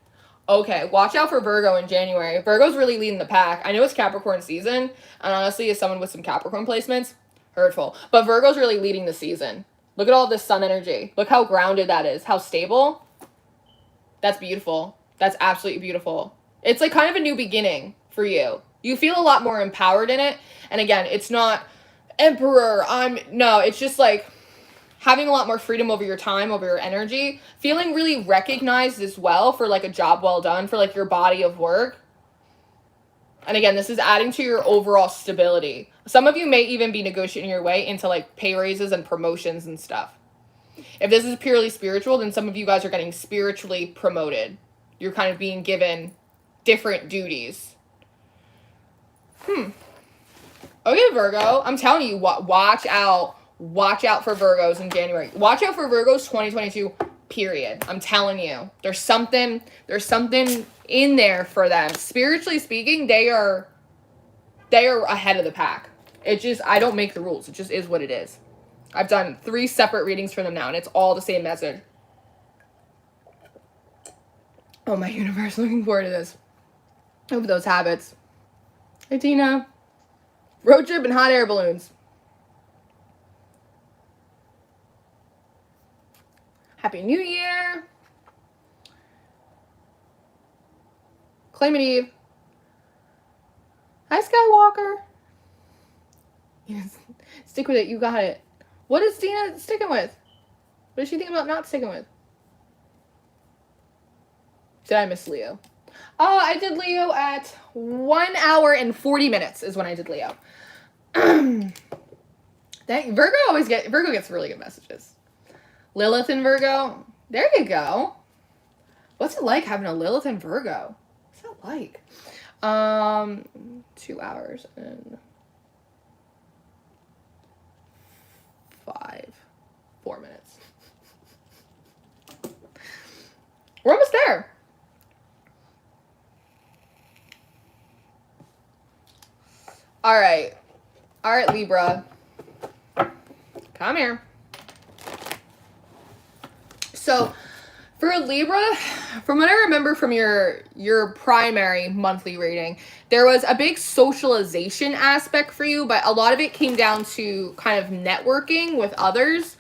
Watch out for Virgo in January. Virgo's really leading the pack. I know it's Capricorn season. And honestly, as someone with some Capricorn placements, hurtful. But Virgo's really leading the season. Look at all this Sun energy. Look how grounded that is. How stable. That's beautiful. That's absolutely beautiful. It's like kind of a new beginning for you. You feel a lot more empowered in it. And again, it's not Emperor. No, it's just like having a lot more freedom over your time, over your energy, feeling really recognized as well for like a job well done, for like your body of work. And again, this is adding to your overall stability. Some of you may even be negotiating your way into like pay raises and promotions and stuff. If this is purely spiritual, then some of you guys are getting spiritually promoted. You're kind of being given different duties. Okay, Virgo, I'm telling you, watch out. Watch out for Virgos in January. Watch out for Virgos 2022, period. I'm telling you. There's something in there for them. Spiritually speaking, they are ahead of the pack. I don't make the rules. It just is what it is. I've done 3 separate readings for them now, and it's all the same message. Oh, my universe, looking forward to this. Over those habits. Hey, Tina. Road trip and hot air balloons. Happy New Year. Claimant Eve. Hi, Skywalker. Yes. Stick with it. You got it. What is Tina sticking with? What is she thinking about not sticking with? Did I miss Leo? Oh, I did Leo at 1 hour and 40 minutes is when I did Leo. Virgo gets really good messages. Lilith in Virgo. There you go. What's it like having a Lilith in Virgo? What's that like? 2 hours and 4 minutes. We're almost there. All right, Libra. Come here. So, for Libra, from what I remember from your primary monthly reading, there was a big socialization aspect for you, but a lot of it came down to kind of networking with others.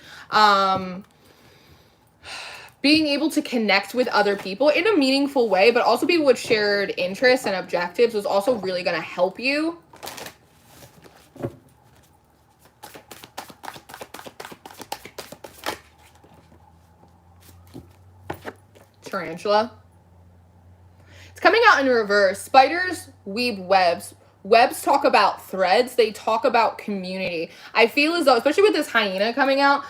Being able to connect with other people in a meaningful way, but also people with shared interests and objectives was also really going to help you. Tarantula. It's coming out in reverse. Spiders weave webs. Webs talk about threads. They talk about community. I feel as though, especially with this hyena coming out,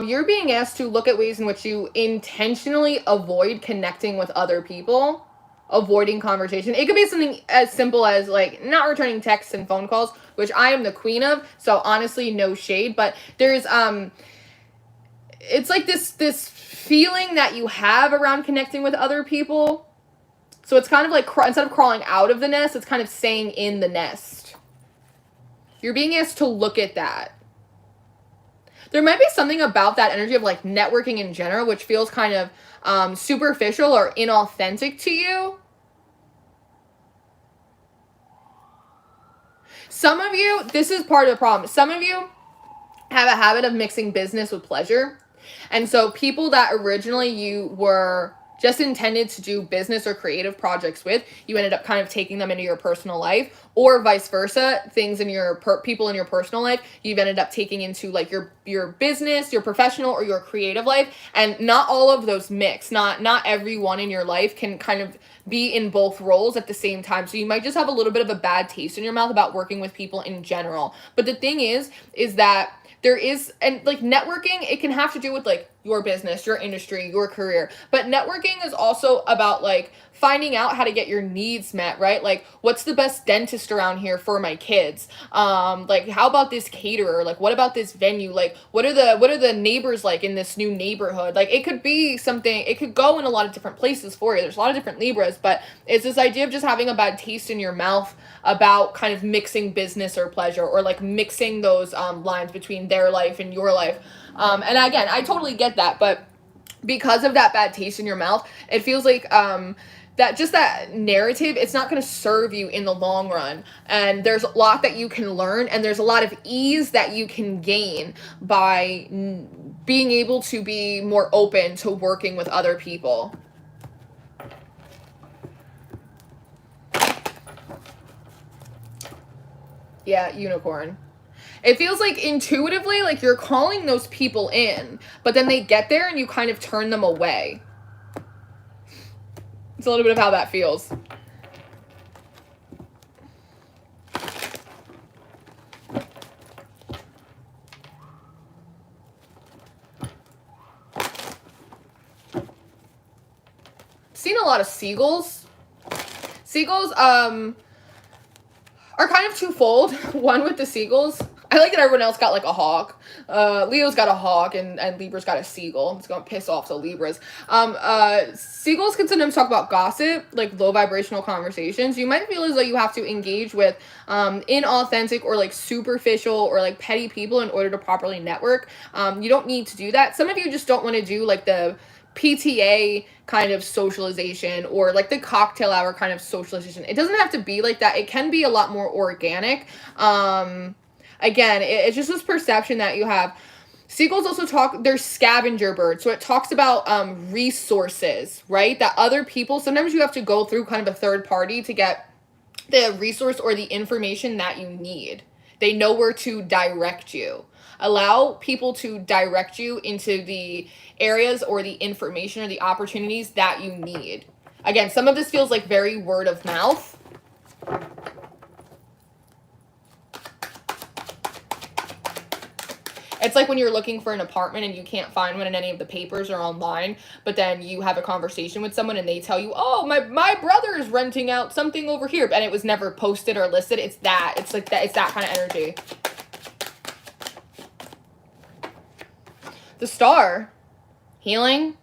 you're being asked to look at ways in which you intentionally avoid connecting with other people, avoiding conversation. It could be something as simple as like not returning texts and phone calls, which I am the queen of. So honestly, no shade, but there's it's like this feeling that you have around connecting with other people. So it's kind of like, instead of crawling out of the nest, it's kind of staying in the nest. You're being asked to look at that. There might be something about that energy of like networking in general, which feels kind of superficial or inauthentic to you. Some of you, this is part of the problem. Some of you have a habit of mixing business with pleasure. And so people that originally you were just intended to do business or creative projects with, you ended up kind of taking them into your personal life, or vice versa, things in your people in your personal life, you've ended up taking into like your business, your professional, or your creative life. And not all of those mix. Not everyone in your life can kind of be in both roles at the same time. So you might just have a little bit of a bad taste in your mouth about working with people in general. But the thing is that there is, and like networking, it can have to do with like your business, your industry, your career. But networking is also about like finding out how to get your needs met, right? Like, what's the best dentist around here for my kids? Like, how about this caterer? Like, what about this venue? Like, what are the neighbors like in this new neighborhood? Like, it could be something, it could go in a lot of different places for you. There's a lot of different Libras, but it's this idea of just having a bad taste in your mouth about kind of mixing business or pleasure, or like mixing those lines between their life and your life. And again, I totally get that, but because of that bad taste in your mouth, it feels like that narrative, it's not going to serve you in the long run. And there's a lot that you can learn, and there's a lot of ease that you can gain by being able to be more open to working with other people. Yeah, unicorn. It feels like intuitively, like you're calling those people in, but then they get there and you kind of turn them away. It's a little bit of how that feels. Seen a lot of seagulls. Seagulls, are kind of twofold. One with the seagulls, I like that everyone else got like a hawk. Leo's got a hawk, and Libra's got a seagull. It's gonna piss off the Libras. Seagulls can sometimes talk about gossip, like low vibrational conversations. You might feel as though you have to engage with inauthentic or like superficial or like petty people in order to properly network. You don't need to do that. Some of you just don't want to do like the PTA kind of socialization, or like the cocktail hour kind of socialization. It doesn't have to be like that. It can be a lot more organic. Again, it's just this perception that you have. Seagulls also talk, they're scavenger birds. So it talks about resources, right? That other people, sometimes you have to go through kind of a third party to get the resource or the information that you need. They know where to direct you. Allow people to direct you into the areas or the information or the opportunities that you need. Again, some of this feels like very word of mouth. It's like when you're looking for an apartment and you can't find one in any of the papers or online, but then you have a conversation with someone and they tell you, oh, my brother is renting out something over here, and it was never posted or listed. It's that. It's like that. It's that kind of energy. The Star. Healing.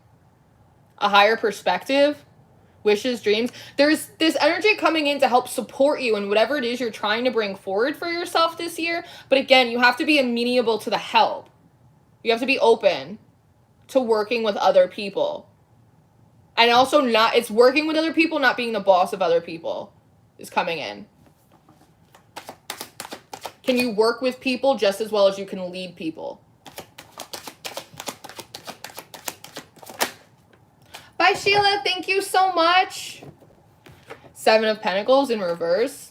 A higher perspective. Wishes, dreams. There's this energy coming in to help support you in whatever it is you're trying to bring forward for yourself this year. But again, you have to be amenable to the help. You have to be open to working with other people. And also it's working with other people, not being the boss of other people is coming in. Can you work with people just as well as you can lead people? Bye, Sheila. Thank you so much. 7 of Pentacles in reverse.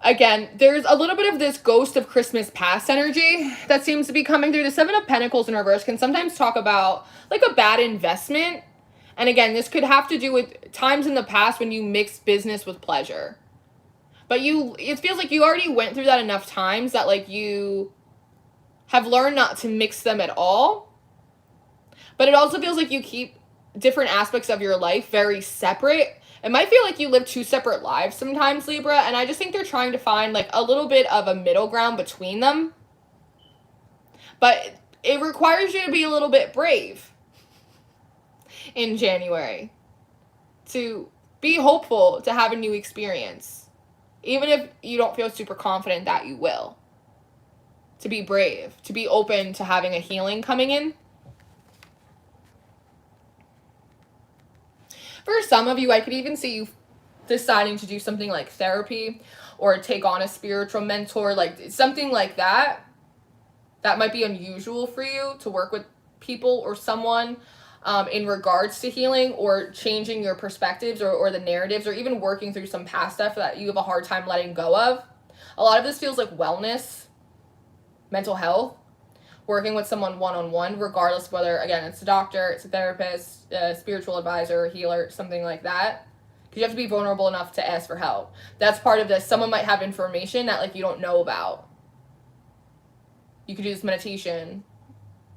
Again, there's a little bit of this ghost of Christmas past energy that seems to be coming through. The 7 of Pentacles in reverse can sometimes talk about like a bad investment. And again, this could have to do with times in the past when you mixed business with pleasure. But it feels like you already went through that enough times that like you have learned not to mix them at all. But it also feels like you keep different aspects of your life very separate. It might feel like you live 2 separate lives sometimes, Libra. And I just think they're trying to find like a little bit of a middle ground between them. But it requires you to be a little bit brave in January. To be hopeful to have a new experience. Even if you don't feel super confident that you will. To be brave. To be open to having a healing coming in. For some of you, I could even see you deciding to do something like therapy or take on a spiritual mentor, like something like that. That might be unusual for you to work with people or someone in regards to healing or changing your perspectives or the narratives or even working through some past stuff that you have a hard time letting go of. A lot of this feels like wellness, mental health. Working with someone one-on-one, regardless of whether, again, it's a doctor, it's a therapist, a spiritual advisor, a healer, something like that. Because you have to be vulnerable enough to ask for help. That's part of this. Someone might have information that, like, you don't know about. You could do this meditation.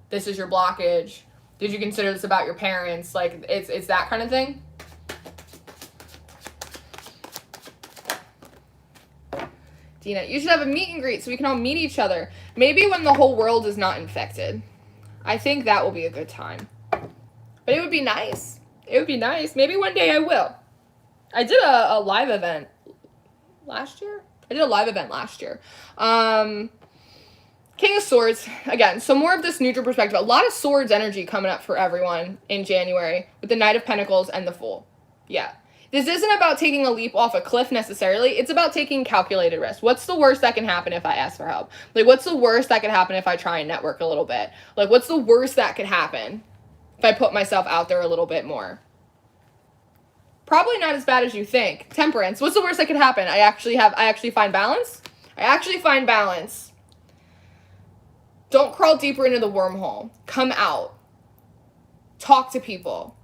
This is your blockage. Did you consider this about your parents? Like, it's that kind of thing. Dina, you should have a meet and greet so we can all meet each other. Maybe when the whole world is not infected. I think that will be a good time. But it would be nice. It would be nice. Maybe one day I will. I did a live event last year. King of Swords. Again, so more of this neutral perspective. A lot of Swords energy coming up for everyone in January with the Knight of Pentacles and the Fool. Yeah. This isn't about taking a leap off a cliff necessarily. It's about taking calculated risk. What's the worst that can happen if I ask for help? Like, what's the worst that could happen if I try and network a little bit? Like, what's the worst that could happen if I put myself out there a little bit more? Probably not as bad as you think. Temperance. What's the worst that could happen? I actually find balance. Don't crawl deeper into the wormhole. Come out. Talk to people.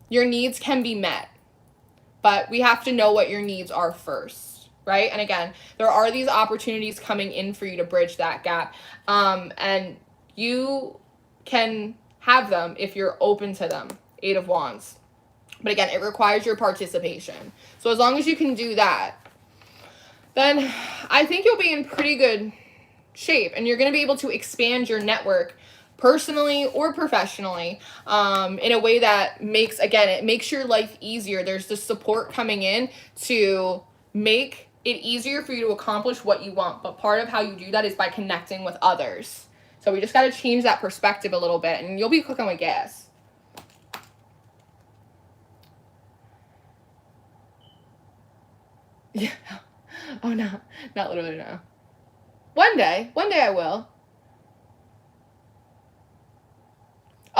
Your needs can be met. But we have to know what your needs are first, right? And again, there are these opportunities coming in for you to bridge that gap. And you can have them if you're open to them. 8 of Wands. But again, it requires your participation. So as long as you can do that, then I think you'll be in pretty good shape. And you're going to be able to expand your network personally or professionally, in a way that it makes your life easier. There's the support coming in to make it easier for you to accomplish what you want. But part of how you do that is by connecting with others. So we just got to change that perspective a little bit and you'll be cooking with gas. Yeah. Oh, no. Not literally, no. One day I will.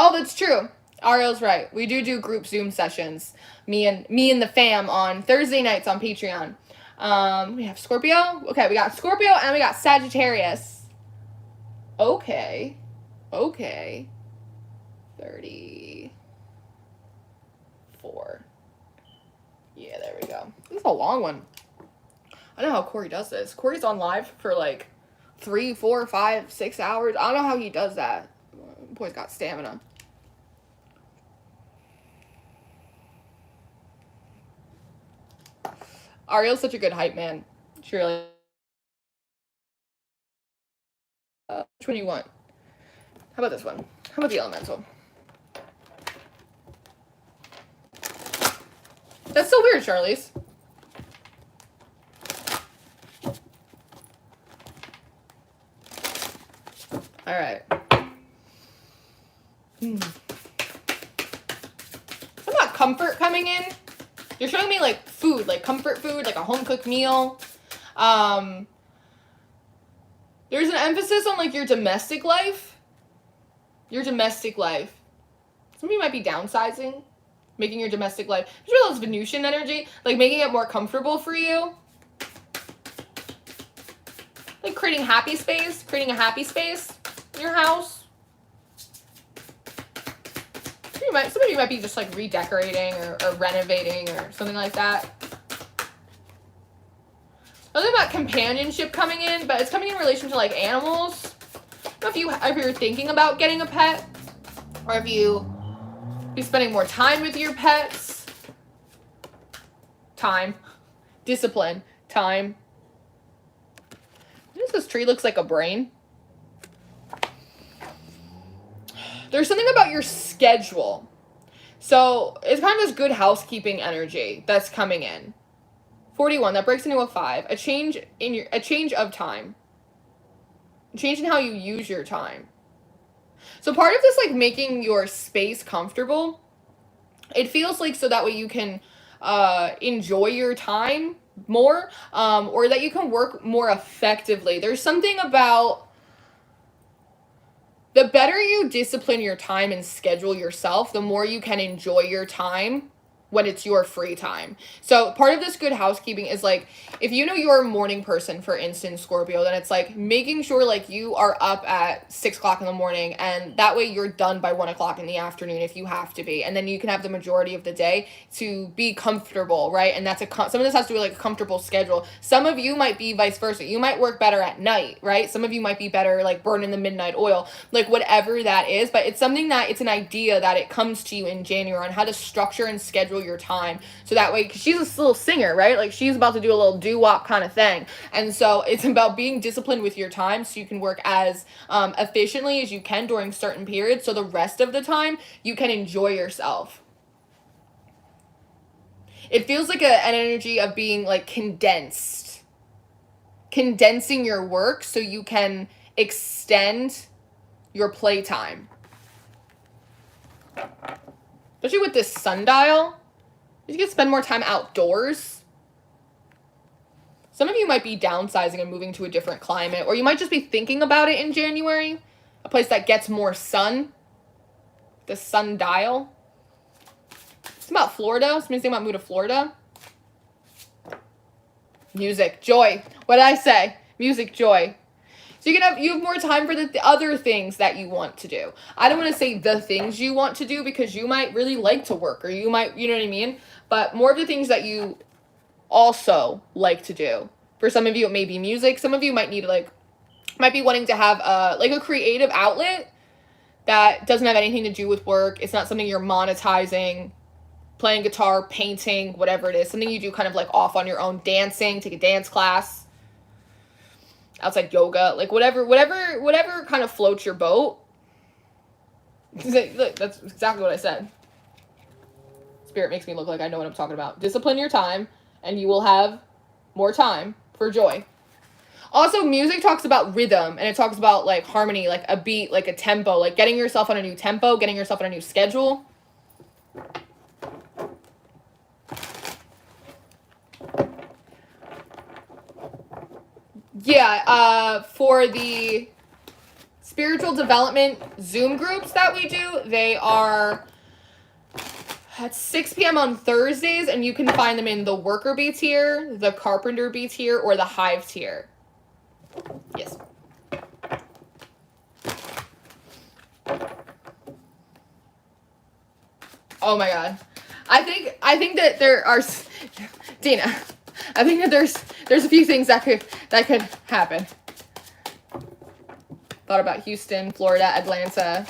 Oh, that's true. Ariel's right. We do group Zoom sessions. Me and the fam on Thursday nights on Patreon. We have Scorpio. Okay, we got Scorpio and we got Sagittarius. Okay. 34. Yeah, there we go. This is a long one. I don't know how Corey does this. Corey's on live for like 3, 4, 5, 6 hours. I don't know how he does that. Boy's got stamina. Ariel's such a good hype man. She really. Which one do you want? How about this one? How about the elemental? That's so weird, Charlize. All right. Some about comfort coming in. You're showing me like food, like comfort food, like a home cooked meal. There's an emphasis on like your domestic life. Your domestic life. Some of you might be downsizing, making your domestic life. There's real Venusian energy, like making it more comfortable for you. Like creating happy space, creating a happy space in your house. Some of you might be just like redecorating or renovating or something like that. Something about companionship coming in, but it's coming in relation to like animals. I don't know if you're thinking about getting a pet, or if you be spending more time with your pets. Time, discipline, time. This tree looks like a brain. There's something about your schedule. So it's kind of this good housekeeping energy that's coming in. 41, that breaks into a 5. A change of time. A change in how you use your time. So part of this, like making your space comfortable, it feels like so that way you can enjoy your time more, or that you can work more effectively. There's something about the better you discipline your time and schedule yourself, the more you can enjoy your time when it's your free time. So part of this good housekeeping is like, if you know you're a morning person, for instance, Scorpio, then it's like making sure like you are up at 6 o'clock in the morning, and that way you're done by 1 o'clock in the afternoon if you have to be. And then you can have the majority of the day to be comfortable, right? And that's some of this has to do with like a comfortable schedule. Some of you might be vice versa. You might work better at night, right? Some of you might be better like burning the midnight oil, like whatever that is. But it's something that it's an idea that it comes to you in January on how to structure and schedule your time, so that way, because she's a little singer, right? Like she's about to do a little doo-wop kind of thing, and so it's about being disciplined with your time so you can work as efficiently as you can during certain periods, so the rest of the time you can enjoy yourself. It feels like an energy of being like condensing your work so you can extend your playtime. Especially with this sundial, you can spend more time outdoors. Some of you might be downsizing and moving to a different climate, or you might just be thinking about it in January. A place that gets more sun. The sundial. It's about Florida. Somebody's thinking about moving to Florida. Music, joy. What did I say? Music, joy. So you have more time for the other things that you want to do. I don't want to say the things you want to do, because you might really like to work, or you might, you know what I mean? But more of the things that you also like to do. For some of you, it may be music. Some of you might need might be wanting to have a creative outlet that doesn't have anything to do with work. It's not something you're monetizing. Playing guitar, painting, whatever it is. Something you do kind of like off on your own. Dancing, take a dance class. Outside yoga, like whatever kind of floats your boat. Look, that's exactly what I said. Spirit makes me look like I know what I'm talking about. Discipline your time, and you will have more time for joy. Also, music talks about rhythm, and it talks about like harmony, like a beat, like a tempo, like getting yourself on a new tempo, getting yourself on a new schedule. Yeah, for the spiritual development Zoom groups that we do, they are at 6 p.m. on Thursdays, and you can find them in the Worker Bee tier, the Carpenter Bee tier, or the Hive tier. Yes. Oh my God. I think that there are, Dina, I think that there's a few things that could happen. Thought about Houston, Florida, Atlanta.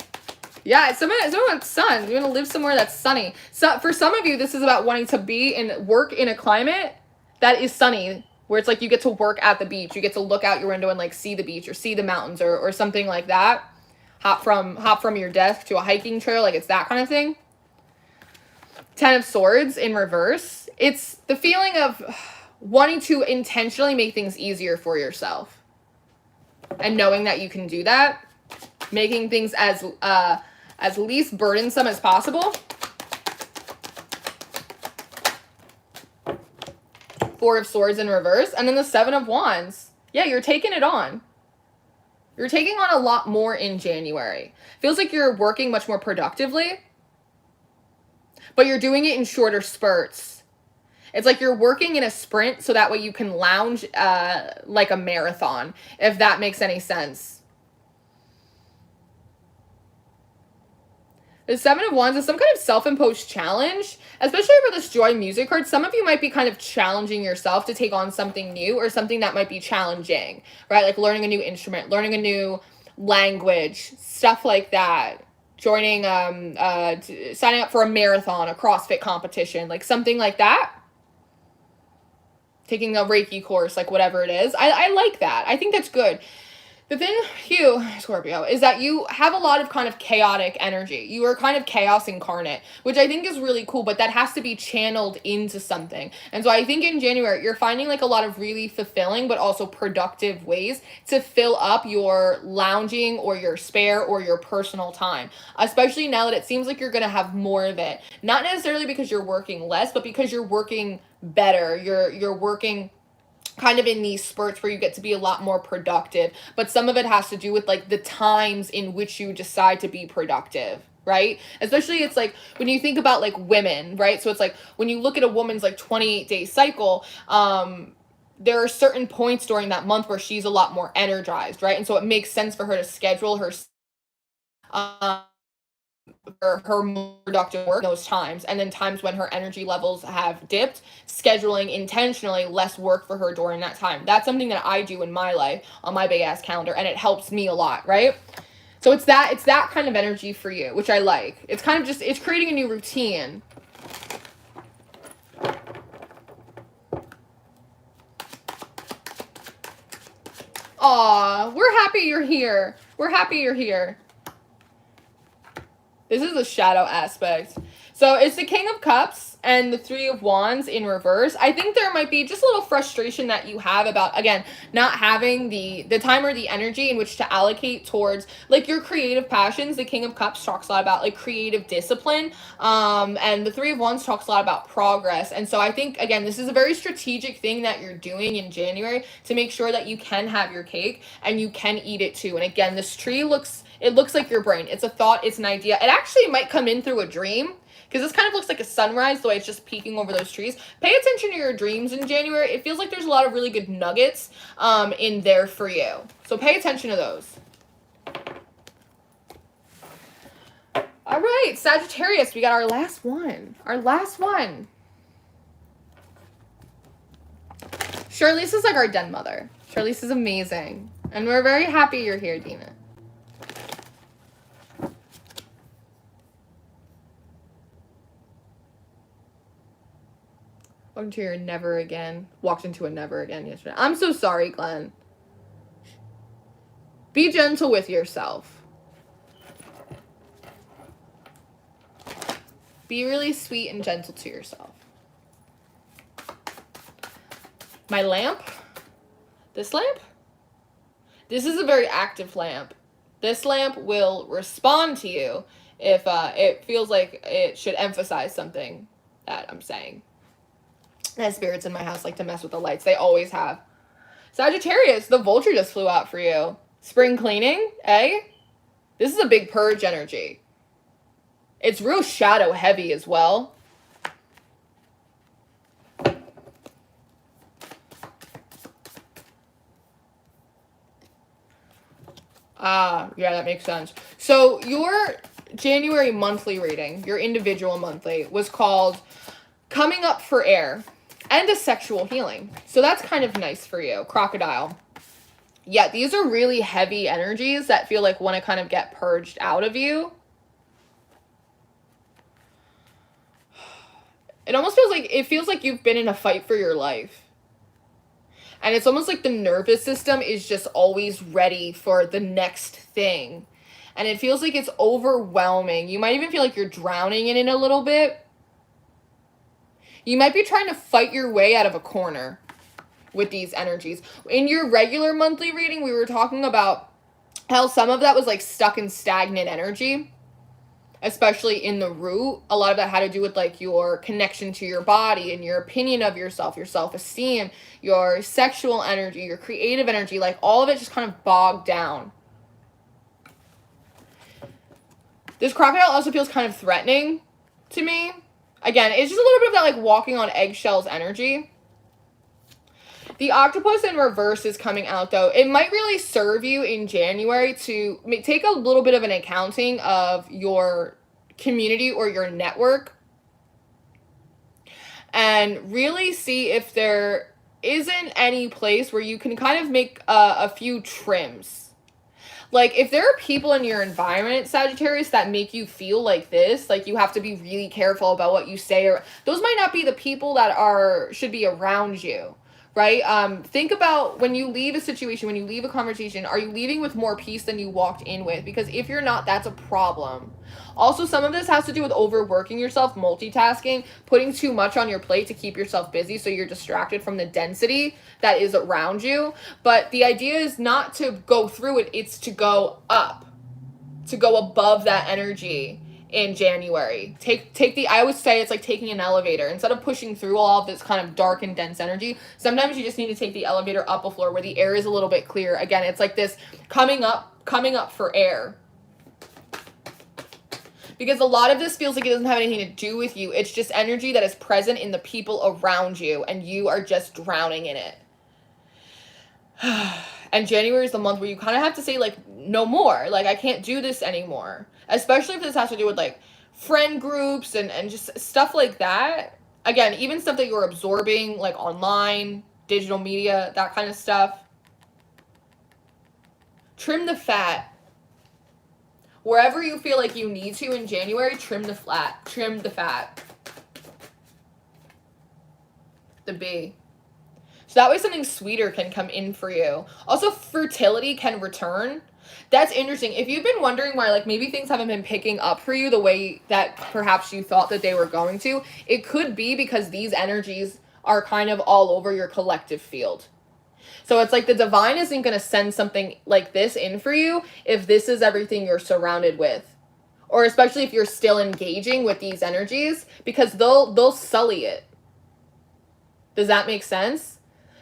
Yeah, someone wants sun. You want to live somewhere that's sunny. So for some of you, this is about wanting to be and work in a climate that is sunny, where it's like you get to work at the beach. You get to look out your window and like see the beach or see the mountains or something like that. Hop from your desk to a hiking trail, like it's that kind of thing. 10 of Swords in reverse. It's the feeling of wanting to intentionally make things easier for yourself. And knowing that you can do that. Making things as least burdensome as possible. 4 of Swords in reverse. And then the 7 of Wands. Yeah, you're taking it on. You're taking on a lot more in January. Feels like you're working much more productively. But you're doing it in shorter spurts. It's like you're working in a sprint so that way you can lounge like a marathon, if that makes any sense. The 7 of Wands is some kind of self-imposed challenge, especially for this Joy music card. Some of you might be kind of challenging yourself to take on something new or something that might be challenging, right? Like learning a new instrument, learning a new language, stuff like that. Joining, signing up for a marathon, a CrossFit competition, like something like that. Taking a Reiki course, like whatever it is. I like that. I think that's good. The thing, you, Scorpio, is that you have a lot of kind of chaotic energy. You are kind of chaos incarnate, which I think is really cool, but that has to be channeled into something. And so I think in January, you're finding like a lot of really fulfilling, but also productive ways to fill up your lounging or your spare or your personal time, especially now that it seems like you're going to have more of it. Not necessarily because you're working less, but because you're working better. You're working kind of in these spurts where you get to be a lot more productive, but some of it has to do with like the times in which you decide to be productive, right? Especially it's like when you think about like women, right? So it's like when you look at a woman's like 28-day cycle, there are certain points during that month where she's a lot more energized, right? And so it makes sense for her to schedule her more productive work those times, and then times when her energy levels have dipped, scheduling intentionally less work for her during that time. That's something that I do in my life on my big ass calendar, and it helps me a lot, right? So it's that kind of energy for you, which I like. It's kind of just, it's creating a new routine. Aw, we're happy you're here. We're happy you're here. This is a shadow aspect. So it's the King of Cups and the 3 of Wands in reverse. I think there might be just a little frustration that you have about, again, not having the time or the energy in which to allocate towards like your creative passions. The King of Cups talks a lot about like creative discipline. And the 3 of Wands talks a lot about progress. And so I think, again, this is a very strategic thing that you're doing in January to make sure that you can have your cake and you can eat it too. And again, this tree looks like your brain. It's a thought, it's an idea. It actually might come in through a dream, because this kind of looks like a sunrise, the way it's just peeking over those trees. Pay attention to your dreams in January. It feels like there's a lot of really good nuggets in there for you. So pay attention to those. All right, Sagittarius, we got our last one. Our last one. Charlize is like our den mother. Charlize is amazing. And we're very happy you're here, Dina. Walked into your never again. Walked into a never again yesterday. I'm so sorry, Glenn. Be gentle with yourself. Be really sweet and gentle to yourself. My lamp. This lamp? This is a very active lamp. This lamp will respond to you if it feels like it should emphasize something that I'm saying. The spirits in my house like to mess with the lights. They always have. Sagittarius, the vulture just flew out for you. Spring cleaning, eh? This is a big purge energy. It's real shadow heavy as well. Ah, yeah, that makes sense. So your January monthly reading, your individual monthly, was called Coming Up for Air and a Sexual Healing. So that's kind of nice for you. Crocodile. Yeah, these are really heavy energies that feel like want to kind of get purged out of you. It almost feels like you've been in a fight for your life. And it's almost like the nervous system is just always ready for the next thing. And it feels like it's overwhelming. You might even feel like you're drowning in it a little bit. You might be trying to fight your way out of a corner with these energies. In your regular monthly reading, we were talking about how some of that was like stuck in stagnant energy, especially in the root. A lot of that had to do with like your connection to your body and your opinion of yourself, your self-esteem, your sexual energy, your creative energy, like all of it just kind of bogged down. This crocodile also feels kind of threatening to me. Again, it's just a little bit of that like walking on eggshells energy. The octopus in reverse is coming out, though. It might really serve you in January to take a little bit of an accounting of your community or your network and really see if there isn't any place where you can kind of make a few trims. Like, if there are people in your environment, Sagittarius, that make you feel like this, like you have to be really careful about what you say, or those might not be the people that should be around you. Right? Think about when you leave a situation, when you leave a conversation, are you leaving with more peace than you walked in with? Because if you're not, that's a problem. Also, some of this has to do with overworking yourself, multitasking, putting too much on your plate to keep yourself busy so you're distracted from the density that is around you. But the idea is not to go through it, it's to go up, to go above that energy. In January, I always say it's like taking an elevator. Instead of pushing through all of this kind of dark and dense energy, sometimes you just need to take the elevator up a floor where the air is a little bit clearer. Again, it's like this coming up for air. Because a lot of this feels like it doesn't have anything to do with you. It's just energy that is present in the people around you, and you are just drowning in it. And January is the month where you kind of have to say, like, no more. Like, I can't do this anymore. Especially if this has to do with, like, friend groups and just stuff like that. Again, even stuff that you're absorbing, like, online, digital media, that kind of stuff. Trim the fat. Wherever you feel like you need to in January, trim the fat. The B. So that way something sweeter can come in for you. Also, fertility can return. That's interesting. If you've been wondering why, like, maybe things haven't been picking up for you the way that perhaps you thought that they were going to, it could be because these energies are kind of all over your collective field. So it's like the divine isn't going to send something like this in for you if this is everything you're surrounded with. Or especially if you're still engaging with these energies, because they'll sully it. Does that make sense?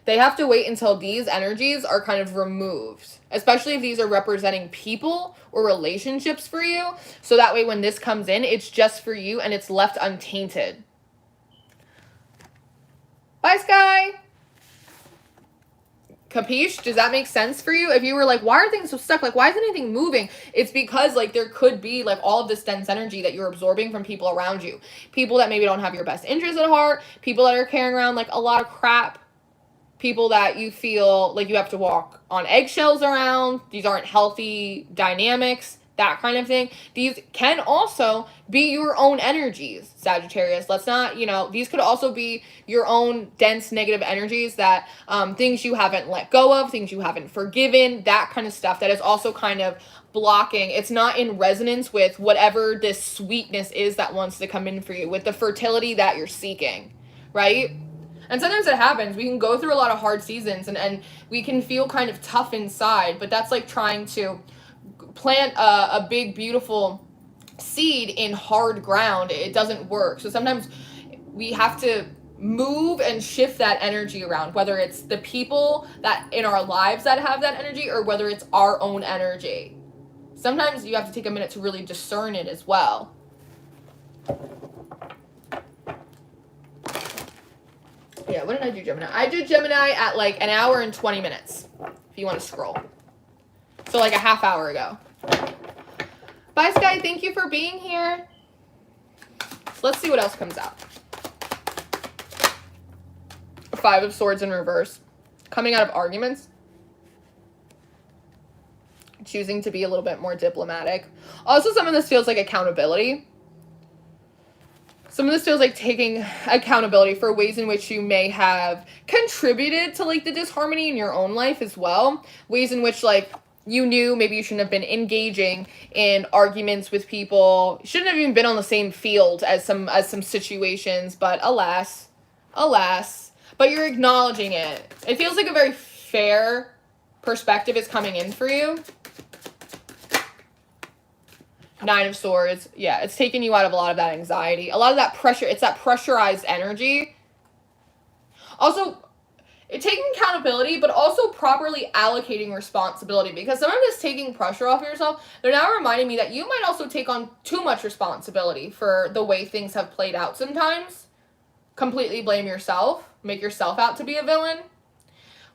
They have to wait until these energies are kind of removed, especially if these are representing people or relationships for you. So that way when this comes in, it's just for you and it's left untainted. Bye, Sky. Capiche? Does that make sense for you? If you were like, why are things so stuck? Like, why isn't anything moving? It's because, like, there could be, like, all of this dense energy that you're absorbing from people around you. People that maybe don't have your best interests at heart. People that are carrying around, like, a lot of crap. People that you feel like you have to walk on eggshells around. These aren't healthy dynamics, that kind of thing. These can also be your own energies, Sagittarius. Let's not, these could also be your own dense negative energies that things you haven't let go of, things you haven't forgiven, that kind of stuff that is also kind of blocking. It's not in resonance with whatever this sweetness is that wants to come in for you, with the fertility that you're seeking, right? And sometimes it happens. We can go through a lot of hard seasons and we can feel kind of tough inside, but that's like trying to plant a big, beautiful seed in hard ground. It doesn't work. So sometimes we have to move and shift that energy around, whether it's the people that in our lives that have that energy or whether it's our own energy. Sometimes you have to take a minute to really discern it as well. Yeah, what did I do, Gemini? I did Gemini at like an hour and 20 minutes, if you want to scroll. So like a half hour ago. Bye, Sky. Thank you for being here. Let's see what else comes out. Five of Swords in reverse. Coming out of arguments. choosing to be a little bit more diplomatic. Also, some of this feels like accountability. Some of this feels like taking accountability for ways in which you may have contributed to like the disharmony in your own life as well. Ways in which like you knew maybe you shouldn't have been engaging in arguments with people. You shouldn't have even been on the same field as some situations, but alas. But you're acknowledging it. It feels like a very fair perspective is coming in for you. 9 of Swords. Yeah, it's taking you out of a lot of that anxiety. A lot of that pressure. It's that pressurized energy. Also, it's taking accountability, but also properly allocating responsibility. Because some of this taking pressure off yourself, they're now reminding me that you might also take on too much responsibility for the way things have played out sometimes. Completely blame yourself. Make yourself out to be a villain.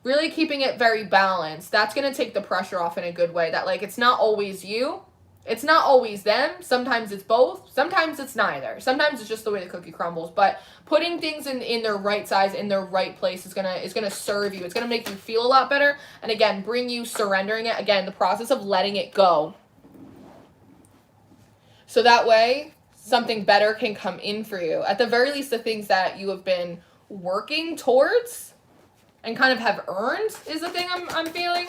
Really keeping it very balanced. That's going to take the pressure off in a good way. That, like, it's not always you. It's not always them. Sometimes it's both. Sometimes it's neither. Sometimes it's just the way the cookie crumbles. But putting things in their right size, in their right place is gonna serve you. It's gonna make you feel a lot better. And again, bring you surrendering it. Again, the process of letting it go. So that way, something better can come in for you. At the very least, the things that you have been working towards and kind of have earned is the thing I'm feeling.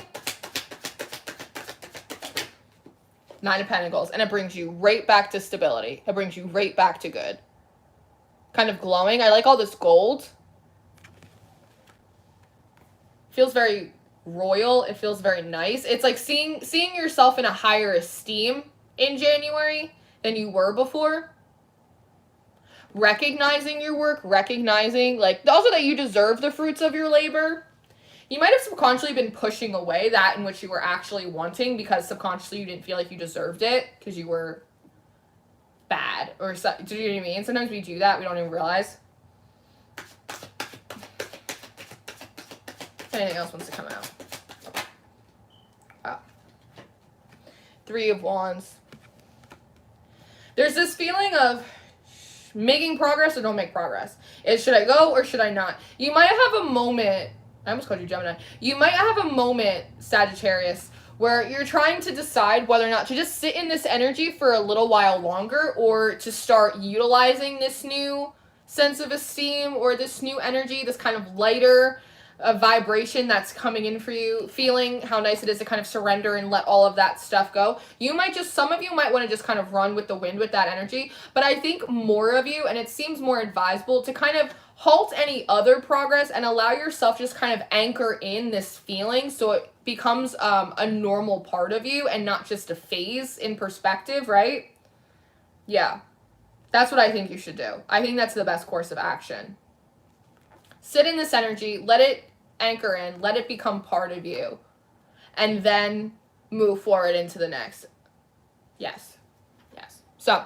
9 of Pentacles, and it brings you right back to stability. It brings you right back to good. Kind of glowing. I like all this gold. Feels very royal. It feels very nice. It's like seeing yourself in a higher esteem in January than you were before. Recognizing your work, recognizing, like, also that you deserve the fruits of your labor. You might have subconsciously been pushing away that in which you were actually wanting because subconsciously you didn't feel like you deserved it because you were bad. Or, do you know what I mean? Sometimes we do that. We don't even realize. If anything else wants to come out. Oh. 3 of Wands. There's this feeling of making progress or don't make progress. Should I go or should I not? You might have a moment... I almost called you Gemini. You might have a moment, Sagittarius, where you're trying to decide whether or not to just sit in this energy for a little while longer or to start utilizing this new sense of esteem or this new energy, this kind of lighter vibration that's coming in for you, feeling how nice it is to kind of surrender and let all of that stuff go. Some of you might want to just kind of run with the wind with that energy, but I think more of you, and it seems more advisable to kind of halt any other progress and allow yourself just kind of anchor in this feeling so it becomes a normal part of you and not just a phase in perspective, right? Yeah. That's what I think you should do. I think that's the best course of action. Sit in this energy, let it anchor in, let it become part of you, and then move forward into the next. Yes. So,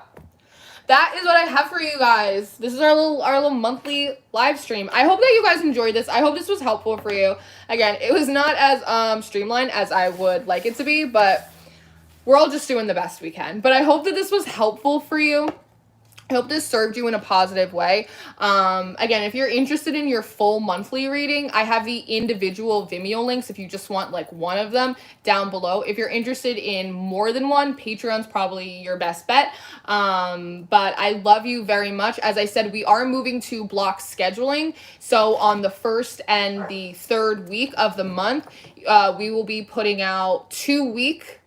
that is what I have for you guys. This is our little monthly live stream. I hope that you guys enjoyed this. I hope this was helpful for you. Again, it was not as streamlined as I would like it to be, but we're all just doing the best we can. But I hope that this was helpful for you. I hope this served you in a positive way. Again, if you're interested in your full monthly reading, I have the individual VIMEO links if you just want like one of them down below. If you're interested in more than one, Patreon's probably your best bet. But I love you very much. As I said, we are moving to block scheduling. So on the 1st and the 3rd week of the month, we will be putting out 2-week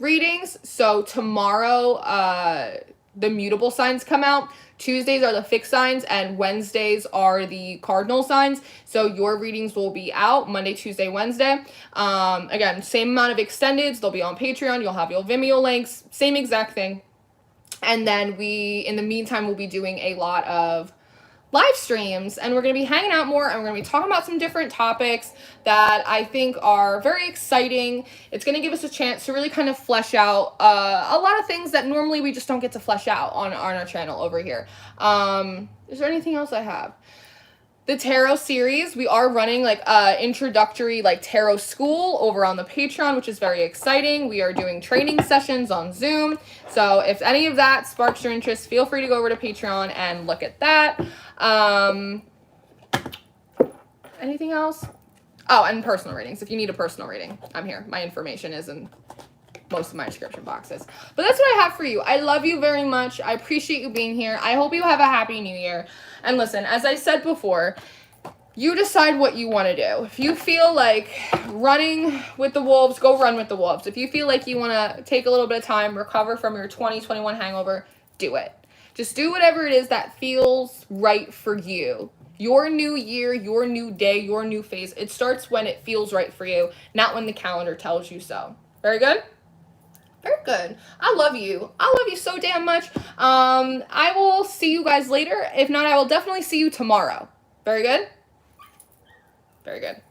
readings. So tomorrow, the mutable signs come out. Tuesdays are the fixed signs and Wednesdays are the cardinal signs. So your readings will be out Monday, Tuesday, Wednesday. Again, same amount of extendeds. They'll be on Patreon. You'll have your Vimeo links. Same exact thing. And then in the meantime, we'll be doing a lot of live streams and we're going to be hanging out more and we're going to be talking about some different topics that I think are very exciting. It's going to give us a chance to really kind of flesh out a lot of things that normally we just don't get to flesh out on our channel over here. Is there anything else I have? The tarot series, we are running like introductory like tarot school over on the Patreon, which is very exciting. We are doing training sessions on Zoom. So if any of that sparks your interest, feel free to go over to Patreon and look at that. Anything else? Oh, and personal readings. If you need a personal reading, I'm here. My information is in most of my description boxes. But that's what I have for you. I love you very much. I appreciate you being here. I hope you have a happy new year. And listen, as I said before, you decide what you want to do. If you feel like running with the wolves, go run with the wolves. If you feel like you want to take a little bit of time, recover from your 2021 hangover, do it. Just do whatever it is that feels right for you. Your new year, your new day, your new phase, it starts when it feels right for you, not when the calendar tells you so. Very good? Very good. I love you. I love you so damn much. I will see you guys later. If not, I will definitely see you tomorrow. Very good? Very good.